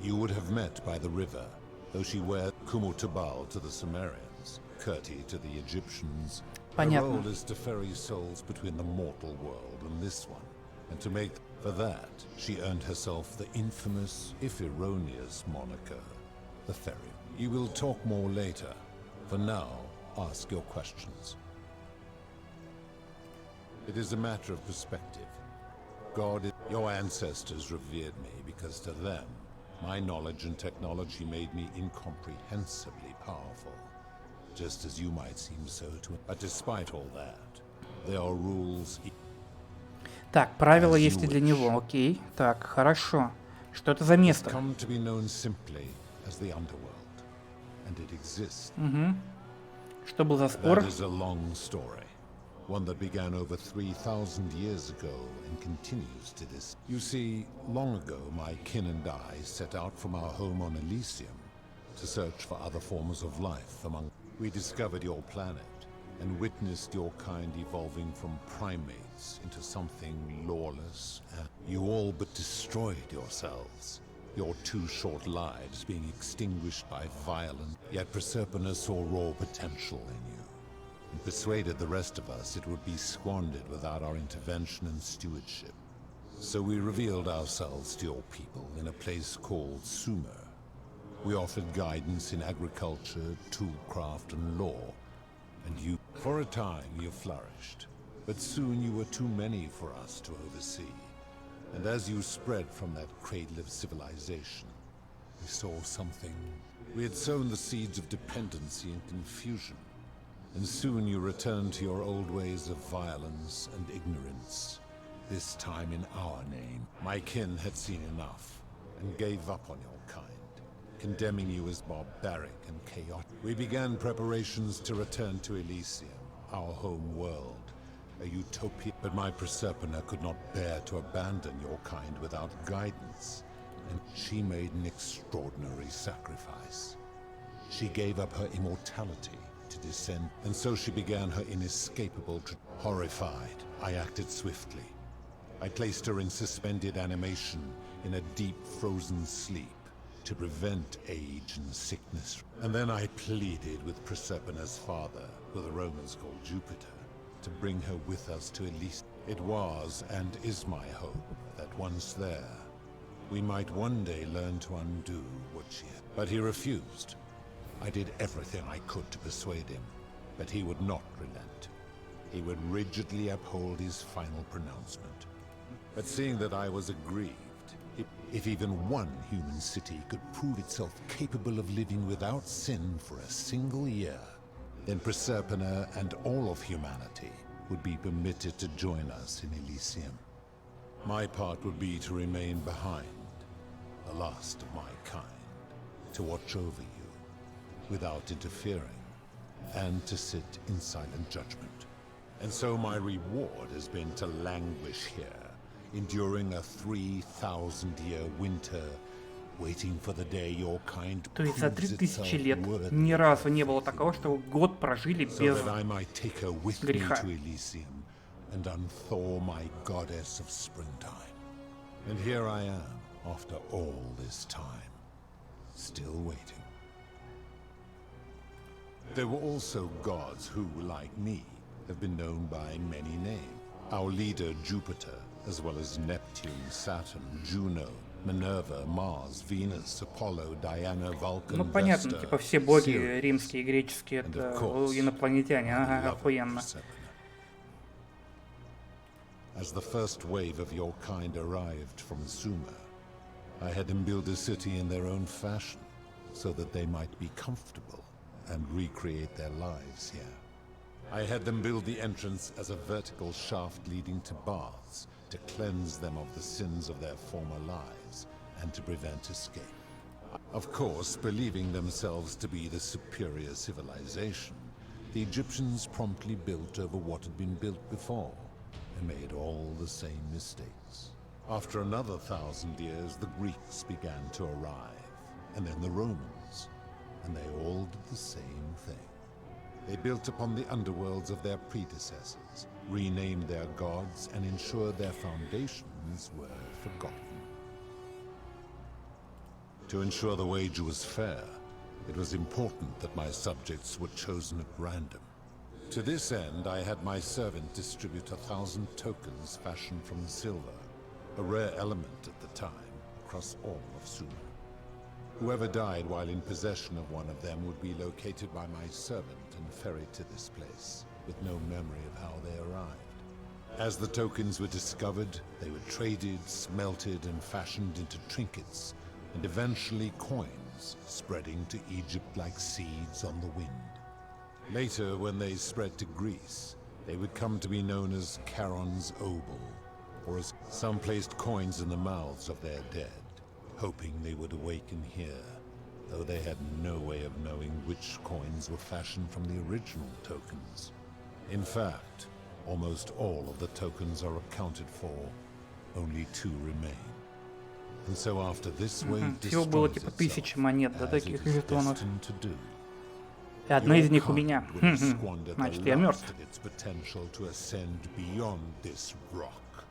You would have met by the river, though she wears Kumutubal to the Sumerians, Kirti to the Egyptians. Her role is to ferry souls between the mortal world and this one, and to make... For that, she earned herself the infamous, if erroneous, moniker, the Ferry. You will talk more later. For now, ask your questions. It is a matter of perspective. God, your ancestors revered me because to them, my knowledge and technology made me incomprehensibly powerful. Just as you might seem so to... But despite all that, there are rules... Так, правила есть и для него, окей. Так, хорошо. Что это за место? Угу. Что был за спор? One that began over 3,000 years ago and continues to this. You see, long ago my kin and I set out from our home on Elysium to search for other forms of life among... We discovered your planet and witnessed your kind evolving from primates into something lawless, and you all but destroyed yourselves. Your 2 short lives being extinguished by violence, yet Proserpina saw raw potential in you. And persuaded the rest of us it would be squandered without our intervention and stewardship. So we revealed ourselves to your people in a place called Sumer. We offered guidance in agriculture, toolcraft, and law. And you, for a time, you flourished. But soon you were too many for us to oversee. And as you spread from that cradle of civilization, we saw something. We had sown the seeds of dependency and confusion. And soon you returned to your old ways of violence and ignorance. This time in our name. My kin had seen enough, and gave up on your kind, condemning you as barbaric and chaotic. We began preparations to return to Elysium, our home world, a utopia. But my Proserpina could not bear to abandon your kind without guidance, and she made an extraordinary sacrifice. She gave up her immortality to descend, and so she began her inescapable Horrified, I acted swiftly. I placed her in suspended animation in a deep frozen sleep to prevent age and sickness. And then I pleaded with Proserpina's father, who the Romans called Jupiter, to bring her with us to Elysium. It was and is my hope that once there, we might one day learn to undo what she had. But he refused. I did everything I could to persuade him, but he would not relent. He would rigidly uphold his final pronouncement. But seeing that I was aggrieved, If even one human city could prove itself capable of living without sin for a single year, then Proserpina and all of humanity would be permitted to join us in Elysium. My part would be to remain behind, the last of my kind, to watch over you without interfering, and to sit in silent judgment. And so my reward has been to languish here, enduring a 3,000-year winter, waiting for the day your kind То есть за proves 3000 itself лет worthy ни разу не было такого, что год прожили so без that I might take her with me греха. to Elysium and unthaw my goddess of springtime. And here I am, after all this time, still waiting. There were also gods who, like me, have been known by many names. Our leader Jupiter, as well as Neptune, Saturn, Juno, Minerva, Mars, Venus, Apollo, Diana, Vulcan, Ну понятно, Vesta, типа все боги Ceres, римские и греческие and это of course, инопланетяне, ага, beloved охуенно. Proserpina. As the first wave of your kind arrived from Sumer, I had them build a city in their own fashion, so that they might be comfortable and recreate their lives here. I had them build the entrance as a vertical shaft leading to baths, to cleanse them of the sins of their former lives, and to prevent escape. Of course, believing themselves to be the superior civilization, the Egyptians promptly built over what had been built before, and made all the same mistakes. After another 1,000 years, the Greeks began to arrive, and then the Romans, and they all did the same thing. They built upon the underworlds of their predecessors, renamed their gods, and ensured their foundations were forgotten. To ensure the wager was fair, it was important that my subjects were chosen at random. To this end, I had my servant distribute 1,000 tokens fashioned from silver, a rare element at the time, across all of Sumer. Whoever died while in possession of one of them would be located by my servant and ferried to this place, with no memory of how they arrived. As the tokens were discovered, they were traded, smelted, and fashioned into trinkets, and eventually coins, spreading to Egypt like seeds on the wind. Later, when they spread to Greece, they would come to be known as Charon's Obol, or as some placed coins in the mouths of their dead, hoping they would awaken here, though they had no way of knowing which coins were fashioned from the original tokens. In fact, almost all of the tokens are accounted for, only 2 remain. And so after this wave Всего было destroys типа itself, 1000 монет, да, as таких it is жетонов. destined to do, И одна из них у your меня. kind would have squandered Значит, the я last мертв. of its potential to ascend beyond this rock,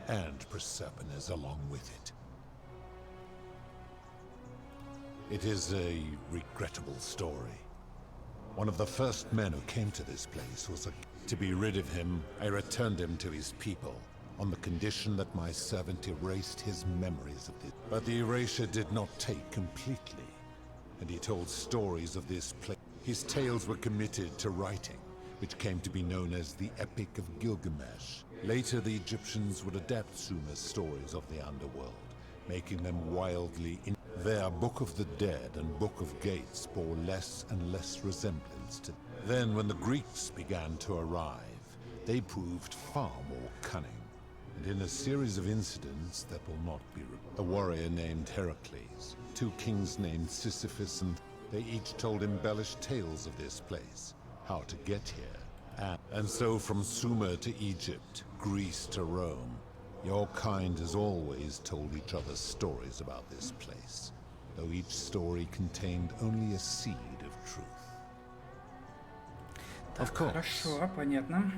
and Proserpina's along with it. It is a regrettable story. One of the first men who came to this place was to be rid of him. I returned him to his people, on the condition that my servant erased his memories of this. But the erasure did not take completely, and he told stories of this place. His tales were committed to writing, which came to be known as the Epic of Gilgamesh. Later, the Egyptians would adapt Sumer's stories of the underworld, making them wildly Their Book of the Dead and Book of Gates bore less and less resemblance to. Then, when the Greeks began to arrive, they proved far more cunning. And in a series of incidents that will not be a warrior named Heracles, 2 kings named Sisyphus, and they each told embellished tales of this place, how to get here. And so from Sumer to Egypt, Greece to Rome, your kind has always told each other stories about this place, though each story contained only a seed of truth. Так, хорошо, понятно.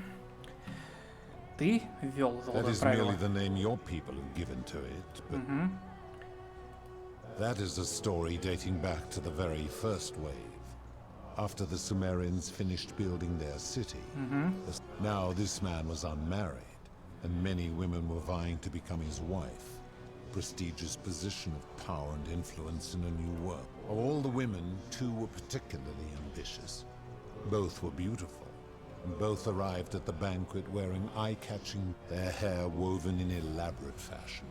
Ты ввел золотое правило. That is merely the name your people have given to it, but that is a story dating back to the very first wave, after the Sumerians finished building their city. Now this man was unmarried, and many women were vying to become his wife, a prestigious position of power and influence in a new world. Of all the women, 2 were particularly ambitious. Both were beautiful, and both arrived at the banquet wearing eye-catching, their hair woven in elaborate fashion.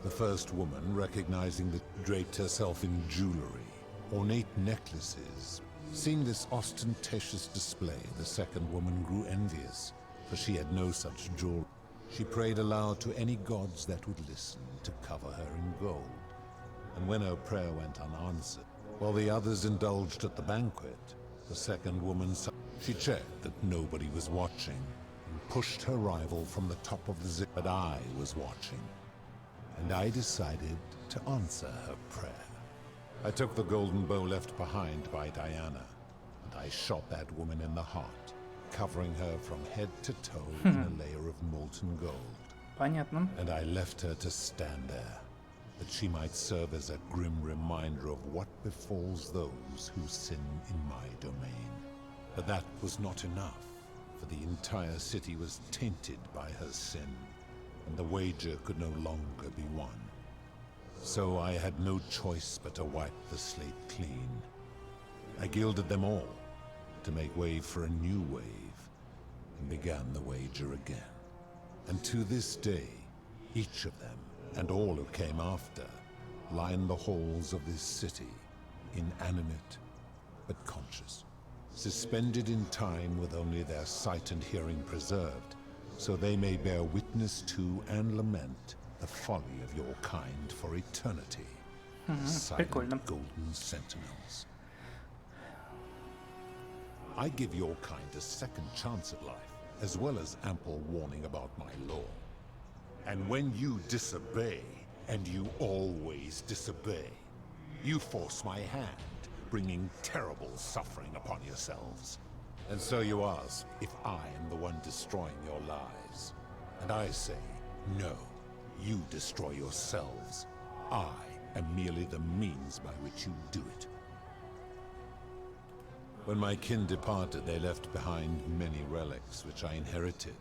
The first woman, recognizing that draped herself in jewelry, ornate necklaces. Seeing this ostentatious display, the second woman grew envious, for she had no such jewelry. She prayed aloud to any gods that would listen to cover her in gold. And when her prayer went unanswered, while the others indulged at the banquet, the second woman, she checked that nobody was watching, and pushed her rival from the top of the zip. But I was watching, and I decided to answer her prayer. I took the golden bow left behind by Diana, and I shot that woman in the heart, covering her from head to toe in a layer of molten gold. Понятно. And I left her to stand there, that she might serve as a grim reminder of what befalls those who sin in my domain. But that was not enough, for the entire city was tainted by her sin, and the wager could no longer be won. So I had no choice but to wipe the slate clean. I gilded them all, to make way for a new wave, and began the wager again. And to this day, each of them, and all who came after, line the halls of this city, inanimate but conscious, suspended in time with only their sight and hearing preserved, so they may bear witness to and lament the folly of your kind for eternity. Silent golden sentinels. I give your kind a second chance at life, as well as ample warning about my law. And when you disobey, and you always disobey, you force my hand, bringing terrible suffering upon yourselves. And so you ask if I am the one destroying your lives. And I say, no, you destroy yourselves. I am merely the means by which you do it. When my kin departed, they left behind many relics, which I inherited.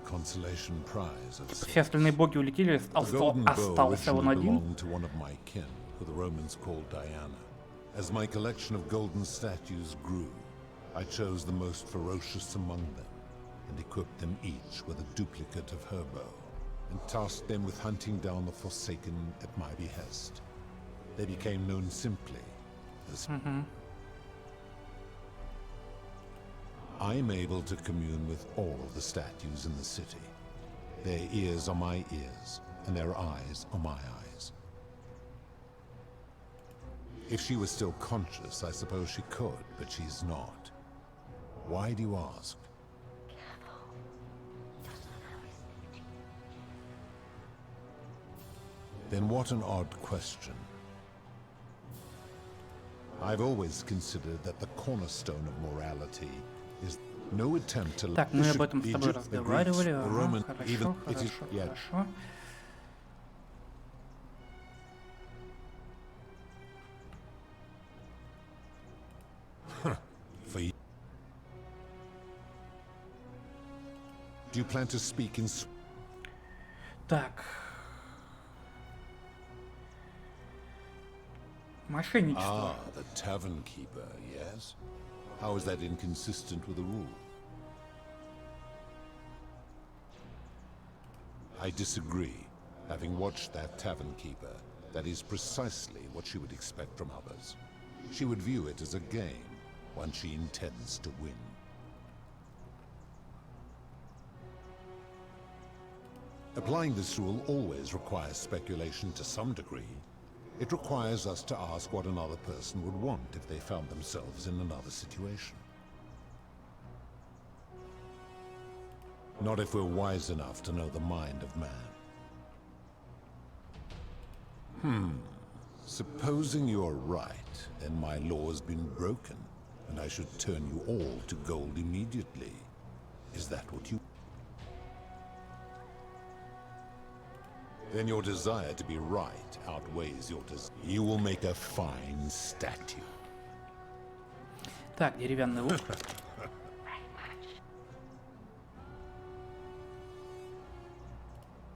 Consolation prize of Все остальные боги улетели, остался он один. belonged to one of my kin, who the Romans called Diana. As my collection of golden statues grew, I chose the most ferocious among them, and equipped them each with a duplicate of her bow, and tasked them with hunting down the Forsaken at my behest. They became known simply as... I am able to commune with all of the statues in the city. Their ears are my ears, and their eyes are my eyes. If she was still conscious, I suppose she could, but she's not. Why do you ask? Then what an odd question. I've always considered that the cornerstone of morality is no attempt to... Так, мы об этом с тобой разговаривали. Ага, хорошо, хорошо. Do you plan to speak in... Так. Мошенничество. Ah, the tavern keeper, yes? How is that inconsistent with the rule? I disagree. Having watched that tavern keeper, that is precisely what she would expect from others. She would view it as a game, one she intends to win. Applying this rule always requires speculation to some degree. It requires us to ask what another person would want if they found themselves in another situation. Not if we're wise enough to know the mind of man. Supposing you're right, then my law has been broken, and I should turn you all to gold immediately. Is that what you... Then your desire to be right outweighs your desire. You will make a fine statue. Так, деревянный лук.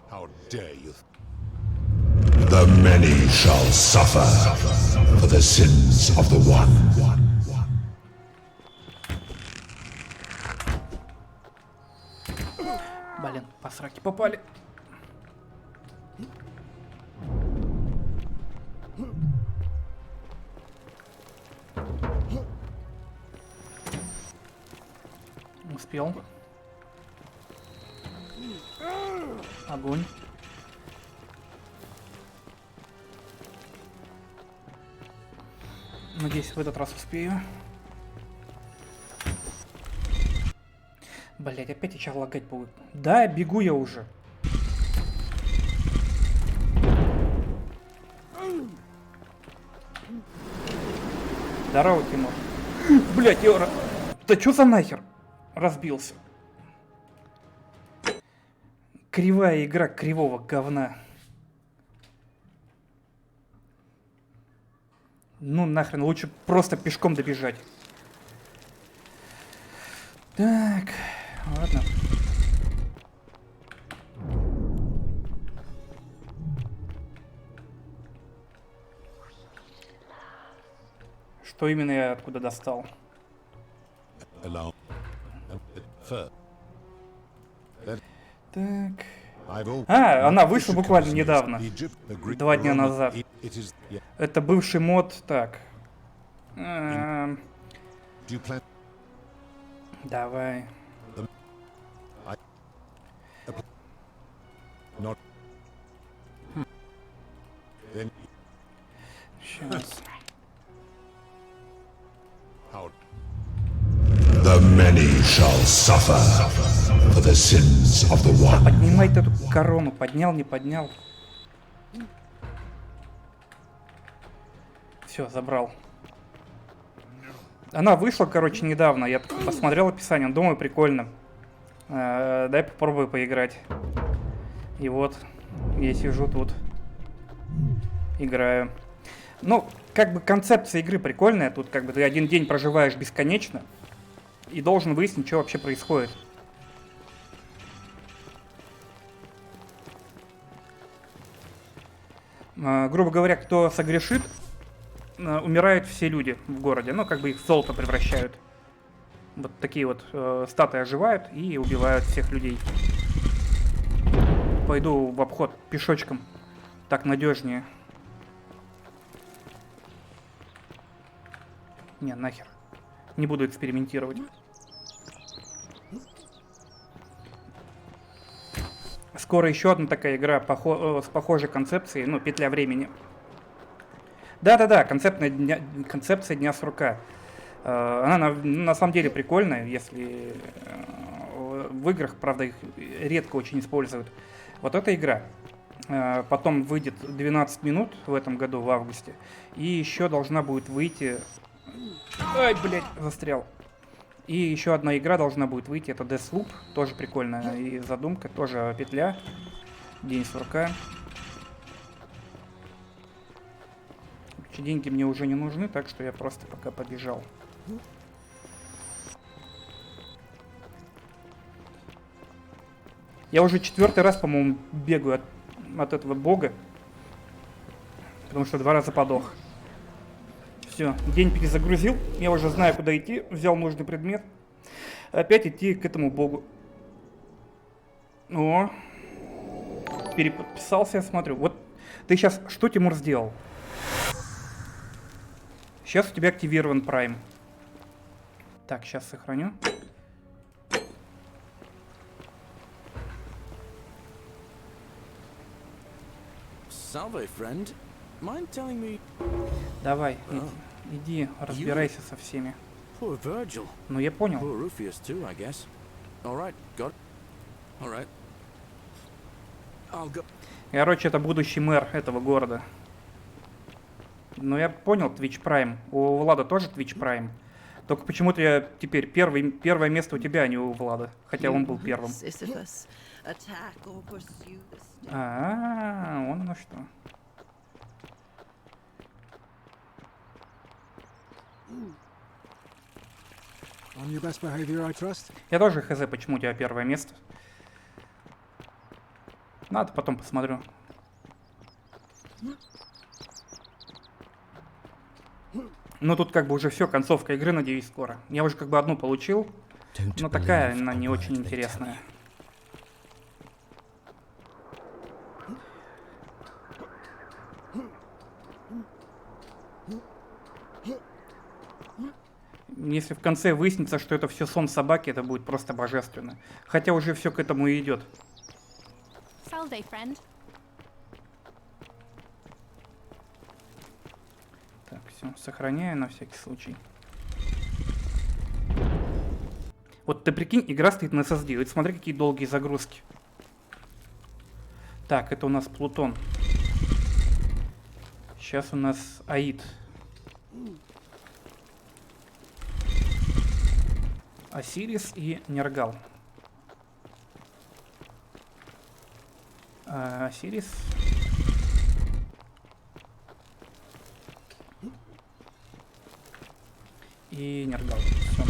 How dare you? The many shall suffer for the sins of the one. Блин, по сраке попали. успел. Огонь. Надеюсь, в этот раз успею. Блять, опять я сейчас лагать буду. Да, бегу я уже. Здорово, Тимур. Блять, я... Да чё за нахер? Разбился. Кривая игра кривого говна. Ну нахрен, лучше просто пешком добежать. Так, ладно. Что именно я откуда достал? Так. А, она вышла буквально недавно. 2 дня назад. Это бывший мод. Так. Давай. Сейчас. The many shall suffer for the sins of the one. Поднимай эту корону. Поднял, не поднял. Все, забрал. Она вышла, короче, недавно. Я посмотрел описание. Думаю, прикольно. Дай попробую поиграть. И вот, я сижу тут. Играю. Ну, как бы концепция игры прикольная. Тут как бы ты один день проживаешь бесконечно. И должен выяснить, что вообще происходит. Грубо говоря, кто согрешит, умирают все люди в городе. Ну, как бы их в золото превращают. Вот такие вот статуи оживают и убивают всех людей. Пойду в обход пешочком. Так надежнее. Не, нахер. Не буду экспериментировать. Скоро еще одна такая игра с похожей концепцией, ну, петля времени. Да-да-да, концепция дня сурка. Она на самом деле прикольная, если в играх, правда, их редко очень используют. Вот эта игра. Потом выйдет 12 минут в этом году, в августе. И еще должна будет выйти... Ай, блядь, застрял. И еще одна игра должна будет выйти, это Deathloop, тоже прикольная и задумка, тоже петля, день сурка. Деньги мне уже не нужны, так что я просто пока побежал. Я уже 4-й раз, по-моему, бегаю от этого бога, потому что 2 раза подох. Все, день перезагрузил, я уже знаю, куда идти, взял нужный предмет. Опять идти к этому богу. О, переподписался, я смотрю. Вот ты сейчас, что, Тимур, сделал? Сейчас у тебя активирован Prime. Так, сейчас сохраню. Salve, friend. Mind telling me... Давай, иди, разбирайся со всеми. Poor Virgil. Ну, я понял. Poor Rufius too, I guess. All right, got it. All right. I'll go. Короче, это будущий мэр этого города. Ну, я понял, Twitch Prime. У Влада тоже Twitch Prime. Только почему-то я теперь первое место у тебя, а не у Влада. Хотя он был первым. Вон оно что. On your best behavior, I trust. Я тоже хз, почему у тебя первое место. Надо, потом посмотрю. Ну тут как бы уже все, концовка игры, надеюсь, скоро. Я уже как бы одну получил, но такая она не очень интересная. Если в конце выяснится, что это все сон собаки, это будет просто божественно. Хотя уже все к этому и идет. Salve, friend. Так, все, сохраняю на всякий случай. Вот ты прикинь, игра стоит на SSD. Вот смотри, какие долгие загрузки. Так, это у нас Плутон. Сейчас у нас Аид. Осирис и Нергал. Осирис. И Нергал. Все.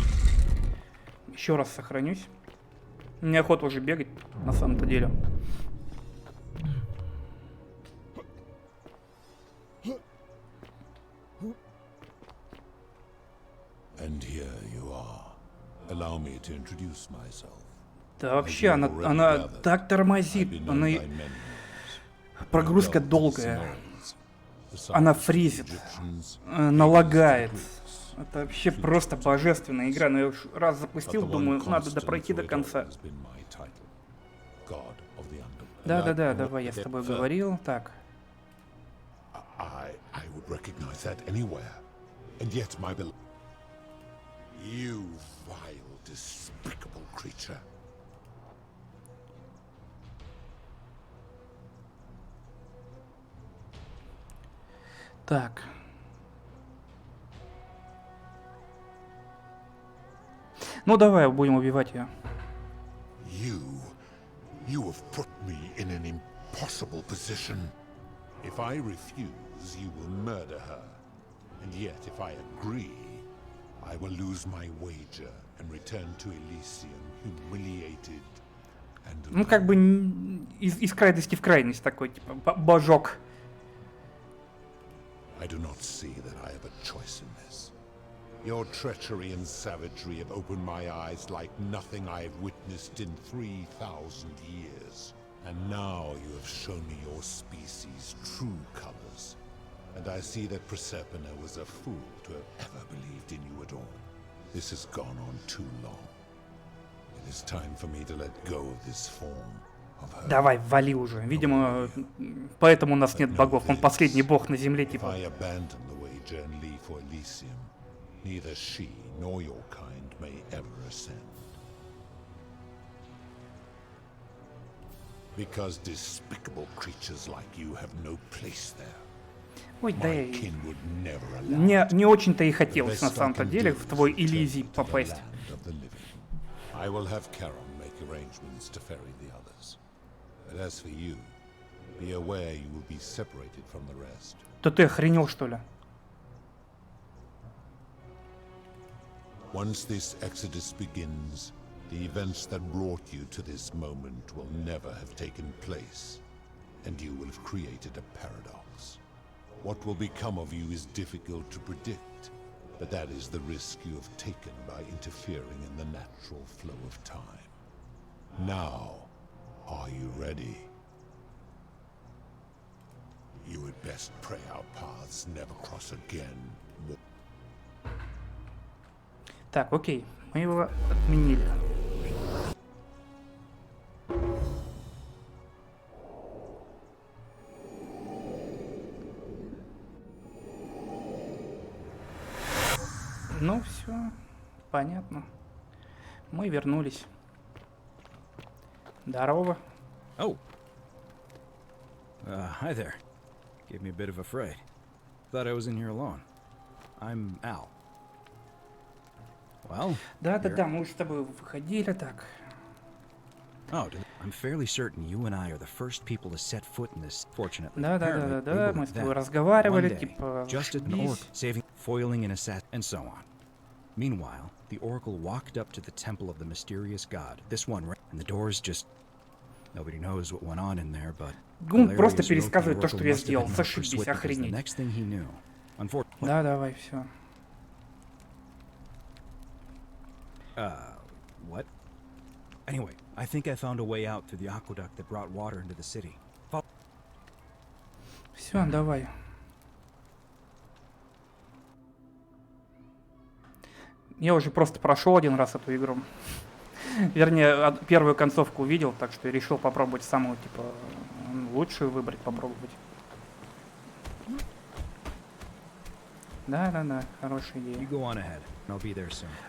Еще раз сохранюсь. Мне охота уже бегать, на самом-то деле. And here you are. Allow me to introduce myself. Да вообще, она так тормозит. Прогрузка долгая. Она фризит. Она лагает. Это вообще просто божественная игра. Но я уж раз запустил, думаю, надо пройти до конца. Да-да-да, давай, я с тобой говорил. Так. You vile, despicable creature. Так. Ну давай, будем убивать ее. You have put me in an impossible position. If I refuse, you will murder her. And yet, if I agree, I will lose my wager and return to Elysium humiliated and alone. Ну, как бы из крайности в крайность такой, типа, божок. I do not see that I have a choice in this. Your treachery and savagery have opened my eyes like nothing I have witnessed in 3,000 years. And now you have shown me your species' true colors. And I see that Proserpina was a fool to have ever believed in you at all. This has gone on too long. It is time for me to let go of this form of her. Давай, вали уже. Видимо, поэтому у нас нет богов. Он последний бог на земле, типа. If I abandon the wager and leave for Elysium, neither she nor your kind may ever ascend. Because despicable creatures like you have no place there. Ой, да не очень-то и хотелось на самом-то деле в твой Элизий попасть. I will have Charon make arrangements to ferry the others. But as for you, be aware you will be separated from the rest. То ты охренел, что ли? Once this exodus begins, the events that brought you to this moment will never have taken place, and you will have created a paradox. What will become of you is difficult to predict, but that is the risk you have taken by interfering in the natural flow of time. Now, are you ready? You had best pray our paths never cross again. Так, окей, мы его отменили. Ну, все, понятно. Мы вернулись. Здорово. Oh. Hi there. Gave me a bit of a fright. Thought I was in here alone. I'm Al. Well, да, мы уже с тобой выходили, так. Oh, I'm fairly certain you and I are the first people to set foot in this. Fortunately, Да, мы с тобой разговаривали, типа, just an orc saving, foiling an assassin, and so on. Meanwhile, the oracle walked up to the temple of the mysterious god. This one, and the doors just. Nobody knows what went on in there, but. Он просто пересказывает то, что я сделал. Зашибись, охренеть. Да, давай, все. What? Anyway, I think I found a way out through the aqueduct that brought water into the city. Все, давай. Я уже просто прошел один раз эту игру. Вернее, первую концовку увидел, так что решил попробовать самую, типа, лучшую выбрать, попробовать. Да, хорошая идея.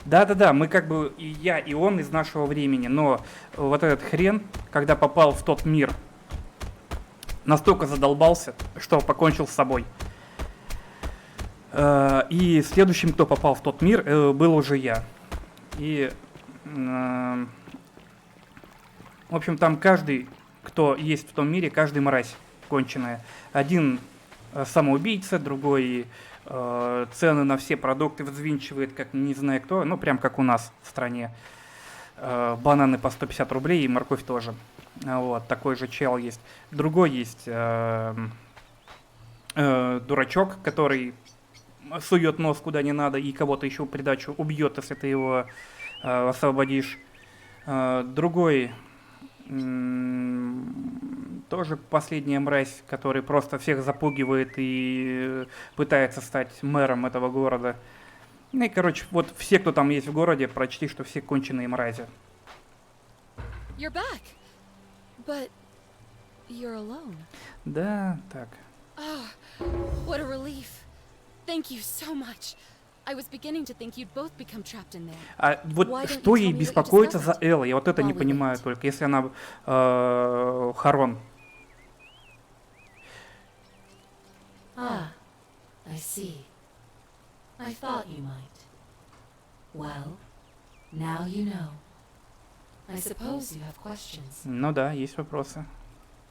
Да, мы как бы, и я, и он из нашего времени, но вот этот хрен, когда попал в тот мир, настолько задолбался, что покончил с собой. И следующим, кто попал в тот мир, был уже я. И, в общем, там каждый, кто есть в том мире, каждый мразь конченая. Один самоубийца, другой цены на все продукты взвинчивает, как не знаю кто, ну прям как у нас в стране. Бананы по 150 рублей и морковь тоже. Вот, такой же чел есть. Другой есть дурачок, который сует нос куда не надо и кого-то еще в придачу убьет, если ты его освободишь. Другой тоже последняя мразь, который просто всех запугивает и пытается стать мэром этого города. Ну и, короче, вот все, кто там есть в городе, прочти, что все конченые мрази. You're back. But you're alone. Да, так. Oh, what a relief. Thank you so much. I was beginning to think you'd both become trapped in there. А вот что ей беспокоиться за Элла? Я вот это не понимаю только, если она Харон. Ah, I see. I thought you might. Well, now you know. I suppose you have questions. Ну да, есть вопросы.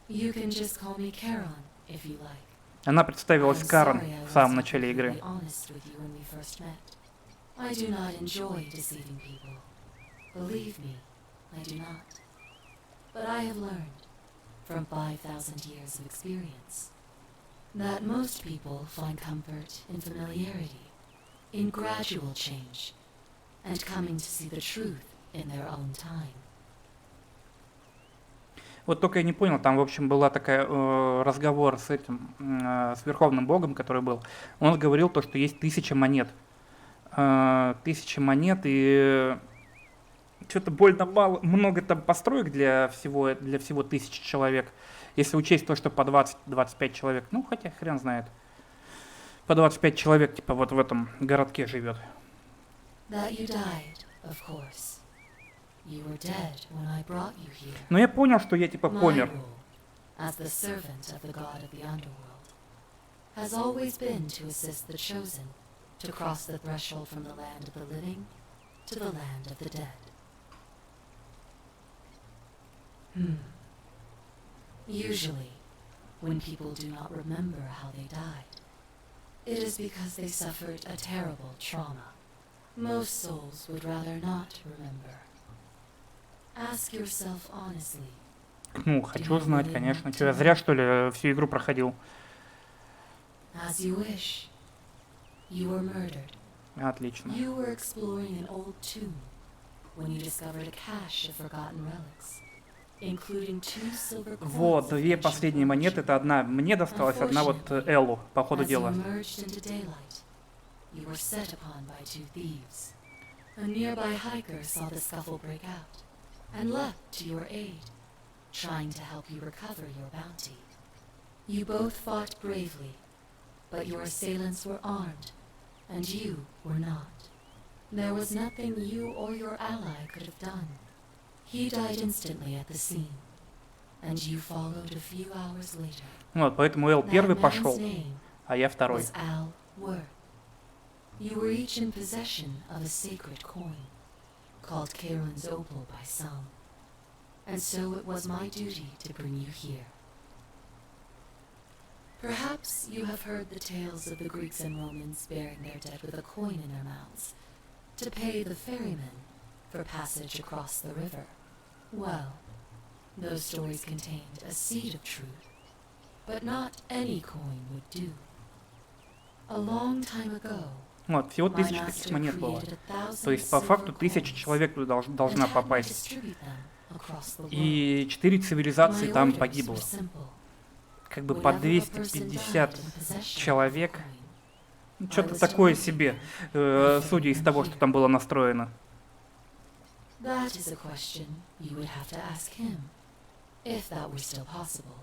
You can just call me Charon, if you like. Она представилась Карен в самом начале игры. I do not enjoy deceiving people. Believe me, I do not. But I have learned, from 5,000 years of experience, that most people find comfort in familiarity, in gradual change, and coming to see the truth in their own time. Вот только я не понял, там, в общем, была такая разговор с этим, с Верховным Богом, который был. Он говорил то, что есть 1000 монет. 1000 монет, и что-то больно мало, много там построек для всего 1000 человек. Если учесть то, что по 20-25 человек, ну, хотя хрен знает. По 25 человек, типа, вот в этом городке живет. That you died, of course. You were dead when I brought you here. Но я понял, что я типа помер. As the servant of the god of the underworld, has always been to assist the chosen to cross the threshold from the land of the living to the land of the dead. Usually, when people do not remember how they died, it is because they suffered a terrible trauma. Most souls would rather not remember. Ask yourself honestly. Ну, хочу знать, конечно. Что, я зря, что ли, всю игру проходил? As you wish. You were murdered. Отлично. You were exploring an old tomb when you discovered a cache of forgotten relics, including 2 silver coins. Вот, 2 последние монеты, это одна мне досталась, одна вот Эллу, по ходу дела. You were set upon by 2 thieves. A nearby hiker saw the scuffle break out and leapt to your aid, trying to help you recover your bounty. You both fought bravely, but your assailants were armed, and you were not. There was nothing you or your ally could have done. He died instantly at the scene, and you followed a few hours later. Вот, поэтому Эл первый пошел, а я второй. You were each in possession of a sacred coin, called Charon's opal by some, and so it was my duty to bring you here. Perhaps you have heard the tales of the Greeks and Romans bearing their dead with a coin in their mouths, to pay the ferryman for passage across the river. Well, those stories contained a seed of truth, but not any coin would do. A long time ago, вот, всего 1000 таких монет было. То есть, по факту, 1000 человек туда должна попасть. И 4 цивилизации там погибло. Как бы по 250 человек Что-то такое себе, судя из того, что там было настроено. That is a question you would have to ask him, if that were still possible,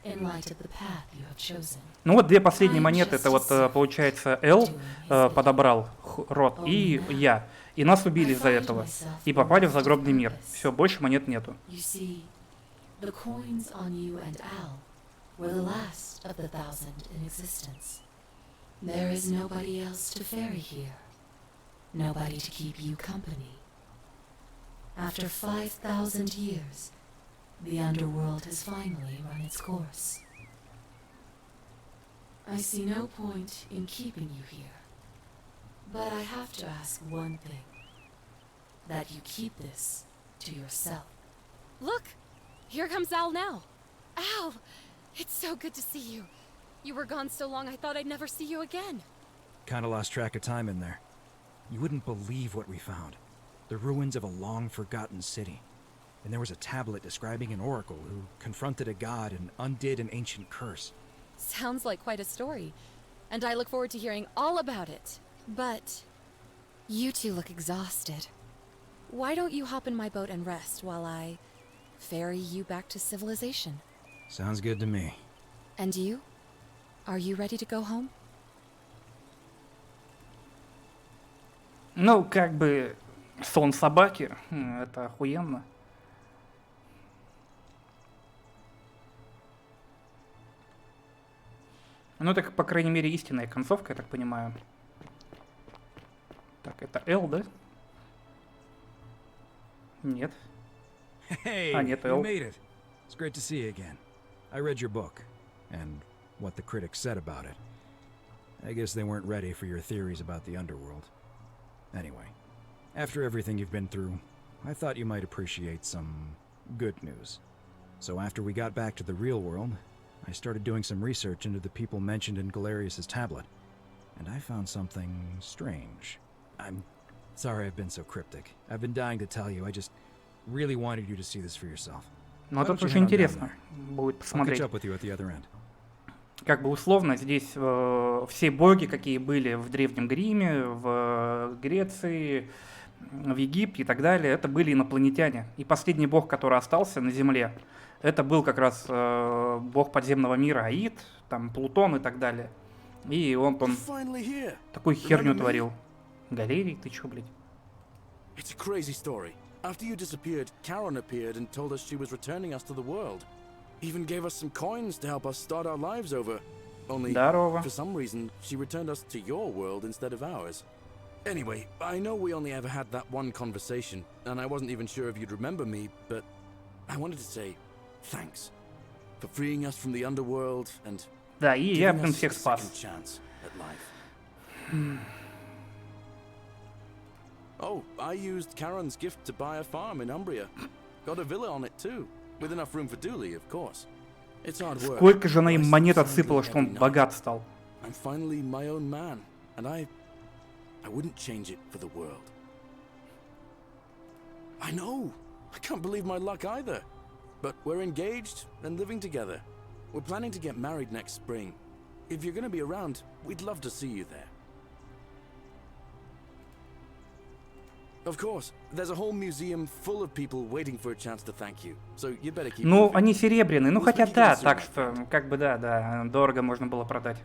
in light of the path you have chosen. Ну вот две последние монеты, это вот получается Эл подобрал род и я. И нас убили из-за этого. И попали в загробный мир. Все, больше монет нету. You see, the coins on you and Al were the last of the 1,000 in existence. There is nobody else to ferry here. Nobody to keep you company. After 5,000 years, the underworld has finally run its course. I see no point in keeping you here. But I have to ask one thing. That you keep this to yourself. Look! Here comes Al now. Al! It's so good to see you. You were gone so long I thought I'd never see you again. Kinda lost track of time in there. You wouldn't believe what we found. The ruins of a long-forgotten city. And there was a tablet describing an oracle who confronted a god and undid an ancient curse. Sounds like quite a story. And I look forward to hearing all about it. But you two look exhausted. Why don't you hop in my boat and rest while I ferry you back to civilization? Sounds good to me. And you? Are you ready to go home? Ну, как бы сон собаки, это охуенно. Ну, это, по крайней мере, истинная концовка, я так понимаю. Так, это Эл, да? Нет. Hey, нет, you Эл. made it. It's great to see you again. I read your book, and what the critics said about it. I guess they weren't ready for your theories about the underworld. Anyway, after everything you've been through, I thought you might appreciate some good news. So after we got back to the real world, I started doing some research into the people mentioned in Galerius's tablet, and I found something strange. I'm sorry I've been so cryptic. I've been dying to tell you. I just really wanted you to see this for yourself. Ну, это очень интересно будет посмотреть. Как бы условно здесь все боги, какие были в Древнем Риме, в Греции, в Египте и так далее, это были инопланетяне. И последний бог, который остался на Земле, это был как раз бог подземного мира Аид, там Плутон и так далее. И он такую херню творил. Галерий, ты чё, блядь? It's a crazy story. After you disappeared, Charon appeared and told us she was returning us to the world. Even gave us some coins to help us start our lives over. Only, for some reason, she returned us to your world instead of ours. Anyway, I know we only ever had that one conversation, and I wasn't even sure if you'd remember me, but I wanted to say thanks for freeing us from the underworld and giving us a second chance at life. Oh, I used Charon's gift to buy a farm in Umbria. Got a villa on it too, with enough room for Dooley, of course. It's hard work. Сколько же она им монет отсыпала, что он богат стал? I'm finally my own man, and I wouldn't change it for the world. I know. I can't believe my luck either. But we're engaged and living together. We're planning to get married next spring. If you're going to be around, we'd love to see you there. Of course, there's a whole museum full of people waiting for a chance to thank you. So you better keep Ну, moving. они серебряные, ну хотя да, так что, как бы да, дорого можно было продать.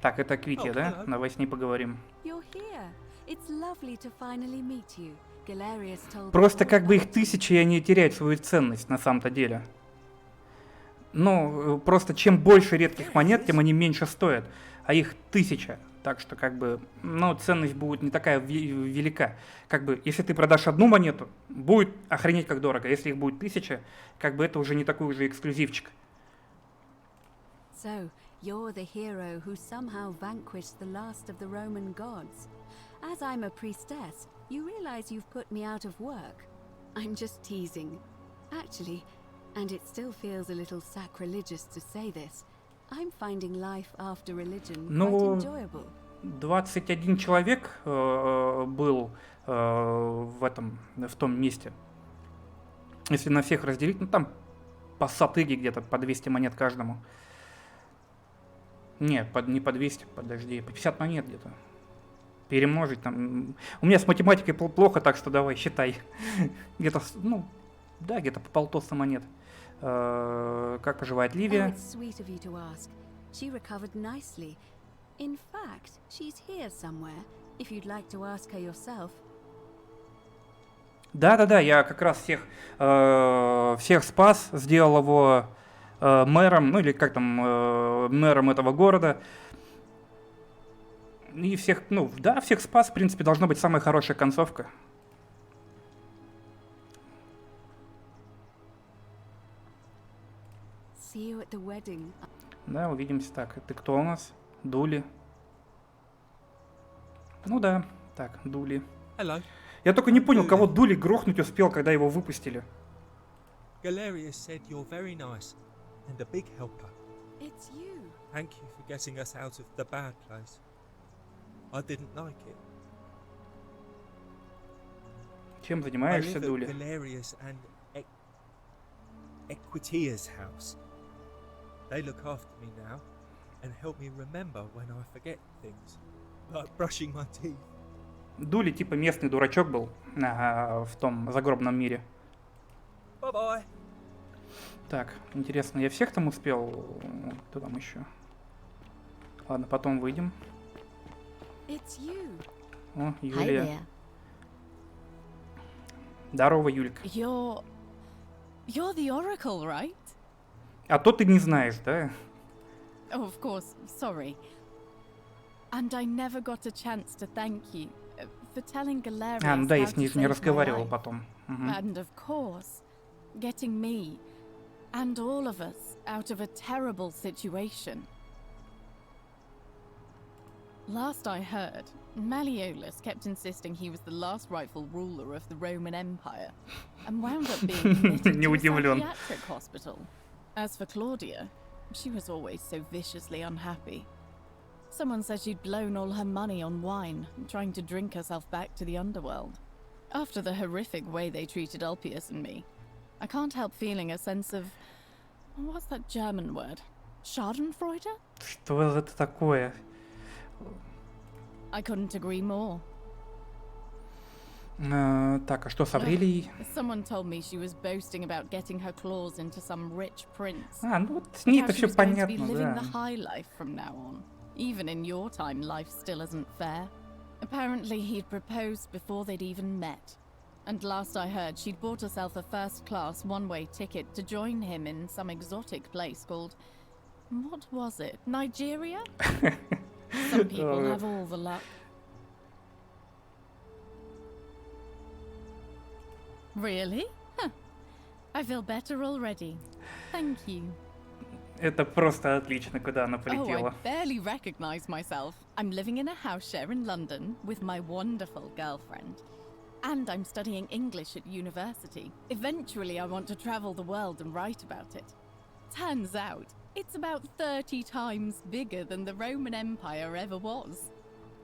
Так, это Квити, да? Давай с ней поговорим. Просто как бы их 1000, и они теряют свою ценность на самом-то деле. Ну, просто чем больше редких монет, тем они меньше стоят, а их 1000. Так что, как бы, ну, ценность будет не такая велика. Как бы, если ты продашь одну монету, будет охренеть как дорого. Если их будет 1000, как бы это уже не такой уже эксклюзивчик. So, you're the hero who somehow vanquished the last of the Roman gods. As I'm a priestess, you realize you've put me out of work. I'm just teasing. Actually, and it still feels a little sacrilegious to say this, I'm finding life after religion quite enjoyable. 21 человек был в том месте. Если на всех разделить, ну там по сатыге где-то, по 200 монет каждому. Не, не по 200, подожди, по 50 монет где-то. Перемножить там. У меня с математикой плохо, так что давай, считай. Где-то, ну, да, где-то по полтоса монет. Как поживает Ливия? It's sweet of you to ask. She recovered nicely. In fact, she's here somewhere, if you'd like to ask her yourself. Да-да-да, я как раз всех спас, сделал его мэром, ну или как там, мэром этого города. И всех, ну да, всех спас, в принципе, должна быть самая хорошая концовка. See you at the wedding. Да, увидимся. Так, ты кто у нас? Дули. Ну да, так, Дули. Hello. Я только не понял, кого Дули грохнуть успел, когда его выпустили. Galerius said you're very nice and a big helper. It's you. Thank you for getting us out of the bad place. I didn't like it. Чем I занимаешься, live at Дули? Galerius and Equitia's house. They look after me now and help me remember when I forget things, like brushing my teeth. Дули типа местный дурачок был в том загробном мире. Bye-bye. Так, интересно, я всех там успел? Кто там еще? Ладно, потом выйдем. It's you. О, Юлия. Здорово, Юлька. You're the Oracle, right? А то ты не знаешь, да? Oh, of course. Sorry. And I never got a chance to thank you for telling Galerius А, ну да, я how с to ней save не my разговаривал life. потом. Мгм. And of course, getting me and all of us out of a terrible situation. Last I heard, Malleolus kept insisting he was the last rightful ruler of the Roman Empire, and wound up being committed Не to a удивлен. psychiatric hospital. As for Claudia, she was always so viciously unhappy. Someone said she'd blown all her money on wine, trying to drink herself back to the underworld. After the horrific way they treated Ulpius and me, I can't help feeling a sense of... what's that German word? Schadenfreude? Что это такое? I couldn't agree more. Так, а что с Аврелией? Someone told me she was boasting about getting her claws into some rich prince. А, ну вот с ней-то How she все was going to be понятно, living да. the high life from now on. Even in your time, life still isn't fair. Apparently, he'd proposed before they'd even met. And last I heard, she'd bought herself a first-class one-way ticket to join him in some exotic place called... what was it? Nigeria? Some people have all the luck. Really? Huh. I feel better already. Thank you. Это просто отлично, куда она Oh, полетела. I barely recognize myself. I'm living in a house share in London with my wonderful girlfriend. And I'm studying English at university. Eventually, I want to travel the world and write about it. Turns out, it's about 30 times bigger than the Roman Empire ever was.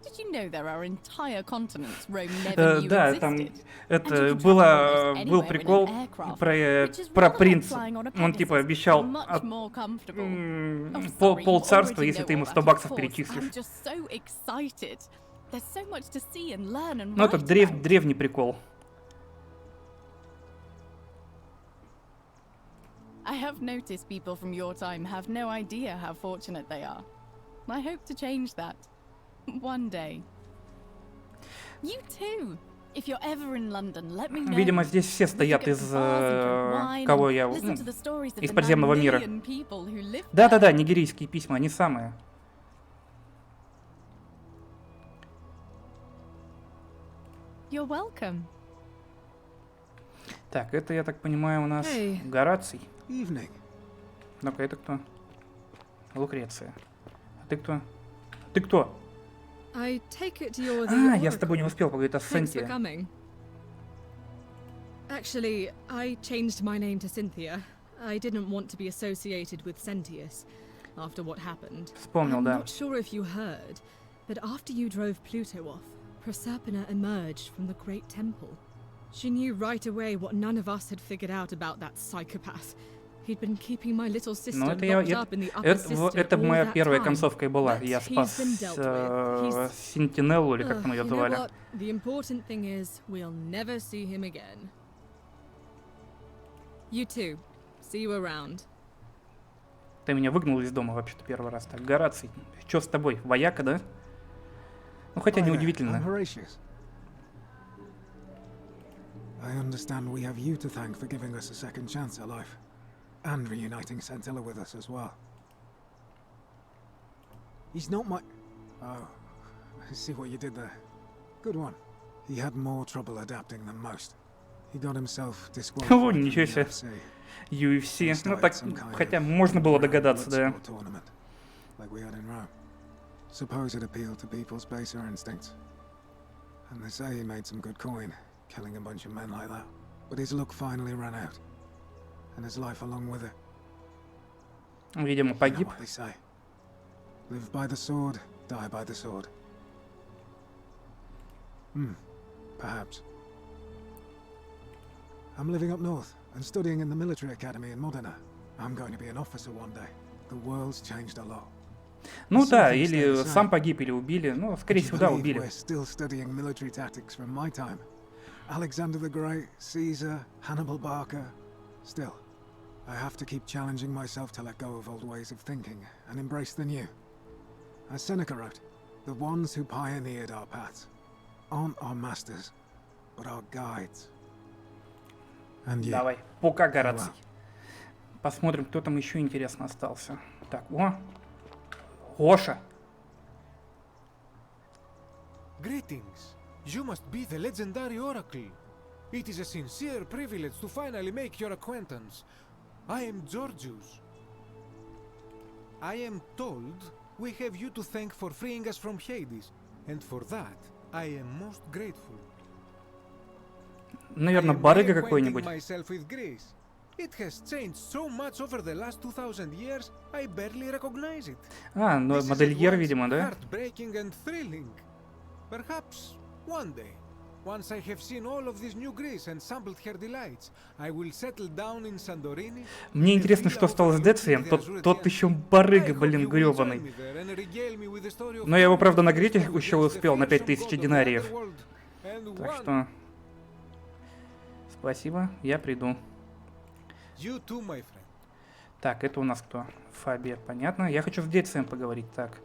Did you know there are entire continents Rome never knew Да, там existed? это был прикол про принца. Он типа обещал полцарства, если ты ему 100 баксов перечислишь. Ну это древний прикол. I have noticed people from your time have no idea how fortunate they are. I hope to change that. One day. You too. If you're ever in London, let me know. Видимо, здесь все стоят из кого я из подземного мира. Да-да-да, нигерийские письма, они самые. You're welcome. Так, это, я так понимаю, у нас Гораций. Ну-ка, это кто? Лукреция. А ты кто? Ты кто? I take it you're the Я с тобой не успел поговорить о Thanks for Сенте. coming. Actually, I changed my name to Cynthia. I didn't want to be associated with Sentius after what happened. Вспомнил, I'm да. not sure if you heard, but after you drove Pluto off, Proserpina emerged from the Great Temple. She knew right away what none of us had figured out about that psychopath. He'd been keeping my little sister Ну, locked up in the upper cistern это all моя that первая time. концовка и была. But Я he's спас been dealt with. Сентинеллу, или как там ее You know звали. what? The important thing is we'll never see him again. You too. See you around. Ты меня выгнал из дома вообще-то первый раз. Так, Гораций, что с тобой? Вояка, да? Ну, хотя неудивительно. I understand we have you to thank for giving us a second chance at life, and reuniting Centilla with us as well. He's not my... Oh, I see what you did there. Good one. He had more trouble adapting than most. He got himself disqualified О, from ничего the себе. UFC. UFC. Ну так, хотя можно было догадаться, да. Tournament, like we had in Rome. Suppose it appealed to people's baser instincts. And they say he made some good coin, killing a bunch of men like that. But his luck finally ran out. And his life along with it. Видимо, погиб. You know what they say. Live by the sword, die by the sword. Perhaps. I'm living up north and studying in the military academy in Modena. I'm going to be an officer one day. The world's changed a lot. Ну да, или сам погиб, или убили. Ну, скорее всего, да, убили. We're still studying military tactics from my time. Alexander the Great, Caesar, Hannibal Barca. Still, I have to keep challenging myself to let go of old ways of thinking and embrace the new. As Seneca wrote, the ones who pioneered our paths aren't our masters, but our guides. And you. Давай, пока, Гораций. Посмотрим, кто там еще интересно остался. Так, о, Гоша. Greetings. You must be the legendary oracle. It is a sincere privilege to finally make your acquaintance. I am Georgius. I am told we have you to thank for freeing us from Hades, and for that I am most grateful. Наверное, барыга какой-нибудь. Myself with Greece. It has changed so much over the last 2000 years, I barely recognize it. А, ну модельер, видимо, да? Heartbreaking and thrilling. Perhaps one day, once I have seen all of this new Greece and sampled her delights, I will settle down in Santorini. Мне интересно, что стало с Децием. Тот еще барыга, блин, грёбаный. Но я его, правда, нагреть еще успел на 5000 динариев. Так что... Спасибо, я приду. Так, это у нас кто? Фабия, понятно. Я хочу с Децием поговорить. Так,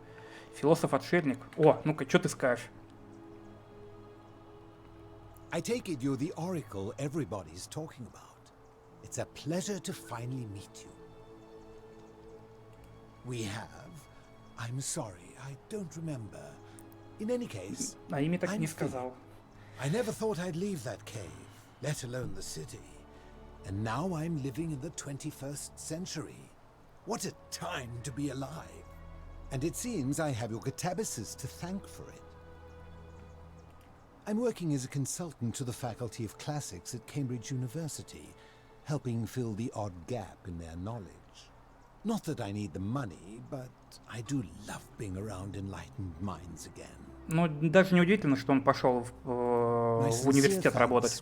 философ-отшельник. О, ну-ка, что ты скажешь? I take it you're the oracle everybody's talking about. It's a pleasure to finally meet you. We have... I'm sorry, I don't remember. In any case, А имя так не сказал. I never thought I'd leave that cave, let alone the city. And now I'm living in the 21st century. What a time to be alive. And it seems I have your catabasis to thank for it. I'm working as a consultant to the Faculty of Classics at Cambridge University, helping fill the odd gap in their knowledge. Not that I need the money, but I do love being around enlightened minds again. Ну, даже не удивительно, что он пошел в университет работать.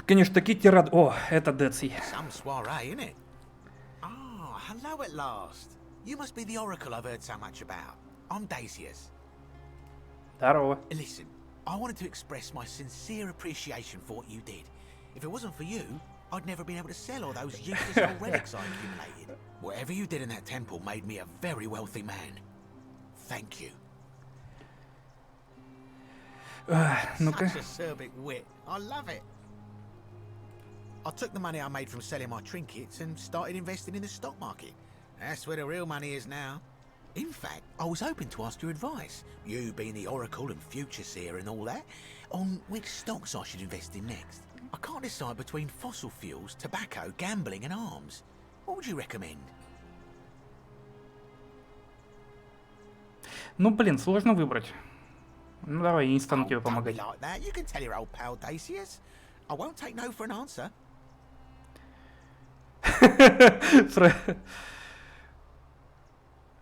Конечно, такие тирады... О, это Деций. Some soiree, innit? Ah, hello at last. You must be the oracle I've heard so much about. I'm Dacius. Здорово. Listen, I wanted to express my sincere appreciation for what you did. If it wasn't for you, I'd never been able to sell all those useless old relics I accumulated. Whatever you did in that temple made me a very wealthy man. Thank you. Ну-ка. Such acerbic wit. I love it. I took the money I made from selling my trinkets and started investing in the stock market. That's where the real money is now. In fact, I was hoping to ask your advice, you being the oracle and future seer and all that, on which stocks I should invest in next. I can't decide between fossil fuels, tobacco, gambling and arms. What would you recommend? Ну, блин, сложно выбрать. Ну, давай, я не стану тебе помогать. Like that. You can tell your old pal Dacius. I won't take no for an answer.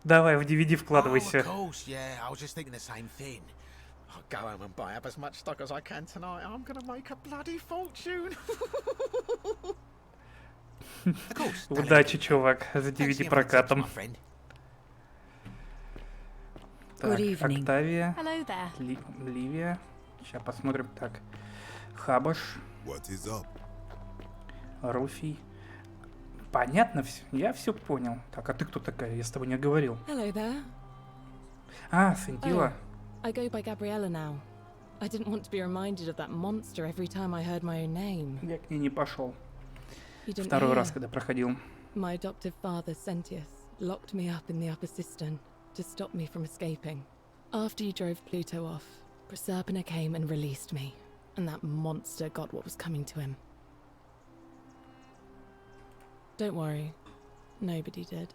Давай, в DVD вкладывайся. Of course, yeah. I was just thinking the same thing. I'll go home and buy up as much stock as I can tonight. I'm gonna make a bloody fortune. Удачи, чувак, за DVD-прокатом. Так, Октавия. Hello there. Ливия. Сейчас посмотрим. Так. Хабаш. Руфий. Понятно все. Я все понял. Так, а ты кто такая? Я с тобой не говорил. Hello there. А, Сентила. I go by Gabriella now. I didn't want to be reminded of that monster every time I heard my own name. Я к ней не пошел. You didn't Второй hear? раз, когда проходил. My adoptive father, Sentius, locked me up in the upper cistern to stop me from escaping. After you drove Pluto off, Proserpina came and released me, and that monster got what was coming to him. Don't worry, nobody did.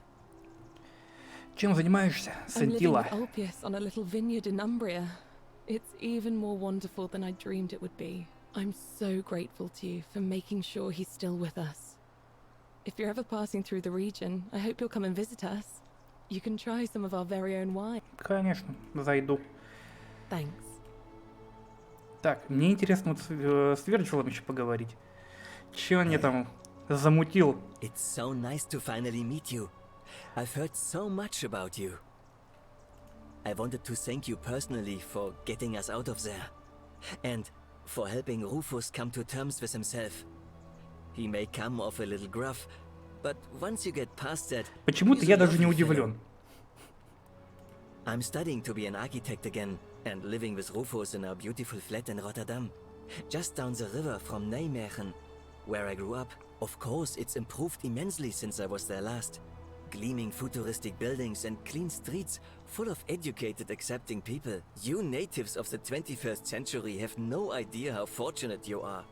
Чем занимаешься, I'm living Сентила? with Ulpius on a little vineyard in Umbria. It's even more wonderful than I dreamed it would be. I'm so grateful to you for making sure he's still with us. If you're ever passing through the region, I hope you'll come and visit us. You can try some of our very own wine. Конечно, зайду. Thanks. Так, мне интересно вот с Вирджилом еще поговорить. Че он мне там замутил? It's so nice to finally meet you. I've heard so much about you. I wanted to thank you personally for getting us out of there. And for helping Rufus come to terms with himself. He may come off a little gruff, but once you get past that... Почему-то я даже не удивлен. I'm studying to be an architect again, and living with Rufus in our beautiful flat in Rotterdam. Just down the river from Nijmegen, where I grew up. Of course, it's improved immensely since I was there last. Gleaming futuristic buildings and clean streets full of educated, accepting people. You natives of the 21st century have no idea how fortunate you are.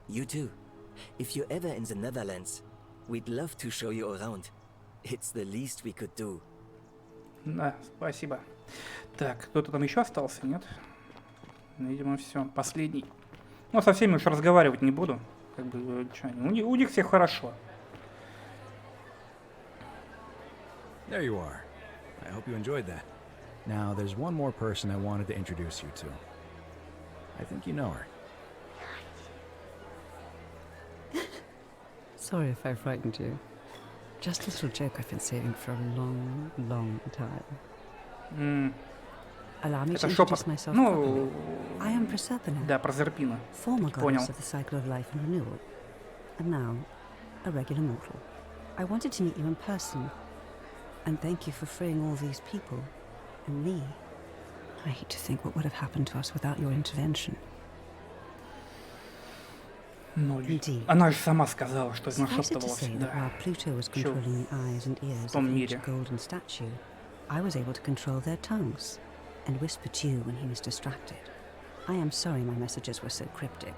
You too. If you're ever in the Netherlands, we'd love to show you around. It's the least we could do. Да, спасибо. Так, кто-то там еще остался, нет? Видимо, все. Последний. Ну, со всеми уж разговаривать не буду. Как бы, что, у них всех хорошо. There you are. I hope you enjoyed that. Now, there's one more person I wanted to introduce you to. I think you know her. Sorry if I frightened you. Just a little joke I've been saving for a long, long time. Allow me to introduce myself properly. I am Proserpina. Да, Прозерпина. Former Понял. goddess of the cycle of life and renewal. And now, a regular mortal. I wanted to meet you in person. And thank you for freeing all these people. And me. I hate to think what would have happened to us without your intervention. Ну, она же сама сказала, что нашептывала Suffice it to say всегда. that while Pluto was Всё controlling the eyes and ears в of том each мире. golden statue, I was able to control their tongues and whisper to you when he was distracted. I am sorry my messages were so cryptic.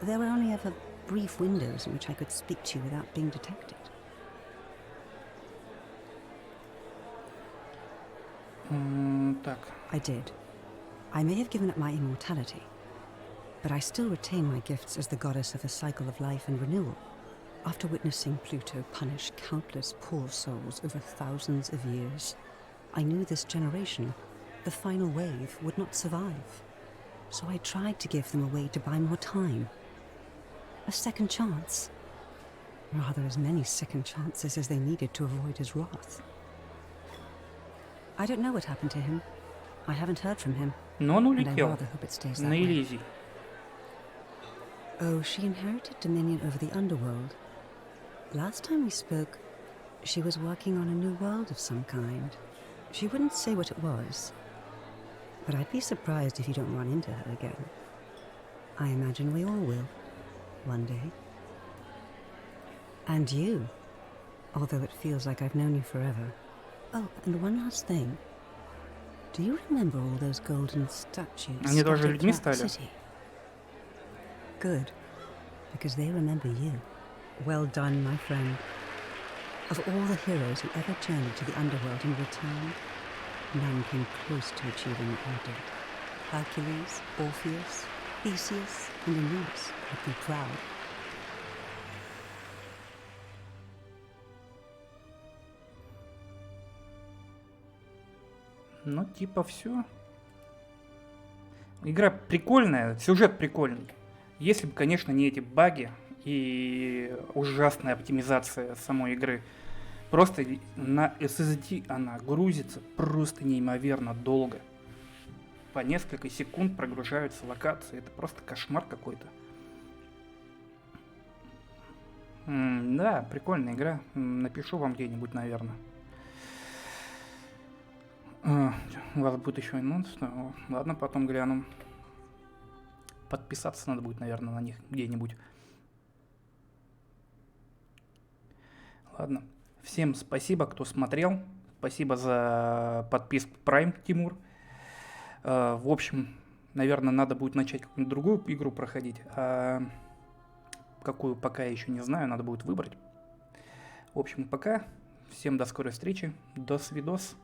There were only ever brief windows in which I could speak to you without being detected. Так. I did. I may have given up my immortality, but I still retain my gifts as the goddess of the cycle of life and renewal. After witnessing Pluto punish countless poor souls over thousands of years, I knew this generation, the final wave, would not survive. So I tried to give them a way to buy more time. A second chance. Rather, as many second chances as they needed to avoid his wrath. I don't know what happened to him. I haven't heard from him. Но он And I улетел rather hope it stays that на way. Элизий. Oh, she inherited dominion over the underworld. Last time we spoke, she was working on a new world of some kind. She wouldn't say what it was, but I'd be surprised if you don't run into her again. I imagine we all will, one day. And you, although it feels like I've known you forever. Oh, and one last thing. Do you remember all those golden statues Они тоже scattered людьми throughout the стали? city? Good, because they remember you. Well done, my friend. Of all the heroes who ever journeyed to the underworld and returned, none came close to achieving what you did. Hercules, Orpheus, Theseus, and Aeneas would be proud. Ну, типа, все. Игра прикольная, сюжет прикольный. Если бы, конечно, не эти баги и ужасная оптимизация самой игры. Просто на SSD она грузится просто неимоверно долго. По несколько секунд прогружаются локации. Это просто кошмар какой-то. Да, прикольная игра. Напишу вам где-нибудь, наверное. У вас будет еще анонс. Ладно, потом гляну. Подписаться надо будет, наверное, на них где-нибудь. Ладно. Всем спасибо, кто смотрел. Спасибо за подписку Prime, Тимур. В общем, наверное, надо будет начать какую-нибудь другую игру проходить. Какую пока я еще не знаю, надо будет выбрать. В общем, пока. Всем до скорой встречи. До свидос.